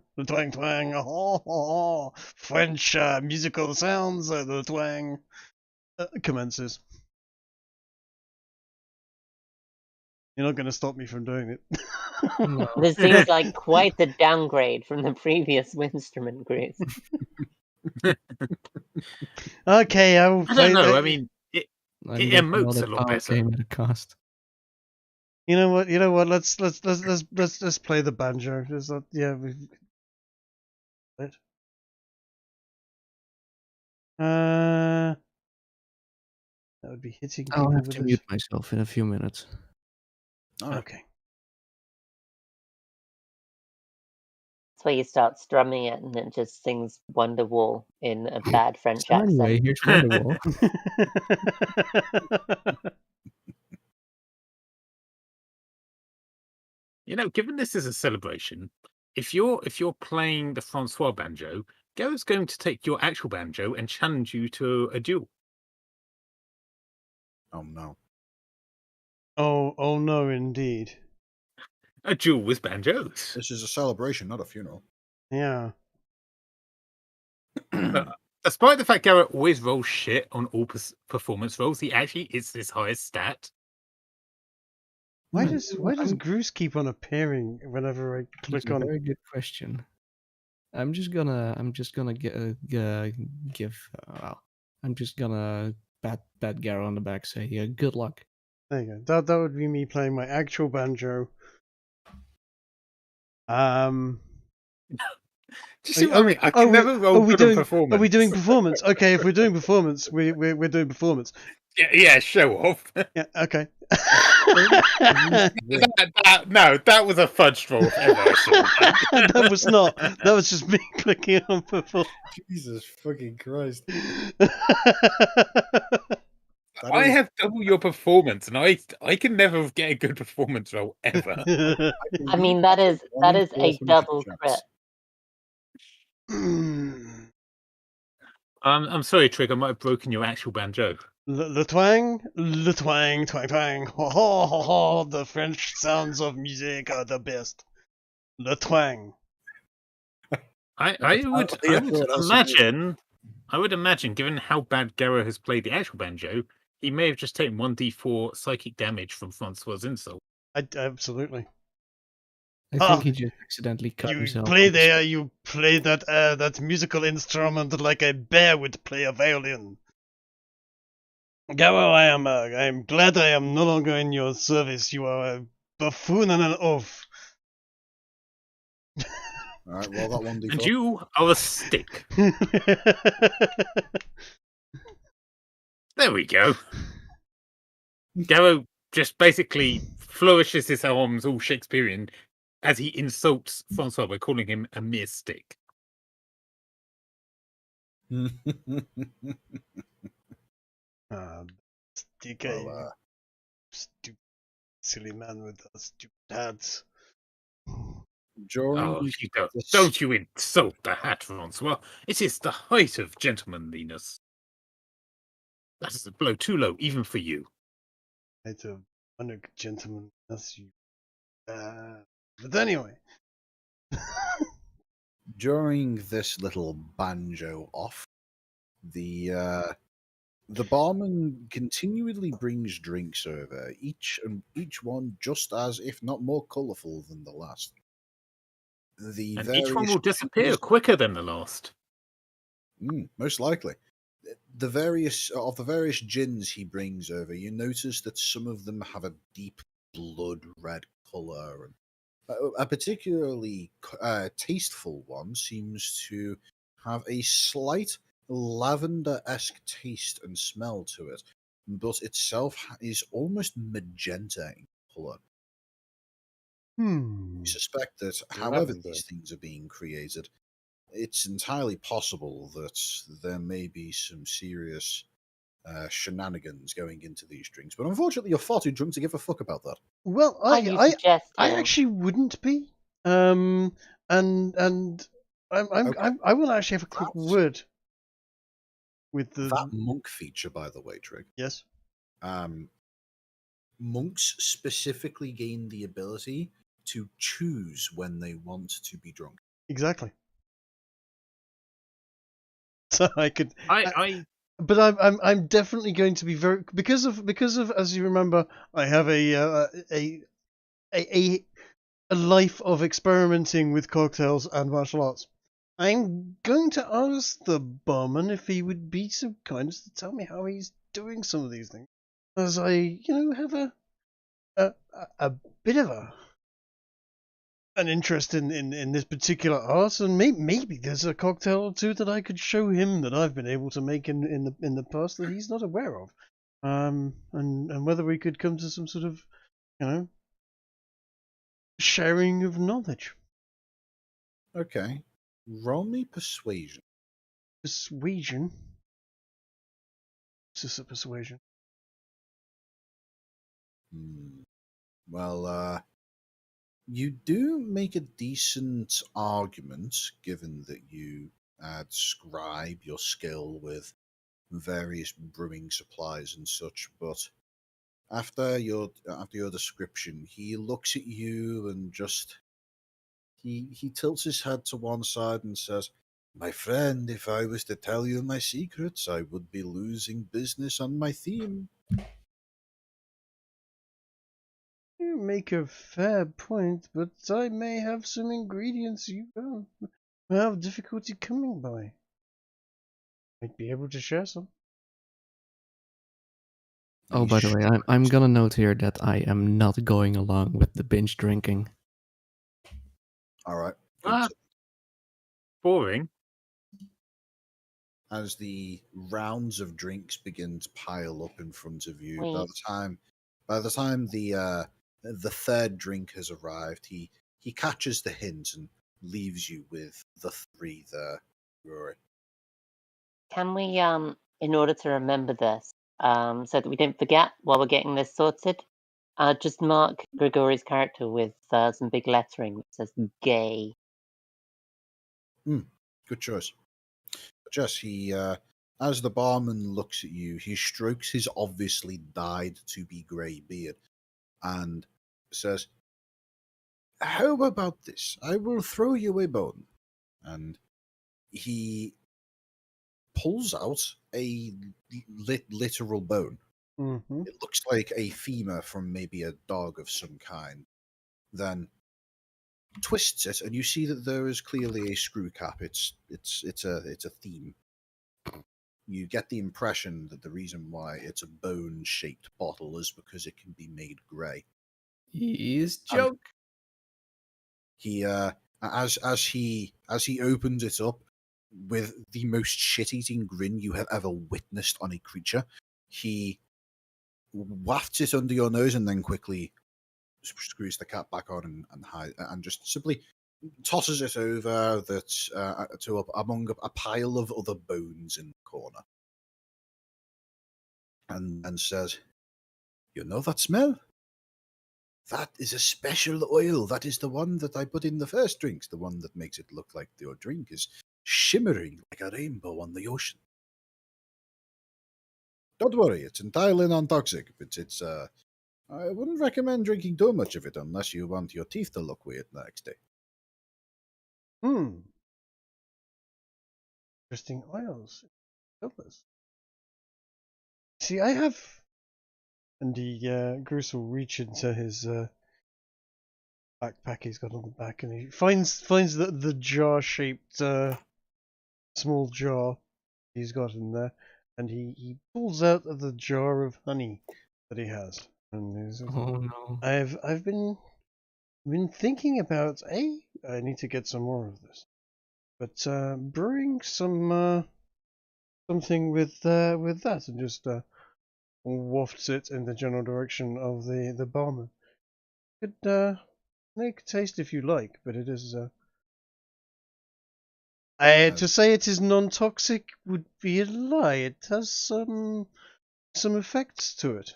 twang, French musical sounds, the twang commences. You're not going to stop me from doing it. No. This seems like quite the downgrade from the previous instrument groups. Okay, I will I play don't know. that. I mean, it I'm It guessing emotes all a that lot power better. came at a cost. You know what? Let's play the banjo. There's not, yeah, we've. That would be hitting I'll people have with to it. mute myself in a few minutes. All right. Okay. That's where you start strumming it and it just sings Wonderwall in a bad French So anyway, accent. here's Wonderwall. Given this is a celebration, if you're playing the Francois banjo, Garo's going to take your actual banjo and challenge you to a duel. Oh no. oh no, indeed. A duel with banjos. This is a celebration, not a funeral. Yeah. Despite the fact Garrett always rolls shit on all performance rolls, he actually is his highest stat. Why does Groose keep on appearing whenever I That's click a on? very good question. I'm just gonna pat Garo on the back, say good luck. There you go. That would be me playing my actual banjo. Do you see what I mean? I can never roll good on performance. Are we doing performance? Okay, if we're doing performance, we're doing performance. Yeah, show off. Yeah, okay. No, that was a fudge roll if ever I saw. That was not. That was just me clicking on performance. Jesus fucking Christ. I have double your performance, and I can never get a good performance roll ever. I mean, that is a double crit. I'm sorry, Trig. I might have broken your actual banjo. Le twang, twang, twang. Ho, ho, ho, ho. The French sounds of music are the best. Le twang. I would imagine, given how bad Garo has played the actual banjo, he may have just taken 1d4 psychic damage from Francois' insult. Absolutely. I think he just accidentally cut You himself. play there. You play that musical instrument like a bear would play a violin. Garo, I am glad I am no longer in your service. You are a buffoon and an oaf. Alright, roll that 1d4. And you are a stick. There we go. Garo just basically flourishes his arms all Shakespearean as he insults Francois by calling him a mere stick. DK, Well, stupid, silly man with those stupid hats. during Oh, you don't you insult the hat, Francois. It is the height of gentlemanliness. That is a blow too low, even for you. Height of I'm a good gentleman. That's you. But anyway. During this little banjo off, the barman continually brings drinks over, each one just as, if not more colourful than the last. The And each one various will disappear gins- quicker than the last. most likely. The various gins he brings over, you notice that some of them have a deep blood red colour, and a particularly tasteful one seems to have a slight lavender-esque taste and smell to it, but itself is almost magenta in colour. You suspect that, however Lavender. these things are being created, it's entirely possible that there may be some serious shenanigans going into these drinks. But unfortunately, you're far too drunk to give a fuck about that. Well, Are you suggesting? I actually wouldn't be. And Okay. I will actually have a quick That's- word with the That monk feature, by the way, Trig. yes. Monks specifically gain the ability to choose when they want to be drunk. Exactly. So I could, but I'm definitely going to be very because of as you remember, I have a life of experimenting with cocktails and martial arts. I'm going to ask the barman if he would be so kind as to tell me how he's doing some of these things, as I have a bit of an interest in this particular art, and maybe there's a cocktail or two that I could show him that I've been able to make in the past that he's not aware of, and whether we could come to some sort of sharing of knowledge. Okay. Roll me persuasion. Persuasion. Is this a persuasion? Well, you do make a decent argument, given that you describe your skill with various brewing supplies and such, but after your description, he looks at you and just he tilts his head to one side and says, "My friend, if I was to tell you my secrets, I would be losing business on my theme." You make a fair point, but I may have some ingredients you have difficulty coming by. Might be able to share some. Oh, by the way, I'm gonna note here that I am not going along with the binge drinking. All right. Boring. As the rounds of drinks begin to pile up in front of you, Wait. by the time the third drink has arrived, he catches the hint and leaves you with the three there, Rory. Can we, in order to remember this, so that we don't forget while we're getting this sorted, just mark Grigori's character with some big lettering that says "gay." Good choice. Jess, as the barman looks at you, he strokes his obviously dyed to be grey beard and says, "How about this? I will throw you a bone." And he pulls out a literal bone. Mm-hmm. It looks like a femur from maybe a dog of some kind. Then twists it, and you see that there is clearly a screw cap. It's a theme. You get the impression that the reason why it's a bone-shaped bottle is because it can be made grey. He's joke. He as he opens it up with the most shit-eating grin you have ever witnessed on a creature, he wafts it under your nose and then quickly screws the cap back on and just simply tosses it over to among a pile of other bones in the corner, and says, "You know that smell? That is a special oil. That is the one that I put in the first drinks, the one that makes it look like your drink is shimmering like a rainbow on the ocean. Don't worry, it's entirely non-toxic. I wouldn't recommend drinking too much of it unless you want your teeth to look weird the next day. Interesting oils. Covers. See, I have. And Goose will reach into his backpack he's got on the back, and he finds the jar-shaped small jar he's got in there, and he pulls out the jar of honey that he has. And he's, Oh no. I've been thinking about I need to get some more of this, but brewing some something with that, and just wafts it in the general direction of the barman. Could make a taste if you like, but it is to say it is non-toxic would be a lie. It has some effects to it.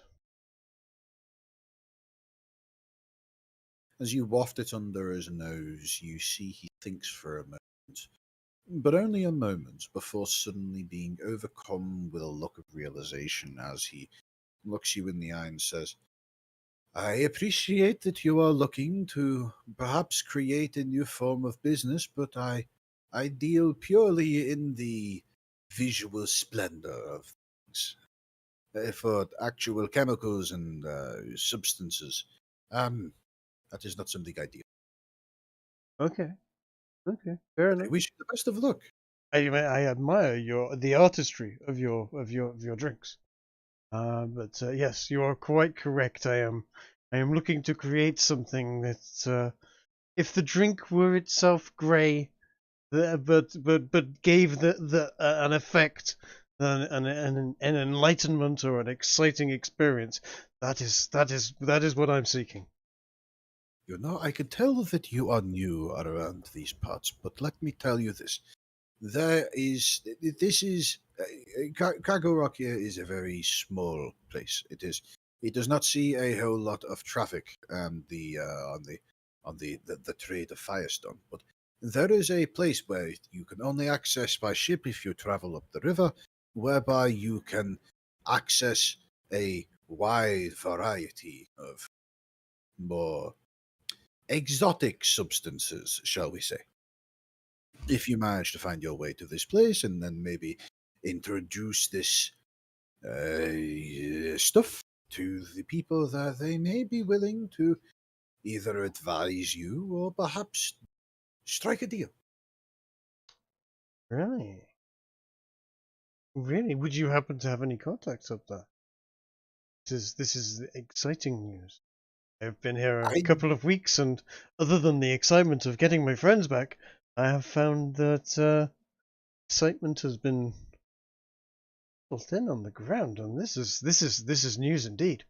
As you waft it under his nose, you see he thinks for a moment, but only a moment before suddenly being overcome with a look of realization as he looks you in the eye and says, I appreciate that you are looking to perhaps create a new form of business, but I deal purely in the visual splendor of things. For actual chemicals and substances, that is not something I deal. Okay, fair I enough. wish you the best of luck. I admire the artistry of your drinks. But yes, you are quite correct. I am looking to create something that, if the drink were itself grey, but gave the an effect, an enlightenment or an exciting experience. That is what I'm seeking. You know, I can tell that you are new around these parts, but let me tell you this. This is Cargo Rock here is a very small place. It is. It does not see a whole lot of traffic on the trade of Firestone, but there is a place where you can only access by ship if you travel up the river, whereby you can access a wide variety of more exotic substances, shall we say. If you manage to find your way to this place and then maybe introduce this stuff to the people, that they may be willing to either advise you or perhaps strike a deal. Really? Really? Would you happen to have any contacts up there? This is exciting news. I've been here a couple of weeks, and other than the excitement of getting my friends back, I have found that excitement has been thin on the ground, and this is news indeed.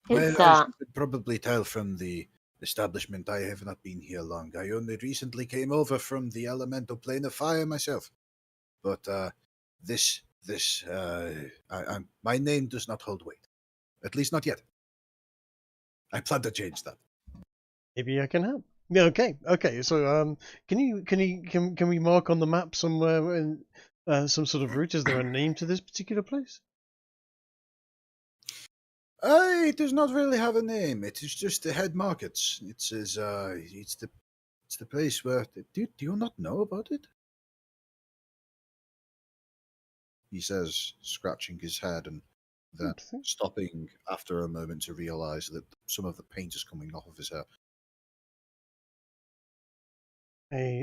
Well, It's as you could probably tell from the establishment, I have not been here long. I only recently came over from the elemental plane of fire myself. But my name does not hold weight. At least not yet. I plan to change that. Maybe I can help. Yeah, okay. So, can we mark on the map somewhere in some sort of route? Is there a name to this particular place? It does not really have a name. It is just the head markets. It's the place where. Do you not know about it? He says, scratching his head and then stopping after a moment to realize that some of the paint is coming off of his hair.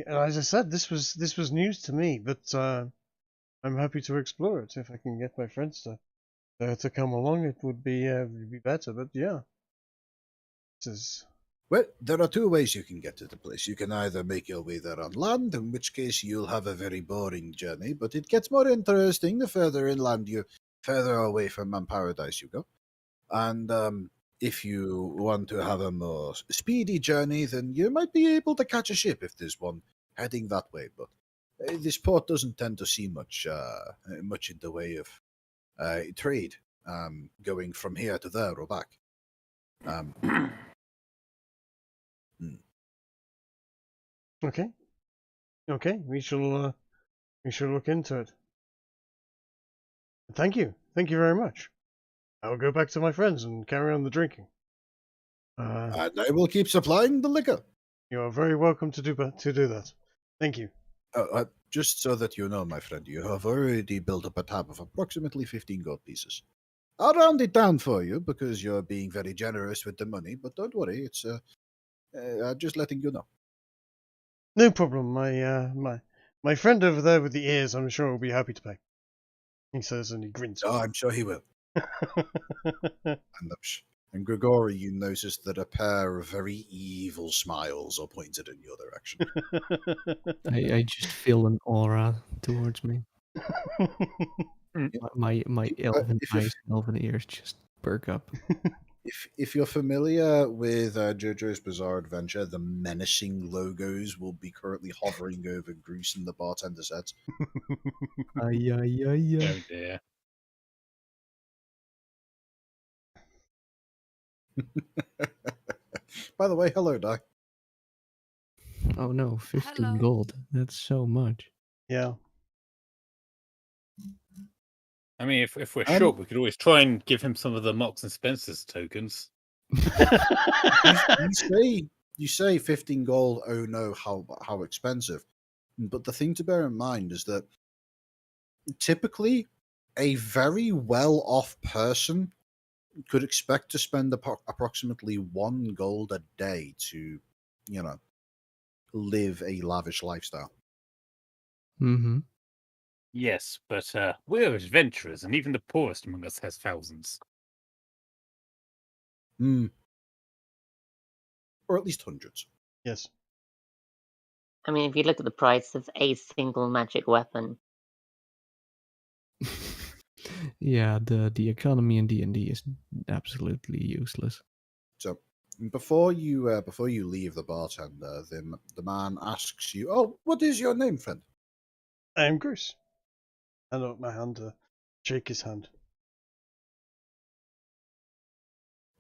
As I said, this was news to me, but I'm happy to explore it. If I can get my friends to come along, it would be better. But yeah, this is. Well, there are two ways you can get to the place. You can either make your way there on land, in which case you'll have a very boring journey, but it gets more interesting the further inland further away from Paradise you go. And if you want to have a more speedy journey, then you might be able to catch a ship if there's one heading that way. But this port doesn't tend to see much in the way of trade going from here to there or back. Okay. We shall look into it. Thank you very much. I'll go back to my friends and carry on the drinking. And I will keep supplying the liquor. You are very welcome to do that. Thank you. Just so that you know, my friend, you have already built up a tab of approximately 15 gold pieces. I'll round it down for you because you're being very generous with the money, but don't worry, it's just letting you know. No problem. My friend over there with the ears, I'm sure, will be happy to pay. He says, and he grins. Oh, I'm sure he will. And Grigori, you notice that a pair of very evil smiles are pointed in your direction. I just feel an aura towards me. My elven eyes, elven ears just perk up. If you're familiar with JoJo's Bizarre Adventure, the menacing logos will be currently hovering over Goose and the bartender's heads. Ay, ay, ay, ay. Oh dear. By the way, hello, Di. Oh no, 15 Hello. gold. That's so much. Yeah. I mean, if we're short, we could always try and give him some of the Marks and Spencer's tokens. You say 15 gold. Oh no, how expensive! But the thing to bear in mind is that typically a very well-off person could expect to spend approximately 1 gold a day to, live a lavish lifestyle. Mm-hmm. Yes, but we're adventurers, and even the poorest among us has thousands. Or at least hundreds. Yes. I mean, if you look at the price of a single magic weapon, Yeah, the economy in D&D is absolutely useless. So before you leave the bartender, the man asks you, "Oh, what is your name, friend?" I am Goose. I look my hand to shake his hand.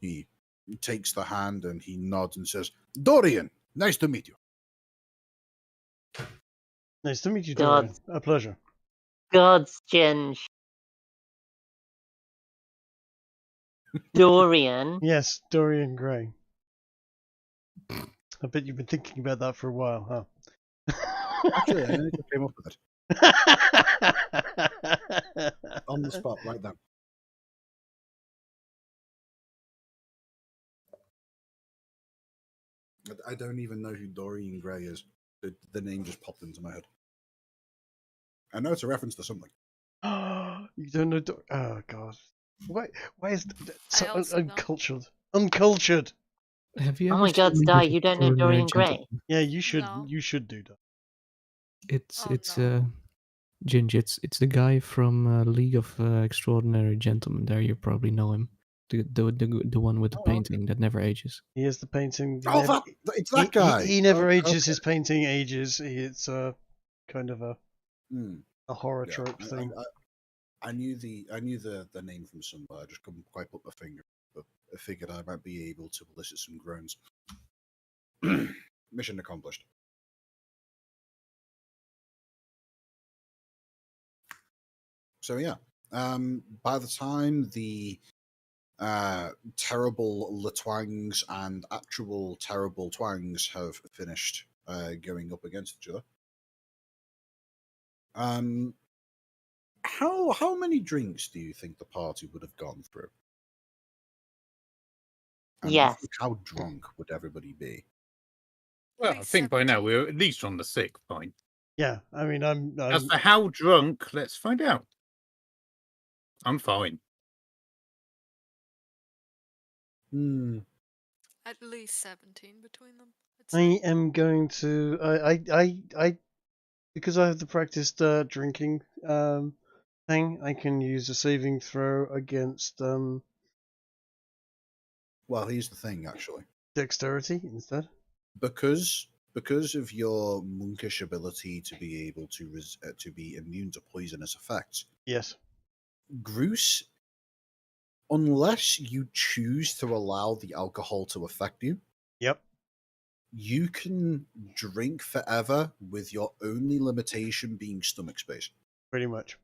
He takes the hand and he nods and says, "Dorian, nice to meet you." Nice to meet you, God. Dorian. A pleasure. God's Ginge. Dorian. Yes, Dorian Gray. I bet you've been thinking about that for a while, huh? Actually, I only just came up with it on the spot right now. I don't even know who Dorian Gray is. The name just popped into my head. I know it's a reference to something. You don't know oh god. Why is so also don't. uncultured? Uncultured. Have you Oh ever my God, seen Sty, League of you don't know Extraordinary Dorian Gray? Gentlemen? Yeah, you should No. you should do that. It's Oh, no. Ginge. It's the guy from League of Extraordinary Gentlemen. There, you probably know him. The one with the painting that never ages. He has the painting. Oh, it's that guy. He never ages. Okay. His painting ages. It's kind of a horror Yeah, trope thing. I knew the name from somewhere. I just couldn't quite put my finger. But I figured I might be able to elicit some groans. Mission accomplished. So yeah, by the time the terrible Latwangs and actual terrible Twangs have finished going up against each other, how many drinks do you think the party would have gone through? And Yes. how drunk would everybody be? Well, At I least think by now 17. we're at least on the sick point. Yeah, I mean, As for how drunk, let's find out. I'm fine. At least 17 between them. I'd I say. am going to. I because I have the practiced drinking thing. I can use a saving throw against Well, here's the thing, actually. dexterity instead. Because of your monkish ability to be able to be immune to poisonous effects, Yes. Groose, unless you choose to allow the alcohol to affect you, Yep. you can drink forever with your only limitation being stomach space. Pretty much.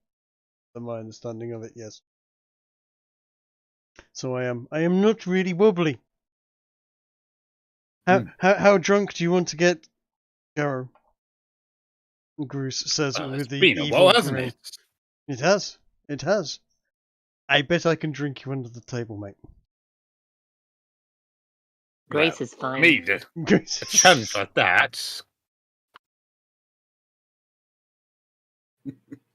From my understanding of it, yes. So I am not really wobbly. How drunk do you want to get, Garrow? Groose says Well, it's with the been a evil while, hasn't grin. it? It has. It has. I bet I can drink you under the table, mate. Grace Well, is fine. me, a challenge like that.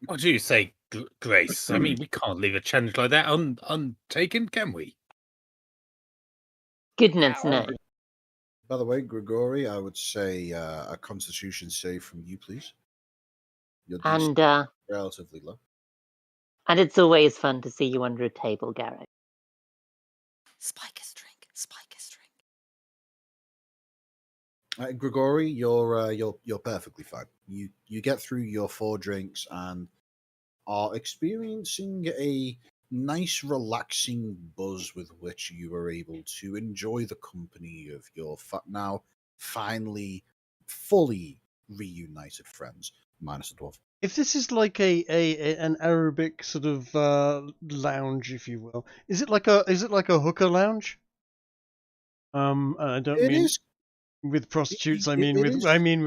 What do you say, Grace? I mean, we can't leave a challenge like that untaken, can we? Goodness, no. By the way, Grigori, I would say a Constitution save from you, please. Your DC And relatively low. and it's always fun to see you under a table, Garrett. Spike his drink. Spike his drink. Grigori, you're perfectly fine. You get through your 4 drinks and are experiencing a nice, relaxing buzz with which you are able to enjoy the company of your now finally fully reunited friends, minus the dwarf. If this is like an Arabic sort of lounge, if you will, is it like a hooker lounge? I don't It mean is. with prostitutes. I It mean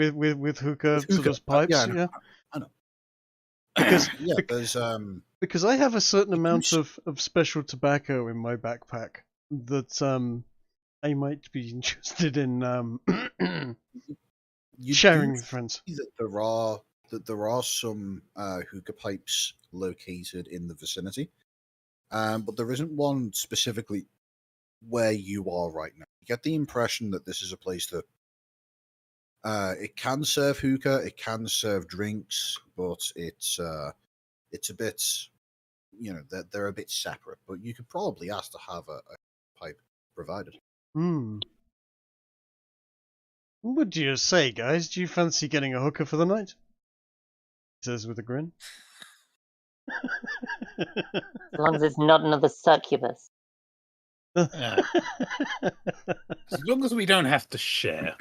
is. with hookah With sort hookah. of pipes. Yeah, I know. Because Yeah, there's because I have a certain You do amount of special tobacco in my backpack that I might be interested in you sharing do with friends. see that there are some hookah pipes located in the vicinity, but there isn't one specifically where you are right now. You get the impression that this is a place that it can serve hookah, it can serve drinks, but it's a bit, they're a bit separate. But you could probably ask to have a pipe provided. What do you say, guys? Do you fancy getting a hooker for the night? He says with a grin. As long as it's not another succubus. As long as we don't have to share.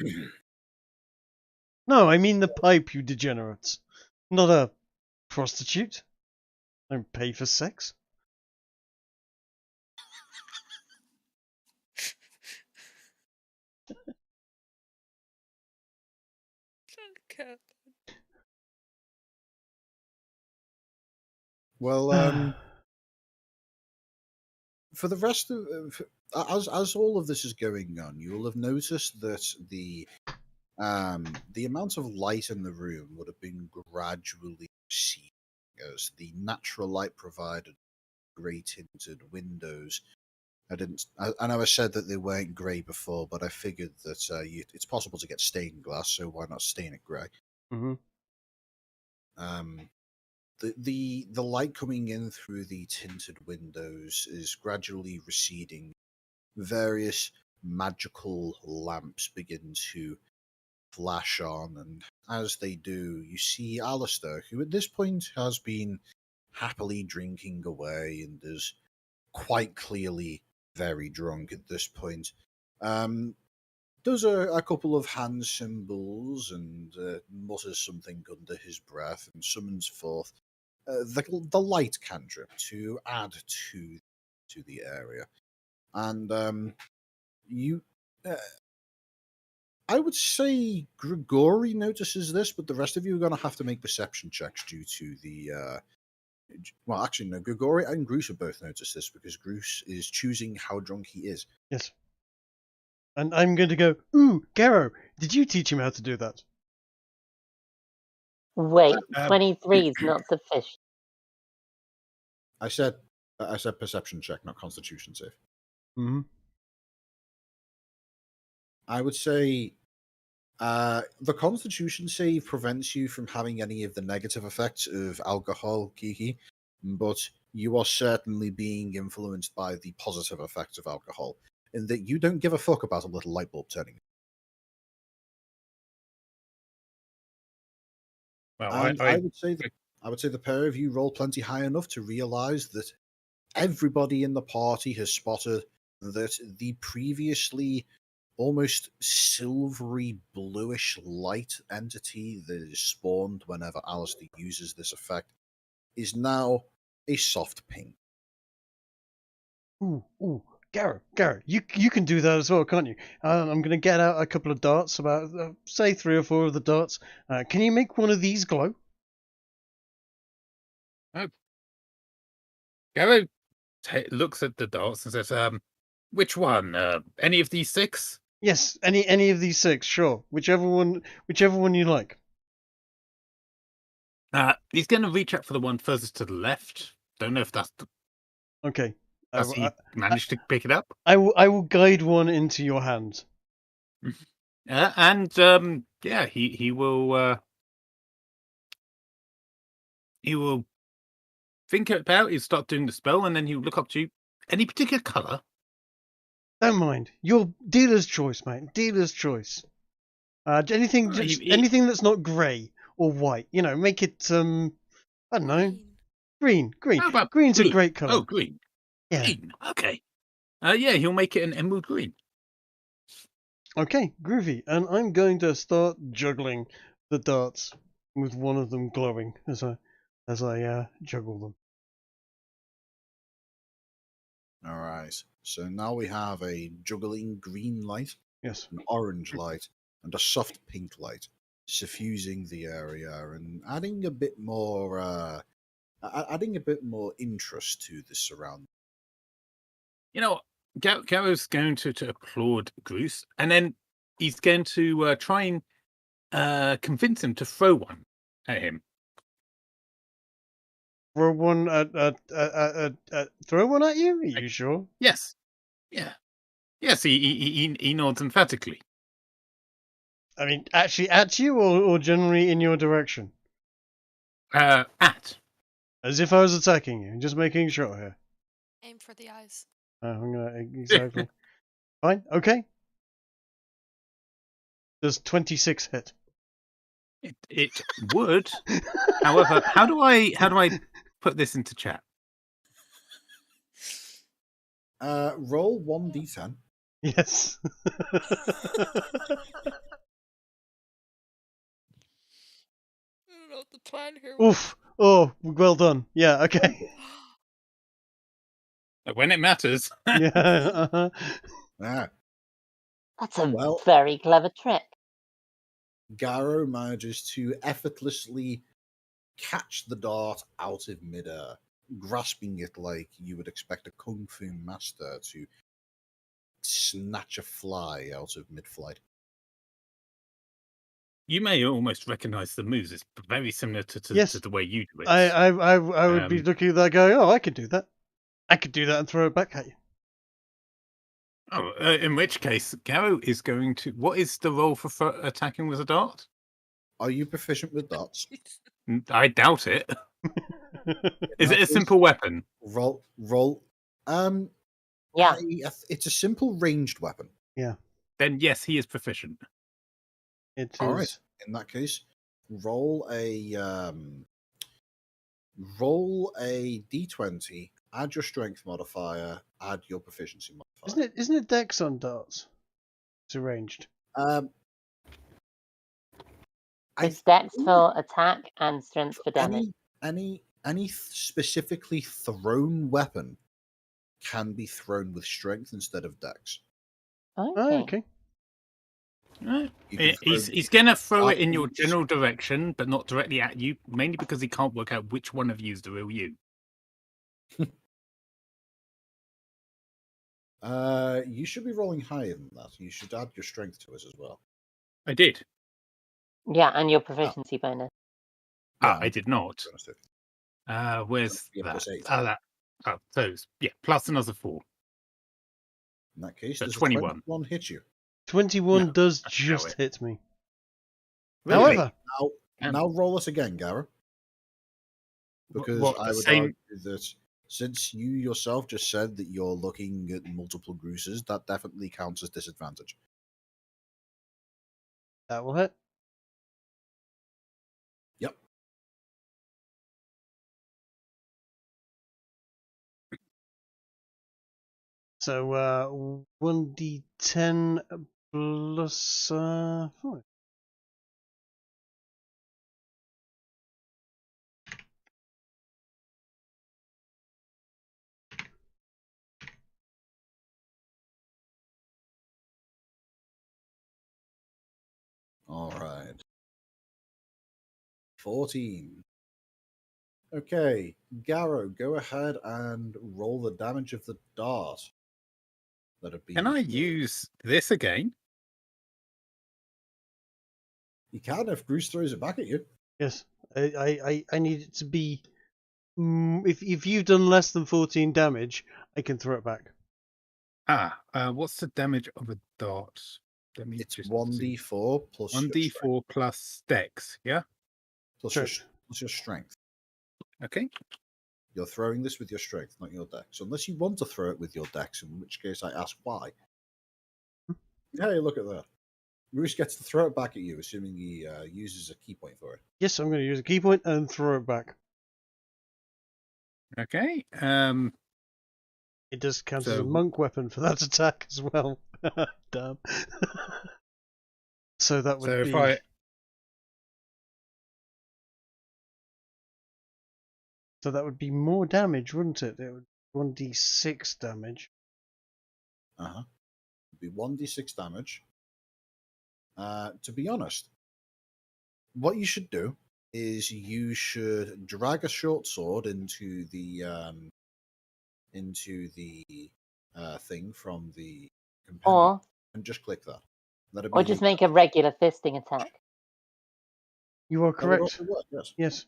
No, I mean the pipe, you degenerates. Not a prostitute. Don't pay for sex. Okay. Well, for the rest of as all of this is going on, you will have noticed that the amount of light in the room would have been gradually receding as the natural light provided grey tinted windows. I know I said that they weren't grey before, but I figured that it's possible to get stained glass, so why not stain it grey? Mm-hmm. The light coming in through the tinted windows is gradually receding. Various magical lamps begin to flash on, and as they do, you see Alistair, who at this point has been happily drinking away and is quite clearly very drunk at this point. Does a couple of hand symbols and mutters something under his breath and summons forth the light cantrip to add to the area. And you, I would say Grigori notices this, but the rest of you are going to have to make perception checks due to the. Well, actually, no. Grigori and Groose have both noticed this because Groose is choosing how drunk he is. Yes. And I'm going to go, ooh, Garrow, did you teach him how to do that? Wait, 23 is not sufficient. I said perception check, not Constitution save. Mm-hmm. I would say the Constitution save prevents you from having any of the negative effects of alcohol, Kiki, but you are certainly being influenced by the positive effects of alcohol, in that you don't give a fuck about a little light bulb turning. Well, And I would say the pair of you roll plenty high enough to realize that everybody in the party has spotted that the previously almost silvery bluish light entity that is spawned whenever Alistair uses this effect is now a soft pink. Ooh, Garrett, you can do that as well, can't you? I'm gonna get out a couple of darts, about say 3 or 4 of the darts. Can you make one of these glow? Garrow looks at the darts and says, which one? Any of these 6? Yes, any of these 6, sure. Whichever one you like. He's going to reach out for the one furthest to the left. Don't know if that's... Okay. Does he manage to pick it up? I will guide one into your hand. Yeah, he will think about it, he'll start doing the spell, and then he'll look up to you. Any particular colour? Don't mind. Your dealer's choice, mate. Dealer's choice. Anything anything that's not grey or white. You know, make it I don't know. Green. How about Green's blue? a great colour. Oh, green. Yeah. Green. Okay. Yeah, he'll make it an emerald green. Okay, groovy. And I'm going to start juggling the darts with one of them glowing as I juggle them. All right. So now we have a juggling green light, Yes. an orange light, and a soft pink light, suffusing the area and adding a bit more interest to the surrounding. You know, Garrow's going to applaud Groose, and then he's going to try and convince him to throw one at him. Throw one throw one at you? Are you sure? Yes. Yeah. Yes, he nods emphatically. I mean, actually at you or generally in your direction? At. As if I was attacking you, just making sure here. Aim for the eyes. I'm gonna exactly. Fine, okay. Does 26 hit? It would. However, how do I put this into chat? Roll 1d10. Yes. I don't know what the plan here was. Oof. Oh, well done. Yeah, okay. When it matters. Yeah. Uh-huh. Ah, That's a Well- very clever trick. Garrow manages to effortlessly catch the dart out of midair, grasping it like you would expect a kung fu master to snatch a fly out of mid-flight. You may almost recognise the moves. It's very similar to Yes. the way you do it. I would be looking at that going, oh, I could do that. I could do that and throw it back at you. Oh, in which case, Garrow is going to... What is the roll for attacking with a dart? Are you proficient with darts? I doubt it. Is that it a is- simple weapon? Roll. Yeah. It's a simple ranged weapon. Then yes, he is proficient. It All right. is. In that case, roll a d20. Add your strength modifier. Add your proficiency modifier. Isn't it Dex on darts? It's arranged. I It's dex for attack and strength for damage. any specifically thrown weapon can be thrown with strength instead of dex. Oh, okay. Right. You can throw He's going to throw it in your darts. general direction, but not directly at you, mainly because he can't work out which one of you is the real you. You should be rolling higher than that. You should add your strength to it as well. I did. Yeah, and your proficiency bonus. I did not. Where's Yeah, that? plus 8. Plus another 4. In that case, So does 21. 21 hit you? 21 No, does that's just it. hit me. Really? However, Now roll it again, Garrow. Because What, I the would same- argue that since you yourself just said that you're looking at multiple Grooses, that definitely counts as disadvantage. that will hit. Yep. So 1d10 plus 5. 14. Okay, Garrow, go ahead and roll the damage of the dart that have been. Can I healed. use this again? You can if Bruce throws it back at you. Yes, I need it to be. If you've done less than 14 damage, I can throw it back. What's the damage of a dart? Let me It's just 1d4 plus your strength. 1d4 plus dex, yeah? Plus your strength. Okay. You're throwing this with your strength, not your dex. Unless you want to throw it with your dex, in which case I ask why. Hey, look at that. Bruce gets to throw it back at you, assuming he uses a key point for it. Yes, I'm going to use a key point and throw it back. Okay. It does count as a So- monk weapon for that attack as well. Damn. So that would So be. if I So that would be more damage, wouldn't it? It would be 1d6 damage. It'd be 1d6 damage. To be honest, what you should do is you should drag a short sword into the thing from the compendium Or and just click that. That'd or be just make a regular fisting attack. You are that would correct. also work, yes. Yes.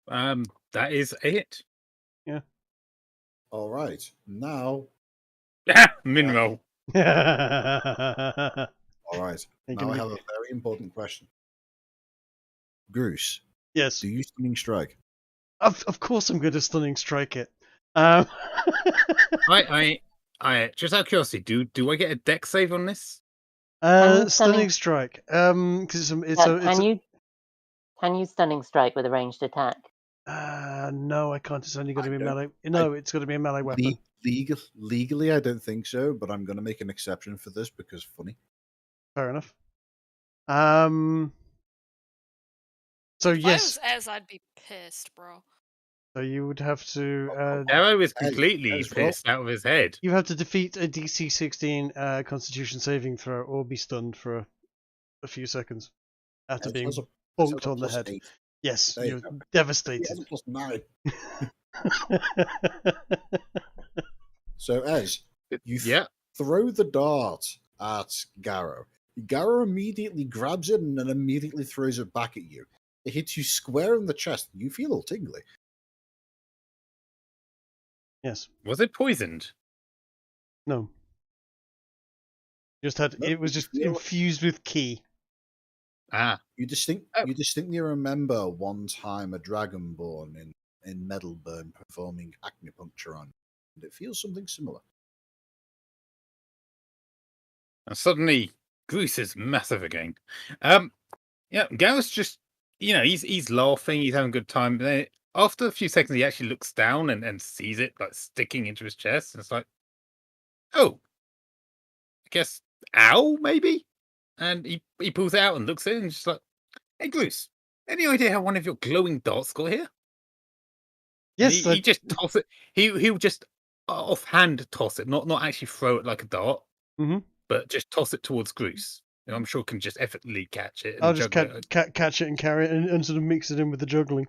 that is a hit. All right. Now, Mineral. all right. You Now can I make- have a very important question. Bruce, Yes. do you stunning strike? Of course I'm going to stunning strike it. Um, I just out of curiosity, do I get a dex save on this? stunning stunning- strike. Because Can you stunning strike with a ranged attack? no, I can't. It's only going to I be don't- melee. No, it's going to be a melee weapon. Legally, I don't think so, but I'm going to make an exception for this because funny. Fair enough. So If yes, I was Ez, I'd be pissed, bro. so you would have to Arrow is As- completely as well. pissed out of his head. you have to defeat a DC 16 Constitution saving throw or be stunned for a few seconds after It being has a bonked on the plus head. 8. Yes, There you you're go. It devastated. has a plus 9. So, Ez, you Yeah. throw the dart at Garrow. Garrow immediately grabs it and then immediately throws it back at you. It hits you square in the chest. You feel all tingly. Yes. Was it poisoned? No. Just had No, it was you just feel- infused with key. Ah. You Oh. distinctly remember one time a Dragonborn in Meadowburn performing acupuncture on, and it feels something similar. And suddenly, Goose is massive again. Yeah, Gareth's just, he's laughing, he's having a good time. Then after a few seconds, he actually looks down and sees it like sticking into his chest, and it's like, oh, I guess, ow, maybe. And he pulls it out and looks at it, and just like, hey, Goose, any idea how one of your glowing darts got here? And Yes, he just toss it. He'll just offhand toss it, not actually throw it like a dart, Mhm. but just toss it towards Goose. And I'm sure can just effortlessly catch it. And I'll just juggle it. catch it and carry it and sort of mix it in with the juggling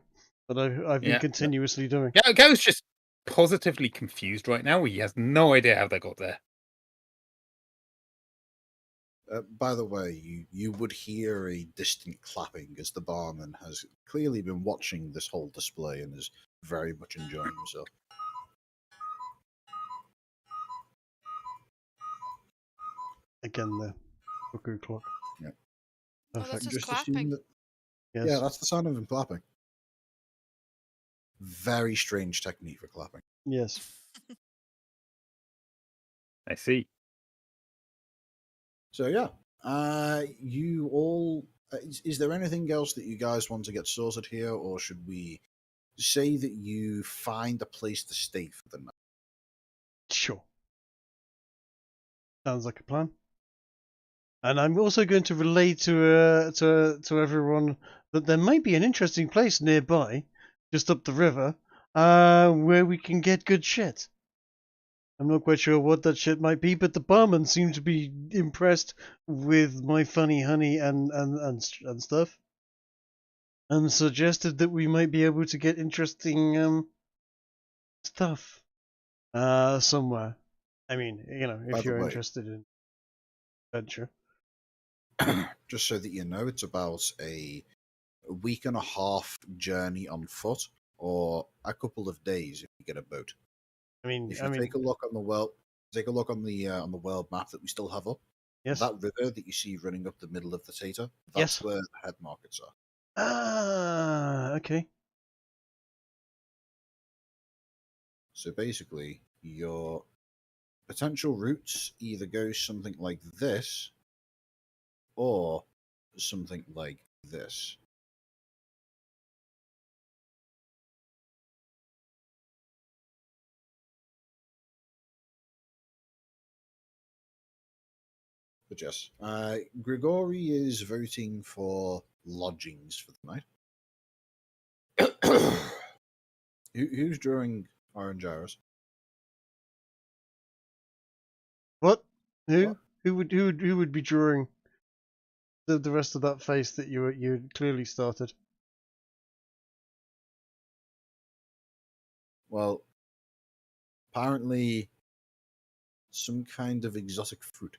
that I've been Yeah. continuously doing. Yeah, Gao's just positively confused right now. He has no idea how they got there. By the way, you would hear a distant clapping as the barman has clearly been watching this whole display and is very much enjoying himself. Again, the cuckoo clock. Yeah. Oh, that's Perfect. just assume clapping. that- Yes. Yeah, that's the sound of him clapping. Very strange technique for clapping. Yes. I see. So yeah, you all. Is there anything else that you guys want to get sorted here, or should we say that you find a place to stay for the night? Sure. Sounds like a plan. And I'm also going to relay to everyone that there might be an interesting place nearby, just up the river, where we can get good shit. I'm not quite sure what that shit might be, but the barman seemed to be impressed with my funny honey and stuff, and suggested that we might be able to get interesting stuff somewhere. I mean, By if the you're way, interested in adventure. just so that you know, it's about a week and a half journey on foot, or a couple of days if you get a boat. If you take a look on the world map that we still have up, yes, that river that you see running up the middle of the Tater, that's yes. where the head markets are. Ah, okay. So basically, your potential routes either go something like this or something like this. But yes, Grigori is voting for lodgings for the night. Who's drawing orange arrows? What? Who? What? Who would be drawing the rest of that face that you clearly started? Well, apparently some kind of exotic fruit.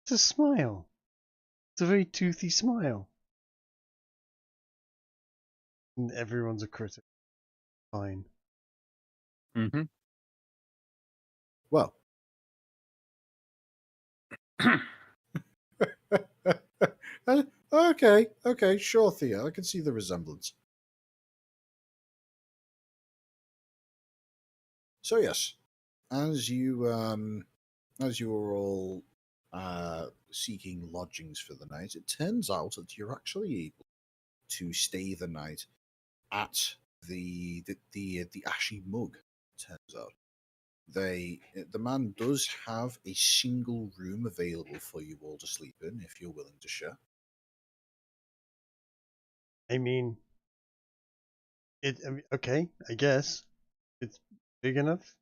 It's a smile. It's a very toothy smile. And everyone's a critic. Fine. Mm-hmm. Well, okay, sure, Theo. I can see the resemblance. So yes, as you are all seeking lodgings for the night, it turns out that you're actually able to stay the night at the Ashy Mug. Turns out the man does have a single room available for you all to sleep in if you're willing to share. I mean, okay, I guess it's big enough.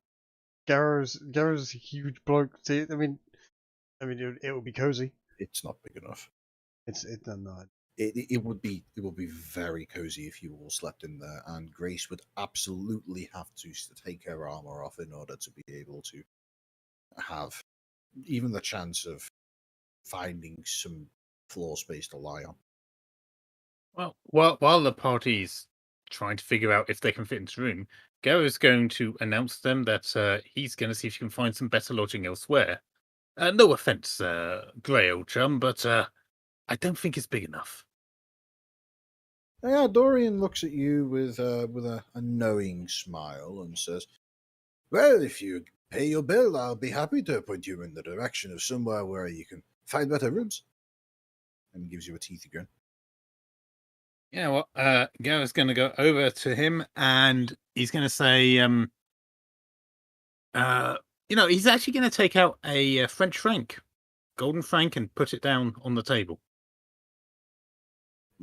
Garrow's a huge bloke. I mean, it would be cozy. It's not big enough. It's not. It would be very cozy if you all slept in there, and Grace would absolutely have to take her armor off in order to be able to have even the chance of finding some floor space to lie on. Well, while the party's trying to figure out if they can fit into the room, Garo's going to announce to them that he's going to see if he can find some better lodging elsewhere. No offense, Grey old chum, but I don't think it's big enough. Yeah, Dorian looks at you with a knowing smile and says, "Well, if you pay your bill, I'll be happy to point you in the direction of somewhere where you can find better rooms." And he gives you a teethy grin. Yeah, well, Garo's going to go over to him and he's going to say, he's actually going to take out a French franc, golden franc, and put it down on the table.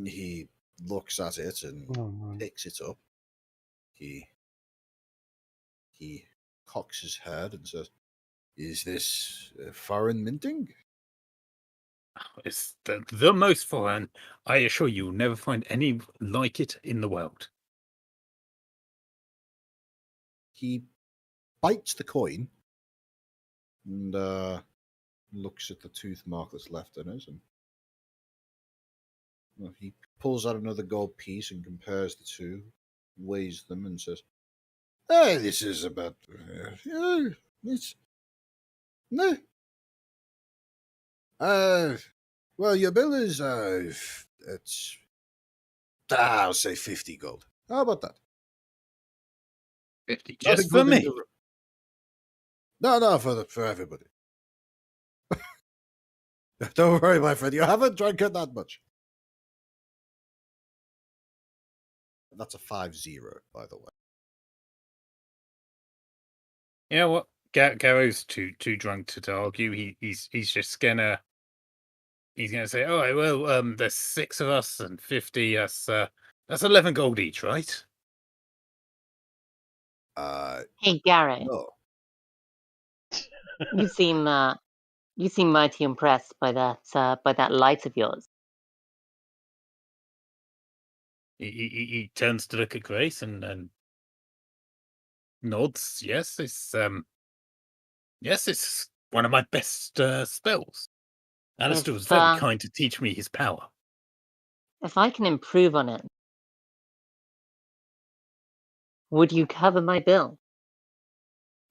He looks at it and Oh, picks it up. He cocks his head and says, "Is this foreign minting?" It's the most foreign. I assure you, you'll never find any like it in the world. He bites the coin and looks at the tooth mark that's left in it, and he pulls out another gold piece and compares the two, weighs them, and says, this is about it's no. Well, your bill is it's I'll say 50 gold. How about that? 50 Not just for including me. No, for everybody. Don't worry, my friend. You haven't drunk it that much. That's a 5-0, by the way. Yeah, what? Garo's too drunk to argue. He's just gonna say, all right, well, there's 6 of us and 50. That's 11 gold each, right? Hey, Garrett, No. you seem mighty impressed by that light of yours. He turns to look at Grace and nods. Yes, it's one of my best spells. Alistair was very kind to teach me his power. If I can improve on it, would you cover my bill?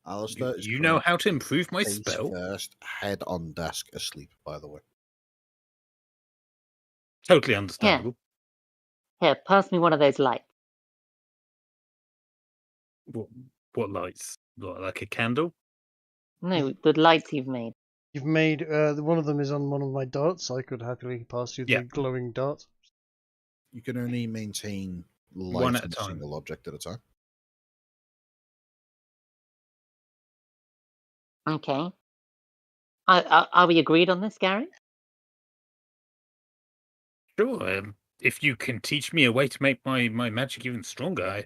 Alistair is You know how to improve my face spell? first, head on desk, asleep, by the way. Totally understandable. Here, pass me one of those lights. What lights? Like a candle? No, the lights you've made. You've made one of them is on one of my darts. I could happily pass you Yeah. the glowing dart. You can only maintain One light at a on a time. single object at a time. Okay. Are we agreed on this, Gary? Sure. If you can teach me a way to make my magic even stronger,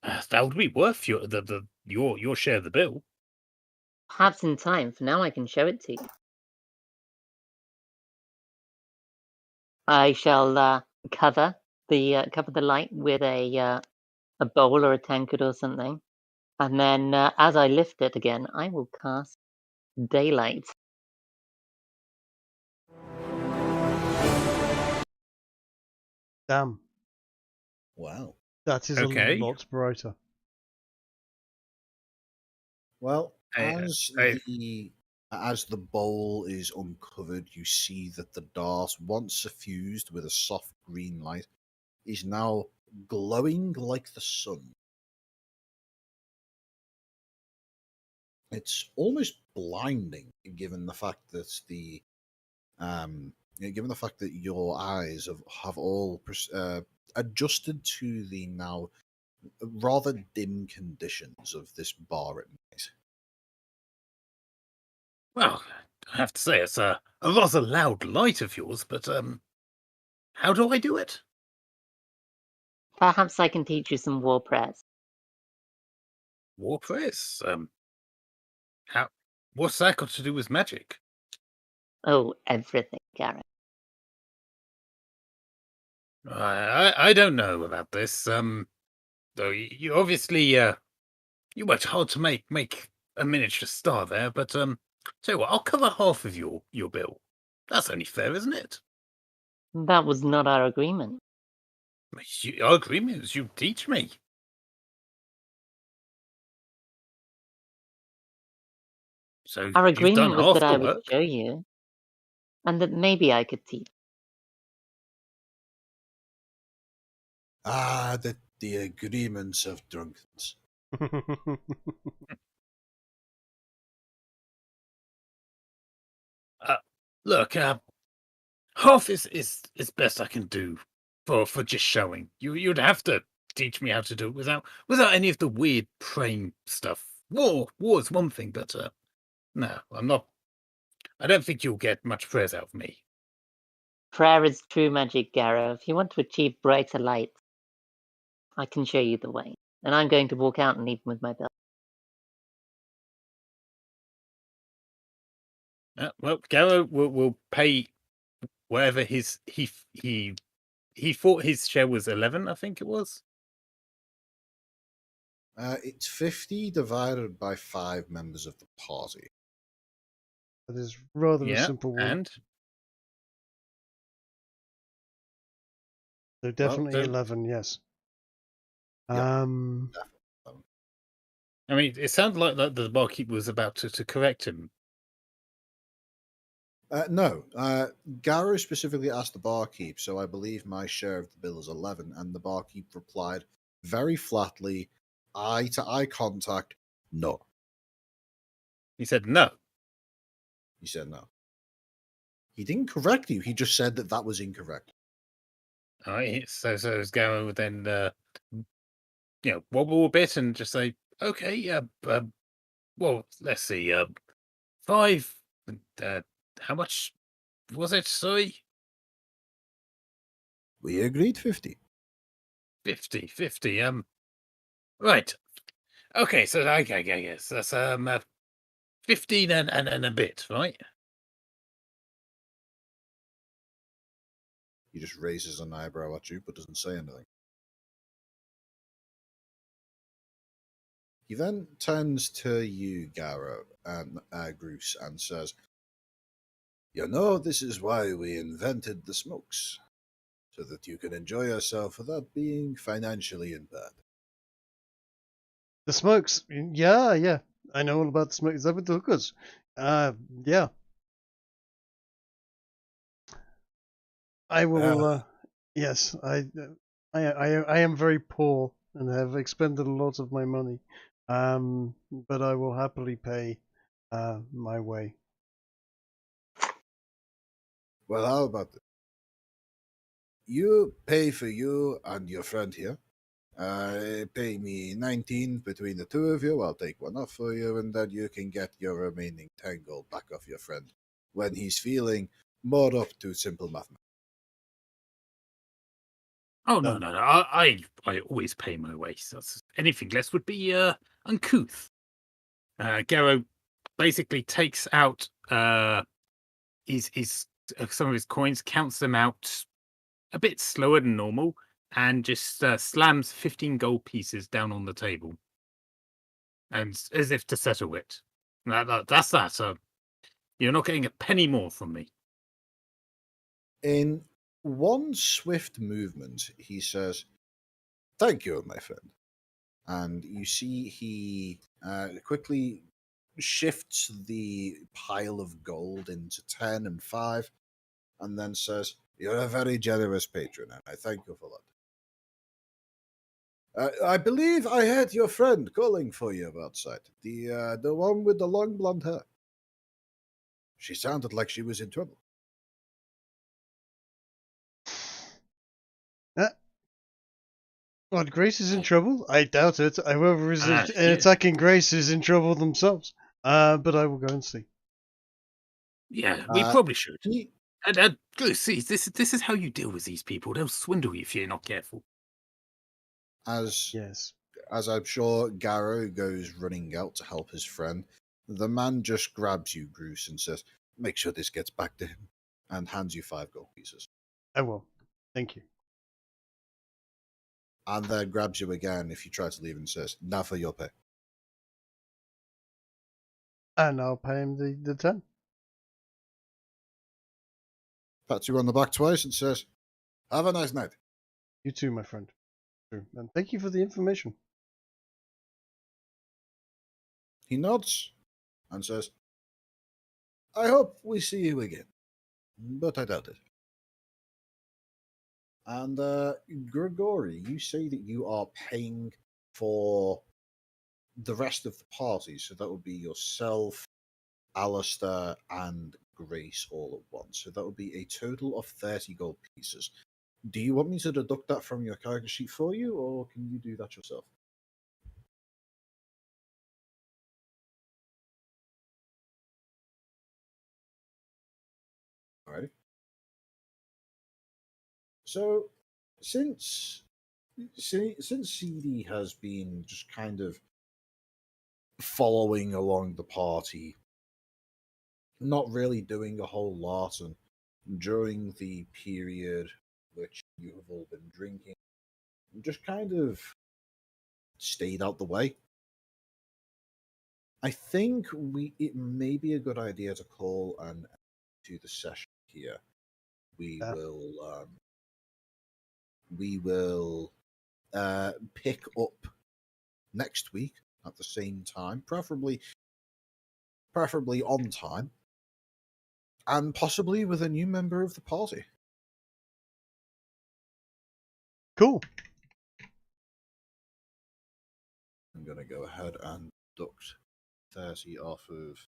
that would be worth your share of the bill. Perhaps in time. For now, I can show it to you. I shall cover the light with a bowl or a tankard or something, and then as I lift it again, I will cast daylight. Damn, Wow. that is Okay. a lot brighter. Well, I- as the bowl is uncovered, you see that the dart, once suffused with a soft green light, is now glowing like the sun. It's almost blinding, given the fact that given the fact that your eyes have all adjusted to the now rather dim conditions of this bar at night. Well, I have to say it's a rather loud light of yours, but how do I do it? Perhaps I can teach you some war prayers. War prayers. How? What's that got to do with magic? Oh, everything, Gary. I don't know about this. Though you obviously you worked hard to make a miniature star there, but tell you what, I'll cover half of your bill. That's only fair, isn't it? That was not our agreement. Our agreement is you teach me. So Our you've done agreement was half that the I would work. show you, and that maybe I could teach. Ah, the agreements of drunkens. Look, half is best I can do for just showing. You'd have to teach me how to do it without any of the weird praying stuff. War's one thing, but no, I'm not. I don't think you'll get much prayers out of me. Prayer is true magic, Garo. If you want to achieve brighter light, I can show you the way. And I'm going to walk out and leave with my bill. Well, Gallo will pay whatever he thought his share was 11. I think it was. It's 50 divided by 5 members of the party. That is rather a simple one. And So definitely so- 11, yes. Yeah. I mean, it sounded like the barkeep was about to correct him. No, Garo specifically asked the barkeep, so I believe my share of the bill is 11, and the barkeep replied very flatly, eye to eye contact, no. He said no. He said no. He didn't correct you, he just said that was incorrect. All right, so as Garo would then wobble a bit and just say, okay, yeah, well, let's see, 5. How much was it? Sorry, We agreed 50. 50. Right. Okay, so I guess that's 15 and a bit, right? He just raises an eyebrow at you, but doesn't say anything. He then turns to you, Garo, and Groose, and says, "You know, this is why we invented the smokes, so that you can enjoy yourself without being financially in bed." The smokes. Yeah. I know all about the smokes. Is that with the hookers? Yeah. I will. Yes, I am very poor and have expended a lot of my money. But I will happily pay my way. Well, how about this? You pay for you and your friend here. Pay me 19 between the two of you. I'll take one off for you, and then you can get your remaining 10 gold back off your friend when he's feeling more up to simple mathematics. Oh no. I always pay my way. So anything less would be uncouth. Garo basically takes out his some of his coins, counts them out a bit slower than normal, and just slams 15 gold pieces down on the table, and as if to settle it. That's that. So you're not getting a penny more from me. In one swift movement, he says, "Thank you, my friend." And you see he quickly shifts the pile of gold into 10 and 5, and then says, "You're a very generous patron, and I thank you for that. I believe I heard your friend calling for you outside. The one with the long blonde hair. She sounded like she was in trouble." What, Grace is in trouble? I doubt it. Whoever is Yeah. attacking Grace is in trouble themselves. But I will go and see. Yeah, we Uh, probably should. he, See, this is how you deal with these people. They'll swindle you if you're not careful. as Yes. as I'm sure Garrow goes running out to help his friend, the man just grabs you, Bruce, and says, "Make sure this gets back to him," and hands you 5 gold pieces. I will. Thank you. And then grabs you again if you try to leave and says, "Now for your pay." And I'll pay him the 10. Pats you on the back twice and says, "Have a nice night." You too, my friend. And thank you for the information. He nods and says, "I hope we see you again, but I doubt it." And Grigori, you say that you are paying for the rest of the party, so that would be yourself, Alistair, and Grace all at once. So that would be a total of 30 gold pieces. Do you want me to deduct that from your character sheet for you, or can you do that yourself? Alright. So, since since CD has been just kind of following along the party, not really doing a whole lot, and during the period which you have all been drinking, just kind of stayed out the way. I think it may be a good idea to call and to the session here. We Yeah. will pick up next week at the same time, preferably on time, and possibly with a new member of the party. Cool. I'm going to go ahead and deduct 30 off of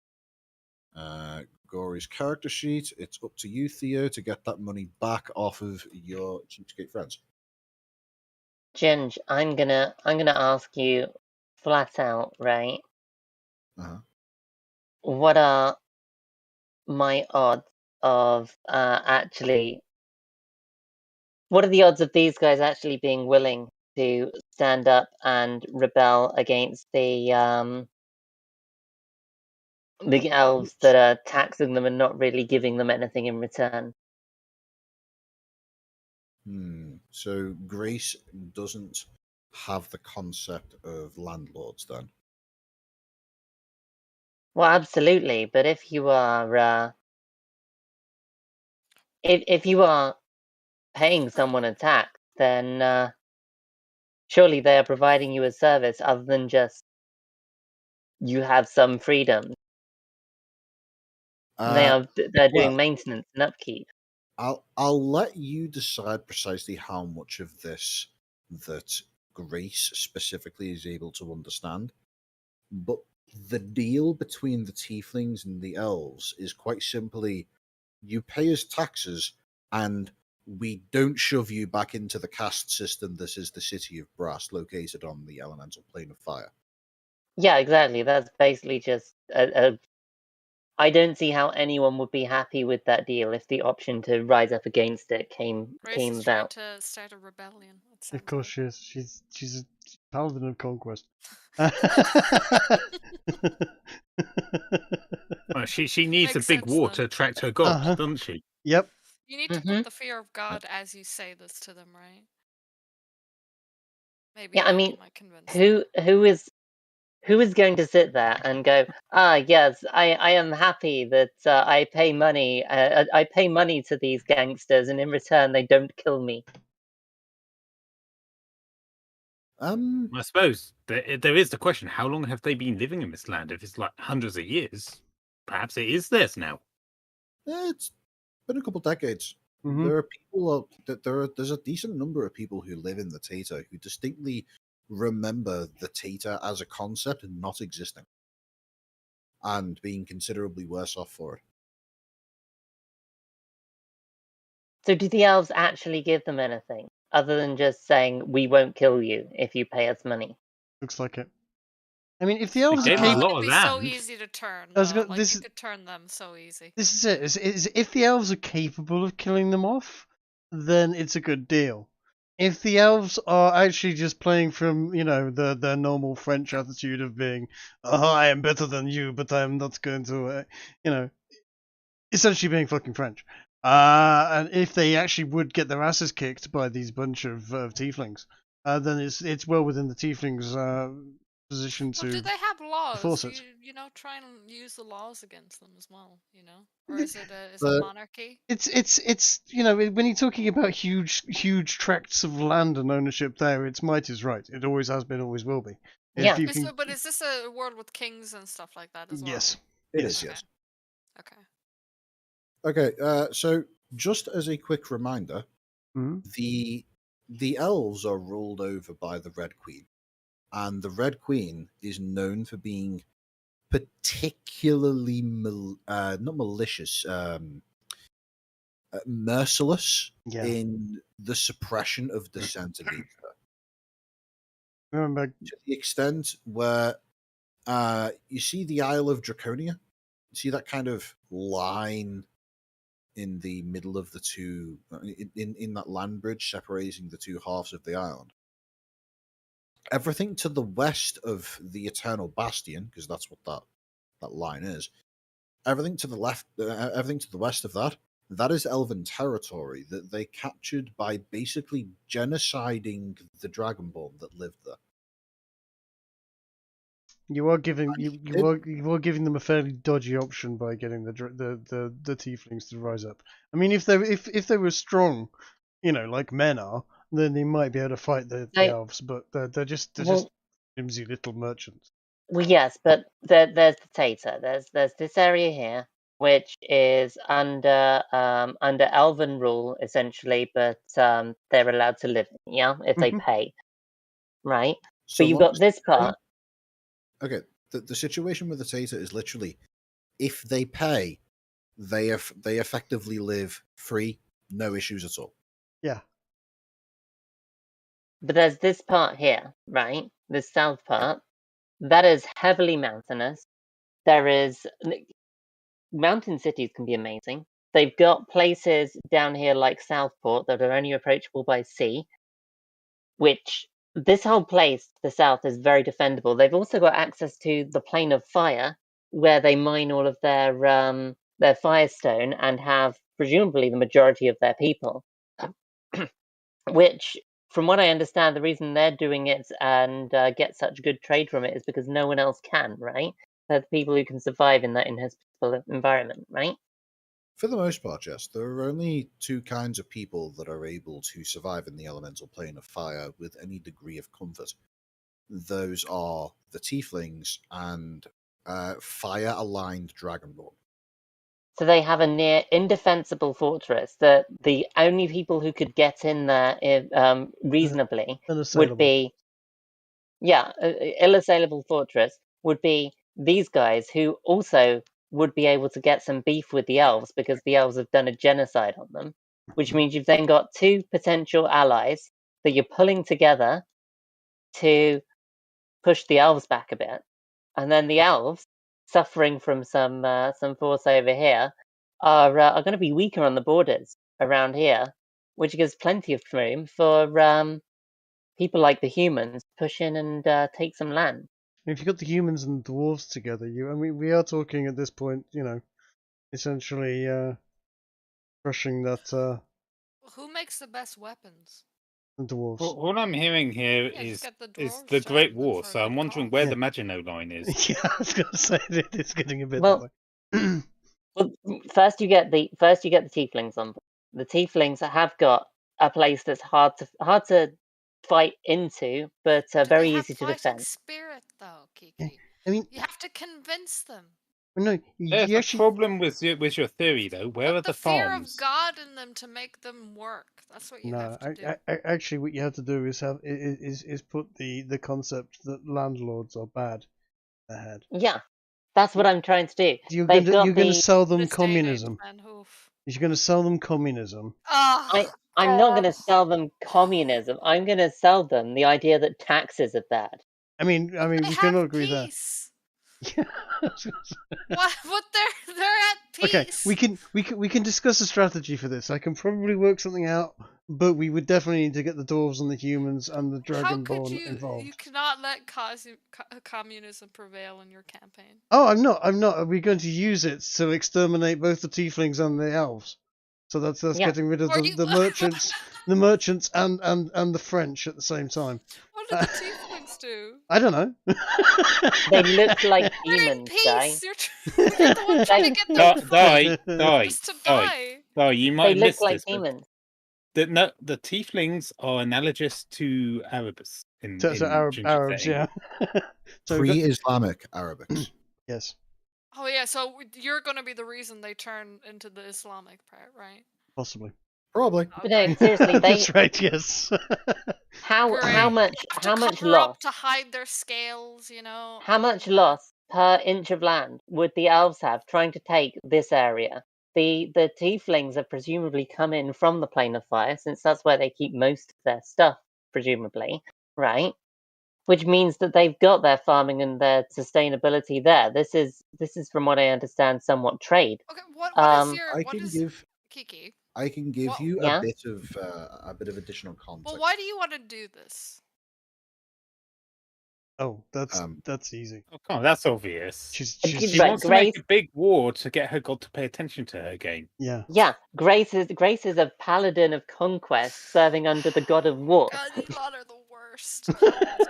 Gory's character sheet. It's up to you, Theo, to get that money back off of your cheapskate friends. Ginge, I'm gonna ask you flat out, right? Uh-huh. What are my odds of actually? What are the odds of these guys actually being willing to stand up and rebel against the elves that are taxing them and not really giving them anything in return. So Grace doesn't have the concept of landlords then? Well, absolutely. But if you are if you are paying someone a tax, then surely they are providing you a service other than just you have some freedom. They're Well, doing maintenance and upkeep. I'll let you decide precisely how much of this that Grace specifically is able to understand. But the deal between the tieflings and the elves is quite simply you pay us taxes and we don't shove you back into the caste system that is the city of Brass located on the elemental plane of fire. Yeah, exactly. That's basically just I don't see how anyone would be happy with that deal if the option to rise up against it came Grace is trying about. to start a rebellion. It Of sounds course like. she is. She's a paladin of conquest. Well, she needs a Makes big sense war then. to attract her god, Uh-huh. doesn't she? Yep. You need to put the fear of God as you say this to them, right? Maybe Yeah, I that mean, might convince them. who is going to sit there and go, yes, I am happy that I pay money to these gangsters and in return they don't kill me. I suppose there is the question: how long have they been living in this land? If it's like hundreds of years, perhaps it is theirs now. It's been a couple decades. Mhm. There are people there's a decent number of people who live in the Tater who distinctly remember the Tater as a concept and not existing, and being considerably worse off for it. So do the elves actually give them anything other than just saying we won't kill you if you pay us money? Looks like it. I mean, if the elves are gave them a It capable, lot would of be so land. easy to turn. I was Though. gonna- Like this you is- could turn them so easy. this is it. If the elves are capable of killing them off, then it's a good deal. If the elves are actually just playing from, their normal French attitude of being, oh, I am better than you, but I am not going to, essentially being fucking French. And if they actually would get their asses kicked by these bunch of tieflings, then it's well within the tieflings' position Well, do to they have laws? force Do it. you try and use the laws against them as well? Or is it The- monarchy? It's when you're talking about huge tracts of land and ownership there, it's might is right. It always has been, always will be. Yeah. If you can, But is this a world with kings and stuff like that as well? yes, It yes. is, yes. Okay. Okay, so just as a quick reminder, Mhm. the elves are ruled over by the Red Queen, and the Red Queen is known for being particularly not malicious, merciless Yeah. in the suppression of dissent against her, Remember, to the extent where you see the Isle of Draconia, you see that kind of line in the middle of the two, in that land bridge separating the two halves of the island. Everything to the west of the Eternal Bastion, because that's what that line is. Everything to the left, everything to the west of that is Elven territory that they captured by basically genociding the Dragonborn that lived there. you are giving And you are giving them a fairly dodgy option by getting the tieflings to rise up. I mean, if they were strong, like men are, then they might be able to fight the elves. But they're just flimsy little merchants. Well, yes, but there's the Tater. There's this area here which is under Elven rule essentially, but they're allowed to live, if they pay, right? so But you've long got as this they pay- part. Okay, the situation with the Tater is literally, if they pay, they effectively live free, no issues at all. Yeah. But there's this part here, right? This south part that is heavily mountainous. There is mountain cities can be amazing. They've got places down here like Southport that are only approachable by sea, which this whole place to the south is very defendable. They've also got access to the plane of fire, where they mine all of their firestone and have presumably the majority of their people. Which, from what I understand, the reason they're doing it and get such good trade from it is because no one else can, right? They're the people who can survive in that inhospitable environment, right? For the most part, yes. There are only two kinds of people that are able to survive in the elemental plane of fire with any degree of comfort. Those are the tieflings and fire-aligned dragonborn. So they have a near indefensible fortress that the only people who could get in there reasonably would Unassailable. be, illassailable fortress would be these guys who also would be able to get some beef with the elves because the elves have done a genocide on them, which means you've then got two potential allies that you're pulling together to push the elves back a bit, and then the elves, suffering from some force over here, are going to be weaker on the borders around here, which gives plenty of room for people like the humans to push in and take some land. If you've got the humans and the dwarves together, we are talking at this point, essentially crushing that Who makes the best weapons? the dwarves. All I'm hearing here Yeah, just is get the dwarves the to Great have them War, for a so I'm good wondering cause. where Yeah. the Maginot Line is. Yeah, I was going to say that it's getting a bit Well- that way. Well, first you get the tieflings on board. The tieflings have got a place that's hard to fight into, but Do very they have easy to fighting defend. spirit, though, Kiki? Yeah. I mean, You have to convince them. no, There's you a actually. problem with your theory, though. Where Put are the the fear farms? of God in them to make them work. That's what you No, have to do. actually, what you have to do is put the concept that landlords are bad ahead. Yeah, that's what I'm trying to do. You're They've going got to the. sell them This day and age, communism. man, oof. You're going to sell them communism. Oh, I'm not going to God. sell them communism. I'm going to sell them the idea that taxes are bad. I mean, They we can all have agree there. peace. Yeah. What? But they're at peace. Okay, we can discuss a strategy for this. I can probably work something out, but we would definitely need to get the dwarves and the humans and the How could dragonborn you? You involved. cannot let communism prevail in your campaign. Oh, I'm not. We're going to use it to exterminate both the tieflings and the elves. So that's Yeah. getting rid of Or the you- merchants and the French at the same time. What do the tieflings do? I don't know. They look like They're in demons, guy. peace. You're the one trying to get them to fight Die, just to die. die. Oh, you might They have look missed like this. but demons. the tieflings are analogous to Arabs in So Arabs, setting. yeah. So we've got- Pre-Islamic Arabics. yes, Oh yeah, so you're gonna be the reason they turn into the Islamic part, right? possibly. Probably. But no, Okay. seriously, they That's right. Yes. how Great. much Have to cover loss? up to hide their scales, you know. How much loss per inch of land would the elves have trying to take this area? The tieflings have presumably come in from the plane of fire, since that's where they keep most of their stuff, presumably, right? Which means that they've got their farming and their sustainability there. This is from what I understand, somewhat trade. Okay, what Um, is your I what can is give Kiki? you Yeah? a bit of additional context. Well, why do you want to do this? Oh, that's easy. Oh, come on, that's obvious. She's She Right, wants to make Grace. a big war to get her god to pay attention to her again. yeah. Yeah, Grace is a paladin of conquest, serving under the god of war. God, you lot are the worst. It's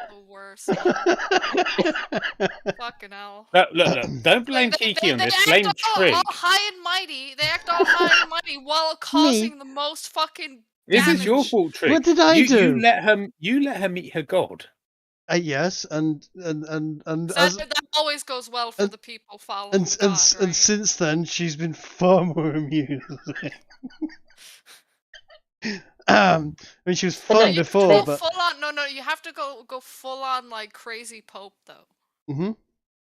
the worst. Man. Fucking hell. Look, don't blame Kiki on this. act Blame all Trig. high and mighty. They act all high and mighty while causing the most fucking This damage. is your fault, Trig. What did I do? You let her meet her god. Yes, and as That always goes well for and- the people following and God, right? and since then she's been far more amusing. I mean, she was But no, fun you before, Go but full on. No, you have to go full on like crazy Pope though. hmm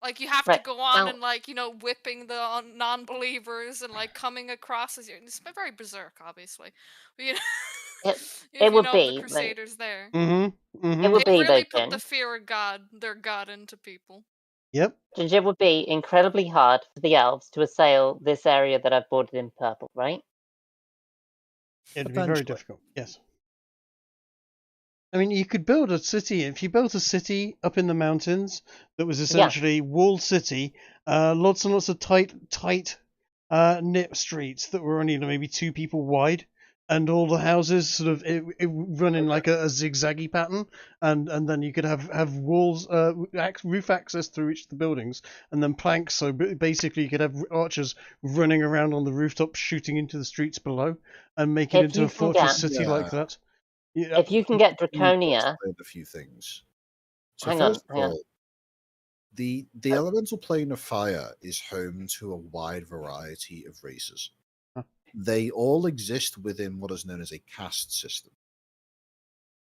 Like you have to Right, go on now- and like whipping the non-believers and like coming across as it's very berserk, obviously. But, you know, it would the be, but- Crusaders there. It hmm would They be really though, put the Jin. fear of God, their God, into people. Yep. Ginger, it would be incredibly hard for the elves to assail this area that I've bordered in purple, right? It'd be very Eventually. difficult. Yes. I mean, you could build a city. If you built a city up in the mountains that was essentially walled city, lots and lots of tight knit streets that were only maybe 2 people wide, and all the houses sort of it run in like a zigzaggy pattern, and then you could have walls, roof access through each of the buildings, and then planks. So basically, you could have archers running around on the rooftop, shooting into the streets below, and make it If into you a can fortress get, city like Yeah. that. Yeah, if you can get Let me Draconia, explain a few things. So hang on, first of hang on. all, the elemental plane of fire is home to a wide variety of races. Huh. They all exist within what is known as a caste system.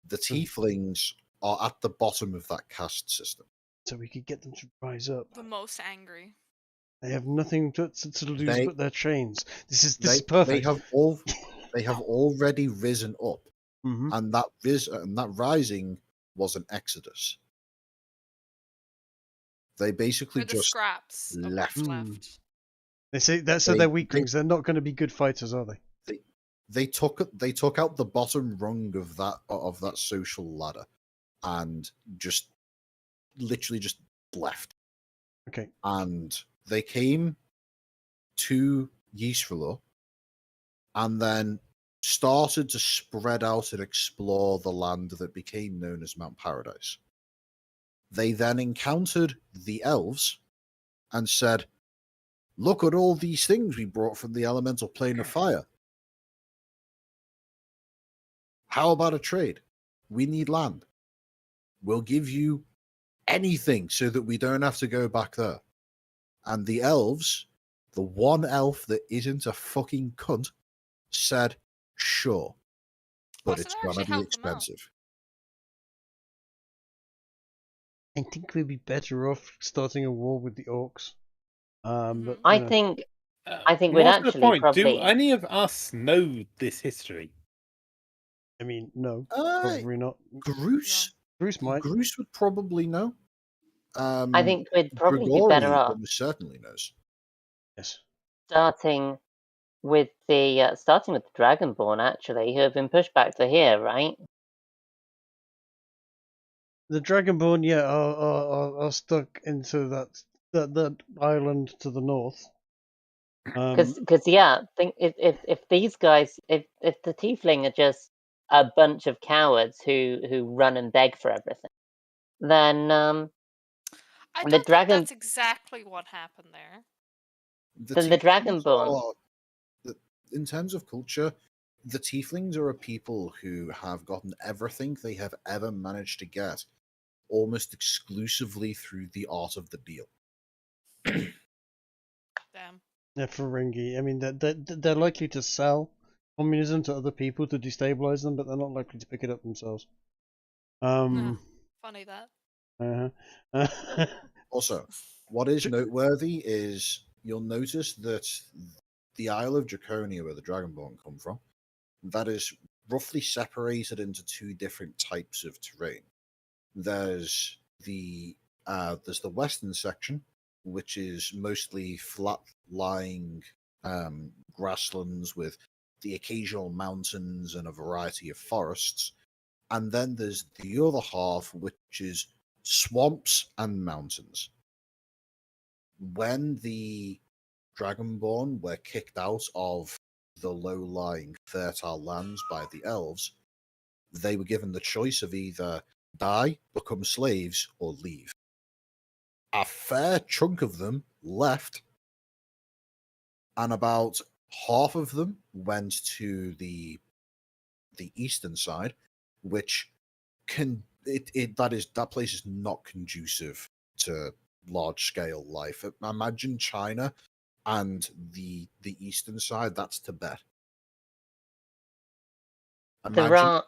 The tieflings are at the bottom of that caste system. So we could get them to rise up. The most angry. They have nothing to lose They- but their chains. This is They perfect. they have already risen up, Mhm. and that rising was an exodus. They basically They're the just scraps of left. what's Hmm. left. They say that, so They- they're weaklings. They're not going to be good fighters, are they? They took out the bottom rung of that social ladder, and just literally just left. Okay. And they came to Yesrallaw, and then started to spread out and explore the land that became known as Mount Paradise. They then encountered the elves and said, "Look at all these things we brought from the elemental plane of fire. How about a trade? We need land. We'll give you anything so that we don't have to go back there." And the elves, the one elf that isn't a fucking cunt, said, "Sure, but so it's they gonna actually be helped them out. expensive." I think we'd be better off starting a war with the orcs. But I you know, think we'd more to the actually point, do probably. any of us know this history? I mean, no, Uh, probably not. Bruce Bruce might. Bruce would probably know. I think we'd probably be better Grigori off almost certainly knows. Yes. starting with the Dragonborn, actually, who have been pushed back to here, right? The Dragonborn, yeah, are stuck into that island to the north. Because think if these guys, if the Tiefling are just a bunch of cowards who run and beg for everything, then I The don't think dragon- that's exactly what happened there. Then the Tieflings Dragonborn. in terms of culture, the Tieflings are a people who have gotten everything they have ever managed to get almost exclusively through the art of the deal. Damn. Yeah, Ferengi. I mean, they're likely to sell communism to other people to destabilize them, but they're not likely to pick it up themselves. Funny that. Uh-huh. Also, what is noteworthy is you'll notice that the Isle of Draconia, where the Dragonborn come from, that is roughly separated into 2 different types of terrain. There's the western section, which is mostly flat-lying grasslands with the occasional mountains and a variety of forests. And then there's the other half, which is swamps and mountains. When the Dragonborn were kicked out of the low-lying fertile lands by the elves, they were given the choice of either die, become slaves, or leave. A fair chunk of them left, and about half of them went to the eastern side, which that place is not conducive to large scale life. Imagine China and the eastern side, that's Tibet. Imagine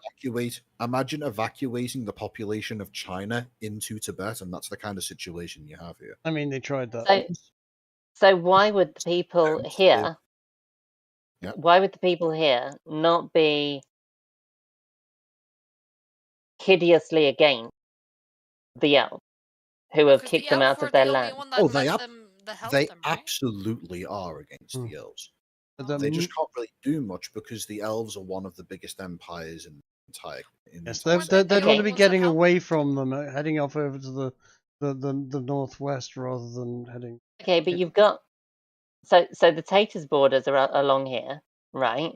evacuating the population of China into Tibet, and that's the kind of situation you have here. I mean, they tried that. So why would the people here? Yeah. Why would the people here not be hideously against the elves who have Because kicked the them elves out were of their the only land? one that they let them, that helped They them, right? absolutely are against the elves. But They just can't really do much because the elves are one of the biggest empires in entire. Yes, Or they'd want to anyone be wants getting help. away from them, heading off over to the northwest rather than heading. Okay, but you've got so the Taters borders are along here, right?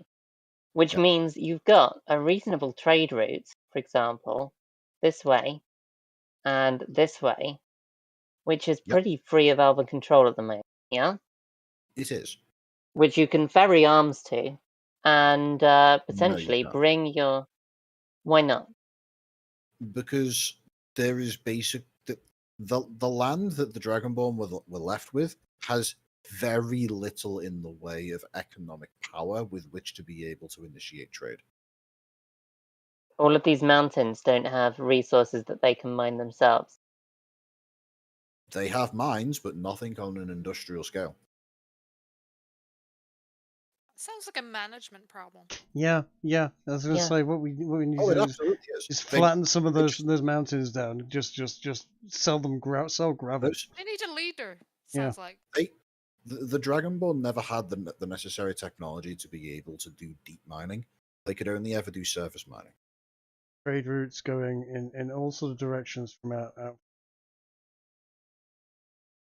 Which Yeah. means you've got a reasonable trade route, for example, this way and this way, which is Yep. pretty free of Alban control at the moment. Yeah, It is. which you can ferry arms to, and potentially can't. bring your. Why not? Because there is the land that the Dragonborn were left with has very little in the way of economic power with which to be able to initiate trade. All of these mountains don't have resources that they can mine themselves. They have mines, but nothing on an industrial scale. Sounds like a management problem. Yeah. I was going to Yeah. say what we need Oh, to it do absolutely is. is They- flatten some of they those just- mountains down. Just sell them sell gravel. those- They need a leader. Yeah. Sounds like. the Dragonborn never had the necessary technology to be able to do deep mining. They could only ever do surface mining. Trade routes going in all sort of directions from out Well,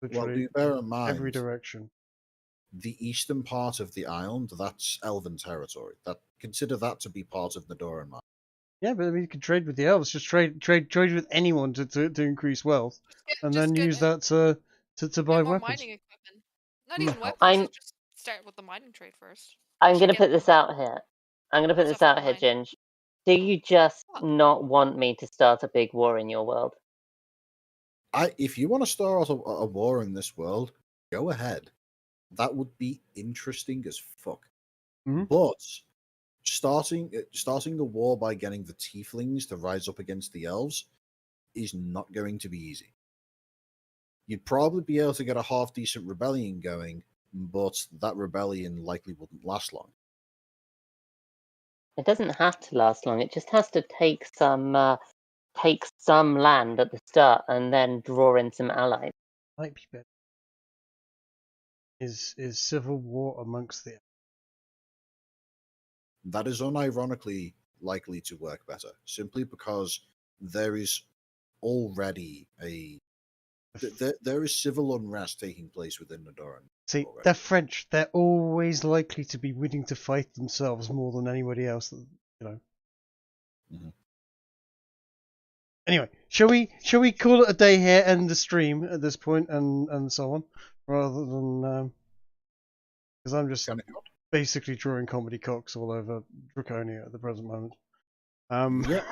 literally do bear in mind, every direction. the eastern part of the island, that's Elven territory. Consider that to be part of Nadoran mine. Yeah, but I mean, you can trade with the elves. Just trade with anyone to increase wealth, and then use that to buy Get more weapons. mining equipment. Not Mm. even weapons. I'm- Just start with the mining trade first. I'm Should going to get put this more out here. I'm going to put this stuff out to here, mine. Ginge. Do you just What? not want me to start a big war in your world? If you want to start a war in this world, go ahead. That would be interesting as fuck. Mhm. But starting the war by getting the tieflings to rise up against the elves is not going to be easy. You'd probably be able to get a half decent rebellion going, but that rebellion likely wouldn't last long. It doesn't have to last long. It just has to take some land at the start and then draw in some allies. Might be better. Is civil war amongst the That is unironically likely to work better, simply because there is already there is civil unrest taking place within Nadoran. See, already. they're French. They're always likely to be willing to fight themselves more than anybody else. Mhm. Anyway, shall we call it a day here, end the stream at this point, and so on, rather than because I'm just Can it- basically drawing comedy cocks all over Draconia at the present moment. Yeah,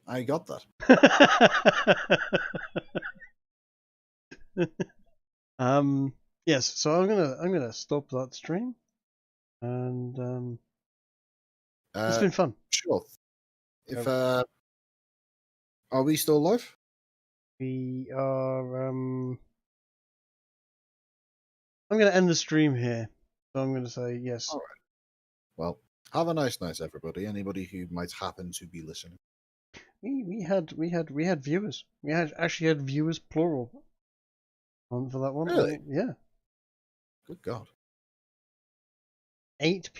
I got that. Yes. So I'm gonna stop that stream, and it's been fun. Sure. If are we still live? We are. I'm gonna end the stream here. So I'm gonna say yes. All right. Well, have a nice night, everybody. Anybody who might happen to be listening. We had viewers. We actually had viewers plural on for that one. Really? Yeah. Good God. 8 people.